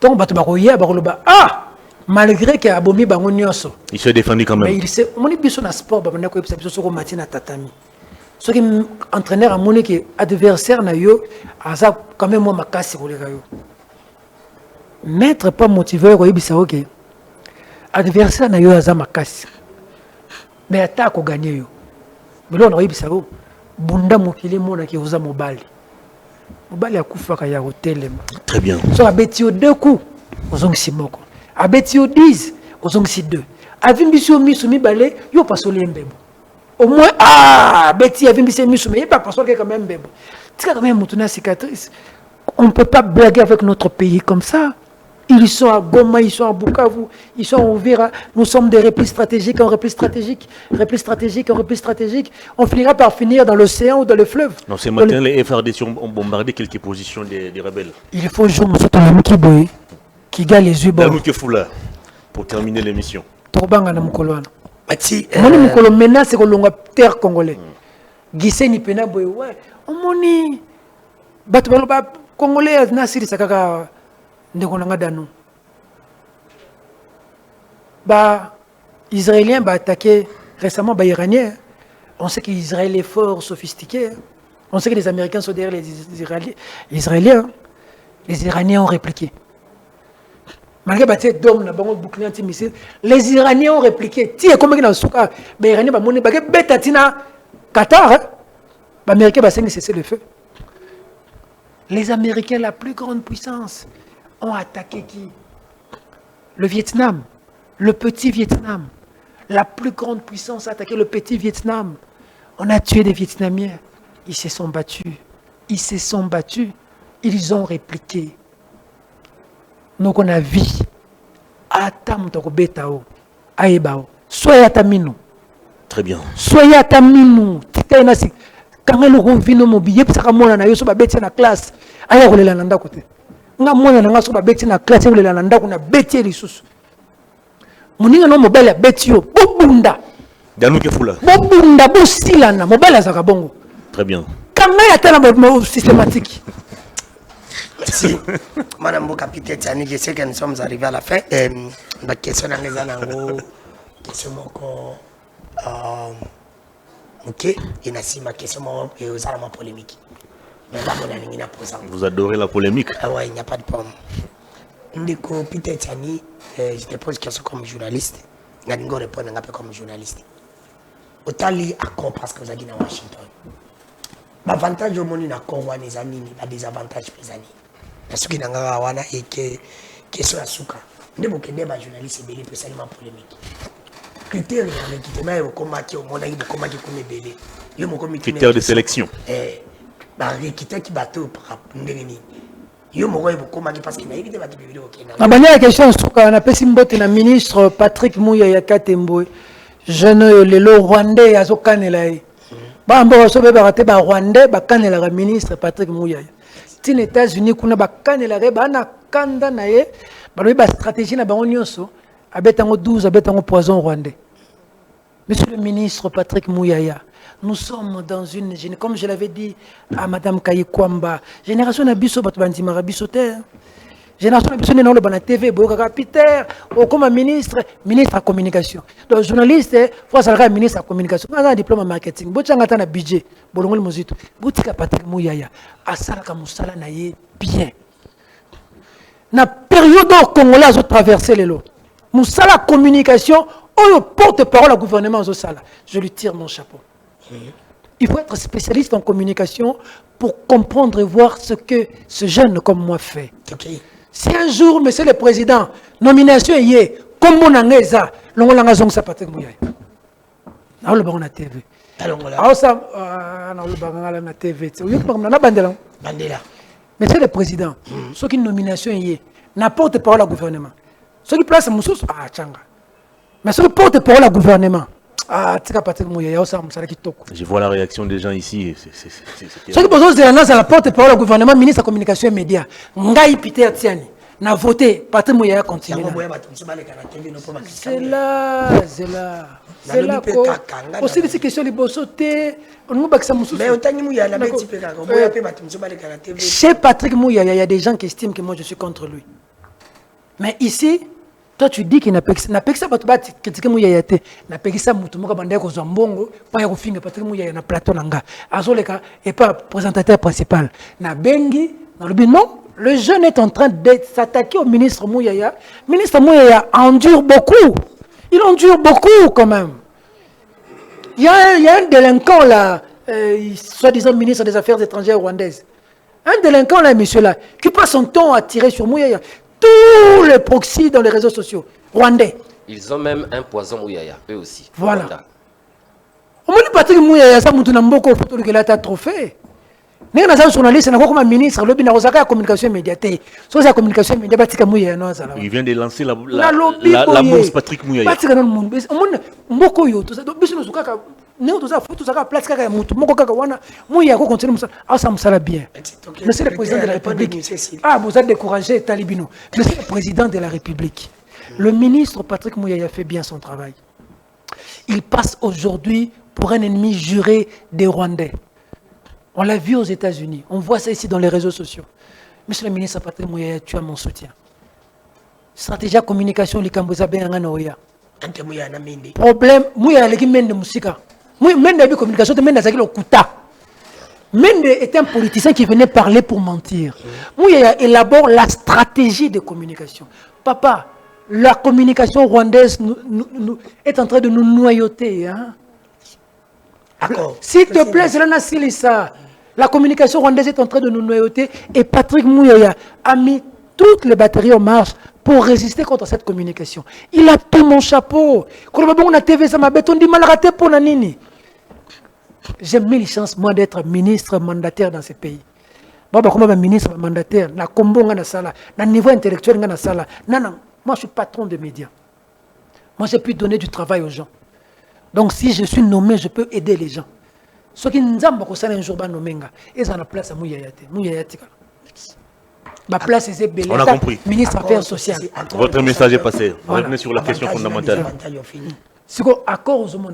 Donc, bato bakoya bakoloba ah malgré que abomi bango nyonso. Il se défendit quand même. Mais il sait mon biso na sport ba bana ko episa biso soko matina tatami. Ce qui entraîneur a monné que adversaire na yo aza quand même moi makasi koleka yo. Maître pas motivé ko yebisa OK. Adversaire na yo aza makasi. Mais attaque ko gagner yo. Mais là on yebisa ko bunda mokili mona ki oza mobali. Mobali akufaka ya hotel. Très bien. So abeti yo 2 coups ozongisi moko. Abeti yo 10 ozongisi 2. Avimbiso misu mibale yo pasoli mbebo. Au moins abeti avimbiso misu mais pas pasoli quand même mbebo. Tika quand même mutuna cicatrice. On ne peut pas blaguer avec notre pays comme ça. Ils sont à Goma, ils sont à Bukavu, ils sont au Vira. Nous sommes des replis stratégiques en replis stratégiques, replis stratégiques en replis stratégiques. On finira par finir dans l'océan ou dans le fleuve. Non, ce matin, les FRDC ont bombardé quelques positions des rebelles. Il faut jouer qui gagne les yeux. Pour terminer l'émission. Torbanga na mukolo. Mati. Moni mukolo menace ko longa terre congolais. Giseni pena boy ouais. Omoni. Bato baloba congolais na siri sakaka. Israéliens attaqué récemment Iranien. On sait qu'Israël est fort sophistiqué. On sait que les Américains sont derrière les Israéliens. Les Iraniens ont répliqué. Malgré les Iraniens ont répliqué. Les Iraniens ont cessé le feu. Les Américains, la plus grande puissance, ont attaqué qui? Le Vietnam, le petit Vietnam. La plus grande puissance a attaqué le petit Vietnam. On a tué des Vietnamiens. Ils se sont battus. Ils se sont battus. Ils ont répliqué. Donc on a vu. Atam toko betao. Aebao. Soyez atamino. Très bien. Soyez atamino. Tita inasi. Quand elle revient au mobilier, ça va monter na yo so ba beti na classe. Aya kolela nanda kote. Nga mwana na nga so ba beti na classe kolela nanda kuna beti lisusu. Muninga no mobile beti yo bobunda. Danuke fula. Bobunda bosilana mobile za kabongo. Très bien. Quand il y a tellement systématique. Merci. Madame le capitaine Tani, je sais que nous sommes arrivés à la fin. Ma question est question ok, et nasi ma question est aux armes polémiques. Mais là, on a posé. Vous adorez la polémique? Ah ouais, il n'y a pas de problème. Ndeko Peter Tani, je te pose une question comme journaliste. Je vais répondre un peu comme journaliste. Autant lire à quoi parce que vous êtes à Washington. L'avantage au monde na Congo les amis, pas des avantages les amis. Parce que n'anga wana et que question à souka. Ndebo ke débat journaliste belé peut seulement polémique. Critères avec qui te met au combat qui au monde il combat qui connaît belé. Yo mon comité critères de sélection. Bah critères qui bateau par ndengeni. Yo mon il combat qui parce qu'il a évité bateau belé OK. Na banya question souka na pesi mbote na ministre Patrick Muyaya Katembo. Jeune lelo Rwandais azokanela yi. Ba mbo so be barate ba Rwandais ba kanela ka ministre Patrick Muyaya. Tin États-Unis kuna ba kanela ke ba na kanda na ye ba ba stratégie na bango nyonso abetango 12 abetango poison rwandais. Monsieur le ministre Patrick Muyaya, nous sommes dans une comme je l'avais dit à madame Kayikwamba, génération na biso bato bandima biso te. Génération na biso ne le bana TV boka Peter ou comme ministre à communication. Donc journaliste faut ça ministre à communication. On a un diplôme en marketing. Bochanga ta na budget, bolongoli mozito. Botika Patrick Muyaya asala ka musala na ye bien. Na période au Congolais a traversé les lots. Musala communication, on porte-parole au gouvernement au sala. Je lui tire mon chapeau. Il faut être spécialiste en communication pour comprendre et voir ce que ce jeune comme moi fait. Okay. Si un jour, monsieur le président, nomination est comme mon angeza, l'ongolanga zong sa Patrick Muyaya. Na le bango na TV. Ah ça na le bango na TV. Yo ko na bandela. Bandela. Monsieur le président, ce qui nomination est n'importe parole au gouvernement. Ce qui place Moussous tchanga. Mais ce qui porte parole au gouvernement. Tika Patrick Muyaya ça musala kitoko. Je vois la réaction des gens ici. Ce qui pose la porte parole au gouvernement, ministre de la communication et médias. Ngai Peter Tiani. n'a voté, Patrick Mouyaya continue. Yango boya bato msoma le kana TV no poma C'est là. Aussi des questions les bossotés, on nous baksa mususu. Mais Otani Mouyaya na beti pe kaka, boya pe bato msoma le kana TV. Chez Patrick Mouyaya, il y a des gens qui estiment que moi je suis contre lui. Mais ici, toi tu dis qu'il n'a pas ça bato ba critiquer Mouyaya te, n'a pas ça mutu moka banda ko zambongo, pa ya ko finga Patrick Mouyaya na plateau nanga. Azoleka et pas présentateur principal. Na bengi, na lobi non. Le jeune est en train de s'attaquer au ministre Mouyaya. Le ministre Mouyaya endure beaucoup. Il endure beaucoup quand même. Il y a un délinquant là, soi-disant ministre des Affaires étrangères rwandaises. Un délinquant là, monsieur là, qui passe son temps à tirer sur Mouyaya. Tous les proxys dans les réseaux sociaux rwandais. Ils ont même un poison Mouyaya, eux aussi. Voilà. Rwanda. On me dit Patrick Mouyaya, ça m'a beaucoup photo de qu'il a un trophée. Nous sommes un journaliste, nous sommes un ministre, nous sommes la communication immédiate. Si la communication immédiate, il vient de lancer la bourse Patrick Mouyaya. Monsieur le président de la République, vous êtes découragé, Talibino. Monsieur le président de la République, le ministre Patrick Mouyaya fait bien son travail. Il passe aujourd'hui pour un ennemi juré des Rwandais. On l'a vu aux États-Unis. On voit ça ici dans les réseaux sociaux. Monsieur le ministre Patrick Mouyaya, tu as mon soutien. Stratégie de communication, les Cambodgiens, problème, Mouyaya, les Mende Moussika. Mende a communication, Mende a Kuta. Mende est un politicien qui venait parler pour mentir. Mouyaya élabore la stratégie de communication. Papa, la communication rwandaise est en train de nous noyauter. Hein? S'il te plaît, c'est la la communication rwandaise est en train de nous noyauter et Patrick Mouyaya a mis toutes les batteries en marche pour résister contre cette communication. Il a tout mon chapeau. J'ai mis les chances, moi, d'être ministre mandataire dans ce pays. Comme ministre mandataire, na niveau intellectuel, moi, je suis patron de médias. Moi, j'ai pu donner du travail aux gens. Donc, si je suis nommé, je peux aider les gens. Ceux qui nous ont un jour nommé, ils ont la place à Mouyaya. Ma place est belle. On a compris. Ministre des Affaires sociales. Votre message est passé. Revenez sur la question fondamentale. C'est quoi accord aux hommes?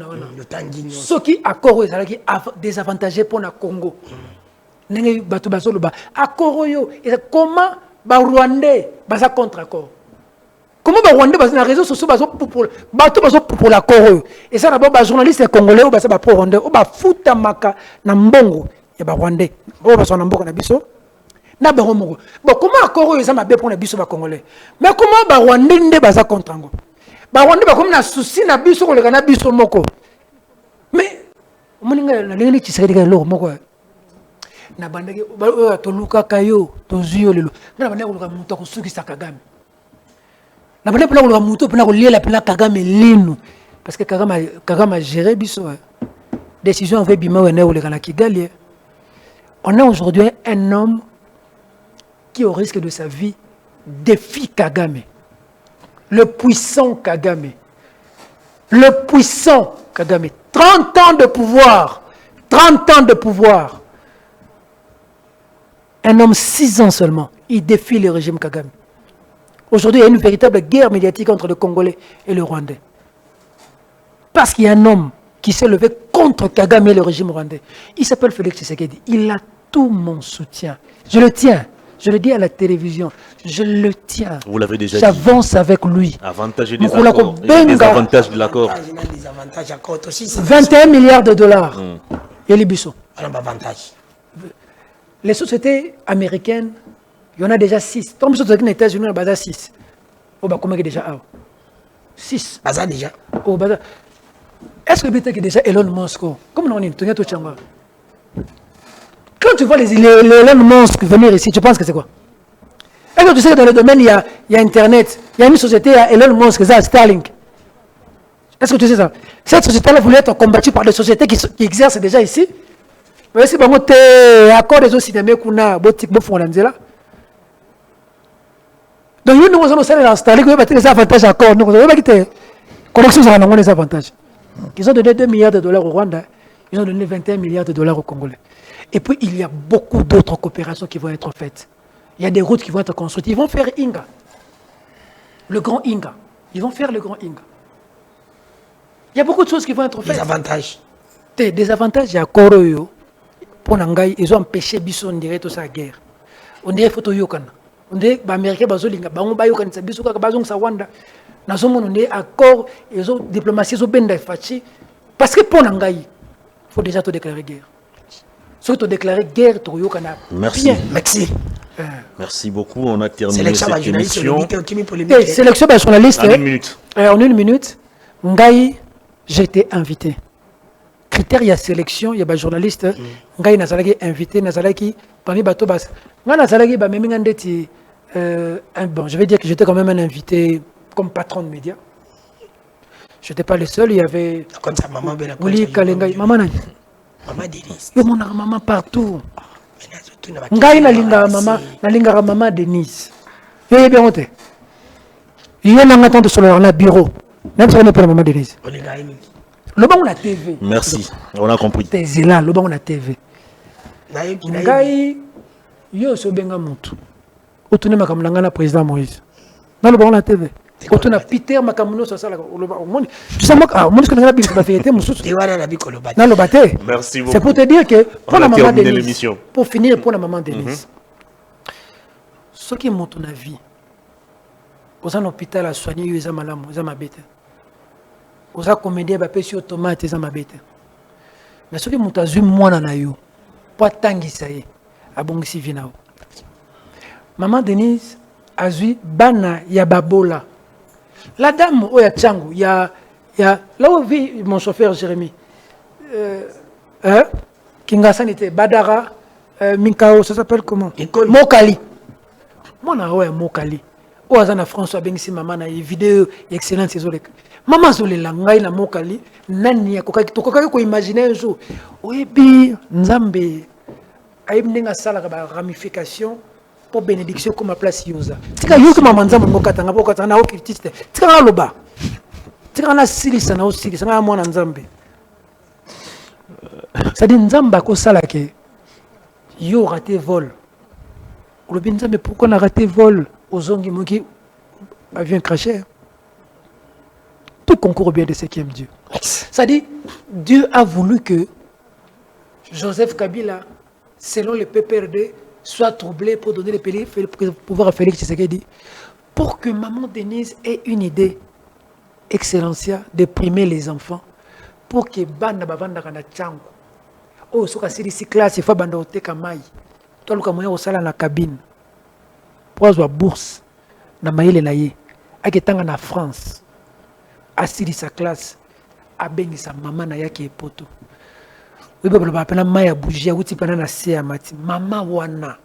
Ceux qui accord qui désavantagés pour le Congo. Accord comment les Rwandais sont contre accord? Comment les Rwandais sont dans les réseaux sociaux pour l'accord? Et ça, d'abord, les journalistes congolais sont pro Rwandais. Ils sont foutus maka na mbongo ya ba Rwandais. Ils sont na mbongo na biso. Na ba Rwandais. Bon, comment accord ils sont mabé pour les biso ba Congolais? Mais comment les Rwandais sont contre Ango? Les Rwandais sont comme na souci na biso ko le na biso moko. Mais moninga na lengeni tshisekedi lo moko. Na bandaki to luka kayo to zuyo lelo. Na bandaki ko muto ko suki Kagame. Na bandaki ko muto pena ko liela pena Kagame linu parce que Kagame a géré biso. Décision avait bima wene ou le kana Kigali. On a aujourd'hui un homme qui au risque de sa vie défie Kagame. Le puissant Kagame. Le puissant Kagame. 30 ans de pouvoir. 30 ans de pouvoir. Un homme 6 ans seulement. Il défie le régime Kagame. Aujourd'hui, il y a une véritable guerre médiatique entre le Congolais et le Rwandais. Parce qu'il y a un homme qui s'est levé contre Kagame et le régime rwandais. Il s'appelle Félix Tshisekedi. Il a tout mon soutien. Je le tiens. Je le dis à la télévision. Je le tiens. Vous l'avez déjà dit. J'avance avec lui. Avantages et désavantages de l'accord. 21 milliards de dollars. Et les Bissot. Les sociétés américaines, il y en a déjà 6. Comme les sociétés États-Unis, il y en a 6. Oh, bah, combien déjà 6. Baza déjà. Oh, bah, est-ce que peut-être déjà Elon Musk? Comme on est, quand tu vois les Elon Musk venir ici, tu penses que c'est quoi? Est-ce que tu sais que dans le domaine, il y a Internet, il y a une société, Elon Musk, c'est Starlink. Est-ce que tu sais ça? Cette société-là voulait être combattue par des sociétés qui exercent déjà ici. Mais si vous avez un accord des autres cinémas, vous avez un là. Donc, nous avons un Starlink, nous avons des avantages d'accords. Nous avons des connexions, nous avons des avantages. Ils ont donné 2 milliards de dollars au Rwanda, ils ont donné 21 milliards de dollars au Congolais. Et puis, il y a beaucoup d'autres coopérations qui vont être faites. Il y a des routes qui vont être construites. Ils vont faire Inga. Le grand Inga. Ils vont faire le grand Inga. Il y a beaucoup de choses qui vont être faites. Des avantages. Des avantages, il y a Koroyo. Pour Nangai, ils ont empêché Bisso, on dirait, tout ça, guerre. On dirait photo Yokana. On dirait que les Américains, ils ont Bisso, Sawanda. Nous avons un accord, ils ont diplomatie, ils ont bien fachi. Parce que pour Nangai, il faut déjà te déclarer guerre. Si tu déclarer guerre, tu Yokana. Merci. Merci. Merci beaucoup. On a terminé Sélection cette émission. Sélection de journaliste. En 1 minute. En 1 minute, Ngai, j'ai été invité. Critère, il y a sélection, il y a des journalistes. Ngai Nazalaki invité, Nazalaki, parmi Batobas. Ngai Nazalaki, bon, je vais dire que j'étais quand même un invité comme patron de médias. Je n'étais pas le seul, il y avait. Comme ça, maman, Ouli Kalengai. Maman, maman Denise. Il y a mon maman partout. Ngai Nalinga maman Denise. Il y a bien honte. Il y a un attente sur le bureau. Même si on n'est pas la maman Denise. Le banc on a TV. Merci, on a compris. T'es là, le banc on a TV. Ngai, yo so benga mutu. Otune makamulanga na président Moïse. Dans le banc on a TV. Otune Peter makamuno so sala le banc. Tu sais moi, on dit que na biso ba fête mususu. Dans le baté. Merci beaucoup. C'est pour te dire que pour la maman terminé Denise. l'émission. Pour finir pour la maman Denise. Ce qui est mon ton avis. Aux un hôpital à soigner yo ezama malamu, ezama bête. Oza comédien ba pesi automate za mabete. Mais soki mutu azwi mwana na yo po atangisa ye abongisi vi nao. Maman Denise azwi bana ya babola. La dame oya tchangu ya là où vit mon chauffeur Jérémy. Kingasani était Badara Minkao, ça s'appelle comment? Mokali. Mwana oya Mokali. Oza na François bengisi maman na vidéo excellente ces olek. Maman zolela ngai na Mokali nani akokaki tokokaki ko imaginer un jour oyebi nzambe ayimnenga sala ba ramification pour bénédiction comme ma place yoza tika yoki maman nzambe mokatanga bokatanga na okritiste tika na loba tika na silisa na osilisa na mwana nzambe ça dit nzambe ko sala ke yo raté vol olobi nzambe pourquoi na raté vol ozongi moki avion craché. Tout concourt au bien de ce qui aime Dieu. Ça dit, Dieu a voulu que Joseph Kabila, selon le PPRD, soit troublé pour donner le pouvoir à Félix Tshisekedi, pour que maman Denise ait une idée, Excellencia, de primer les enfants, pour que banda bavanda kana chango. Oh, soka siri si classe, il faut banda oteka mai. Toi, le moyen au sala na cabine. Pour avoir bourse, na maïle na ye, aketanga na France. Assis sa classe, a bengi sa maman na yaki epoto. Oui, baba bapena maya bougia, uti pana na se amati. Mama wana.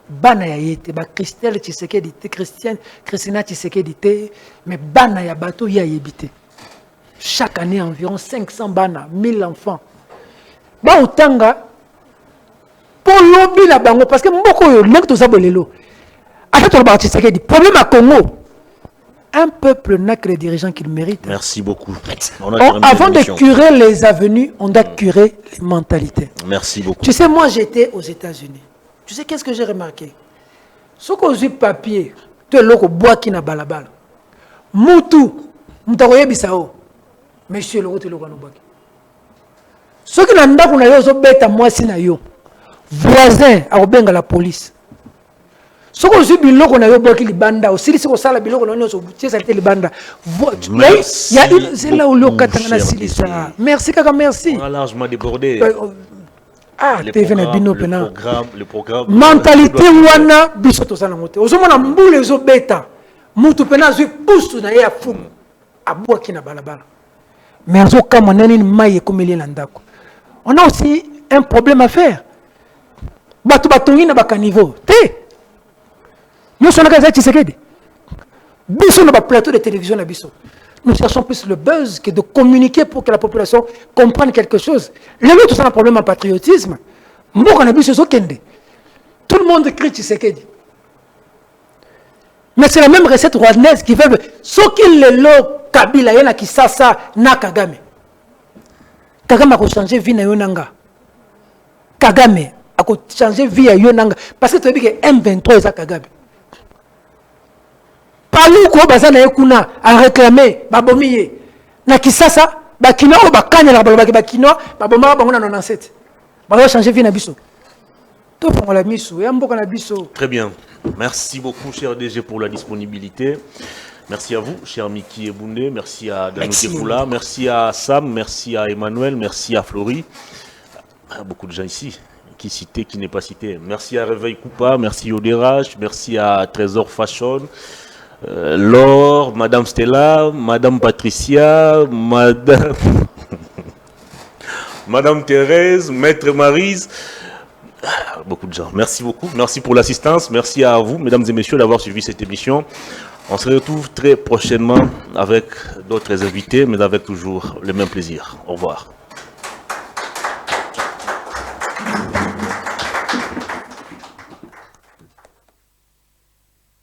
Bana ya yete, ba Christelle Tshisekedi te, Christina Tshisekedi te, mais bana ya bateau ya yebite. Chaque année environ 500 bana, 1000 enfants. Ba utanga pour lobby la bango parce que mboko yo nek to sabolelo. Après to ba Tshisekedi, problème à Congo. Un peuple n'a que les dirigeants qu'il mérite. Merci beaucoup. Avant de curer les avenues, on doit curer les mentalités. Merci beaucoup. Tu sais, moi j'étais aux États-Unis. Tu sais qu'est-ce que j'ai remarqué? Ce qu'on dit papier, tu es là au bois qui n'a balabal. Moutou, mutakoye bisao. Monsieur le route le kanobaki. Ce qui n'a pas qu'on a eu bête à moi si na yo. Voisin a obenga la police. Ce qu'on dit biloko na yo boki libanda aussi si ko sala biloko na nyonso butie ça était libanda. Il y a une c'est là où le katanga na silisa. Merci kaka merci. On a largement débordé. Le programme. Mentalité wana biso to sala ngote. Ozomona mbule ezo beta. Mutu pena zo pousse na ya fu. Abwaki na balabala. Mais azo kama nani maye komeli na ndako. On a aussi un problème à faire. Batu batongi na baka niveau. Te. Nous sommes là Tshisekedi. Biso na ba plateau de télévision na biso. Nous cherchons plus le buzz que de communiquer pour que la population comprenne quelque chose. Les autres ont un problème en patriotisme. Tout le monde crie Tshisekedi. Mais c'est la même recette rwandaise qui fait ce qu'il est là, Kabila, yana qui ça na Kagame. Kagame a changé vie na yonanga. Kagame, à changer vie à Yonanga. Parce que tu as vu que M23 est à Kagame. Parlez quoi, Bazana Ekuna a réclamé, Babomiye. Na Kisasa, Bakino, Bakanya, Bakino, Baboma, Bangona 97. Bah, changer vie à Bisso. Tout pour la Misso, et un bon à Bisso. Très bien. Merci beaucoup, cher DG, pour la disponibilité. Merci à vous, cher Miki Ebunde. Merci à Danouté Foula. Merci à Sam. Merci à Emmanuel. Merci à Florie. Beaucoup de gens ici qui citent, qui n'est pas cité. Merci à Réveil Coupa. Merci Odérage. Merci à Trésor Fashion. Laure, Madame Stella, Madame Patricia, Madame... Madame Thérèse, Maître Maryse. Beaucoup de gens. Merci beaucoup. Merci pour l'assistance. Merci à vous, mesdames et messieurs, d'avoir suivi cette émission. On se retrouve très prochainement avec d'autres invités, mais avec toujours le même plaisir. Au revoir.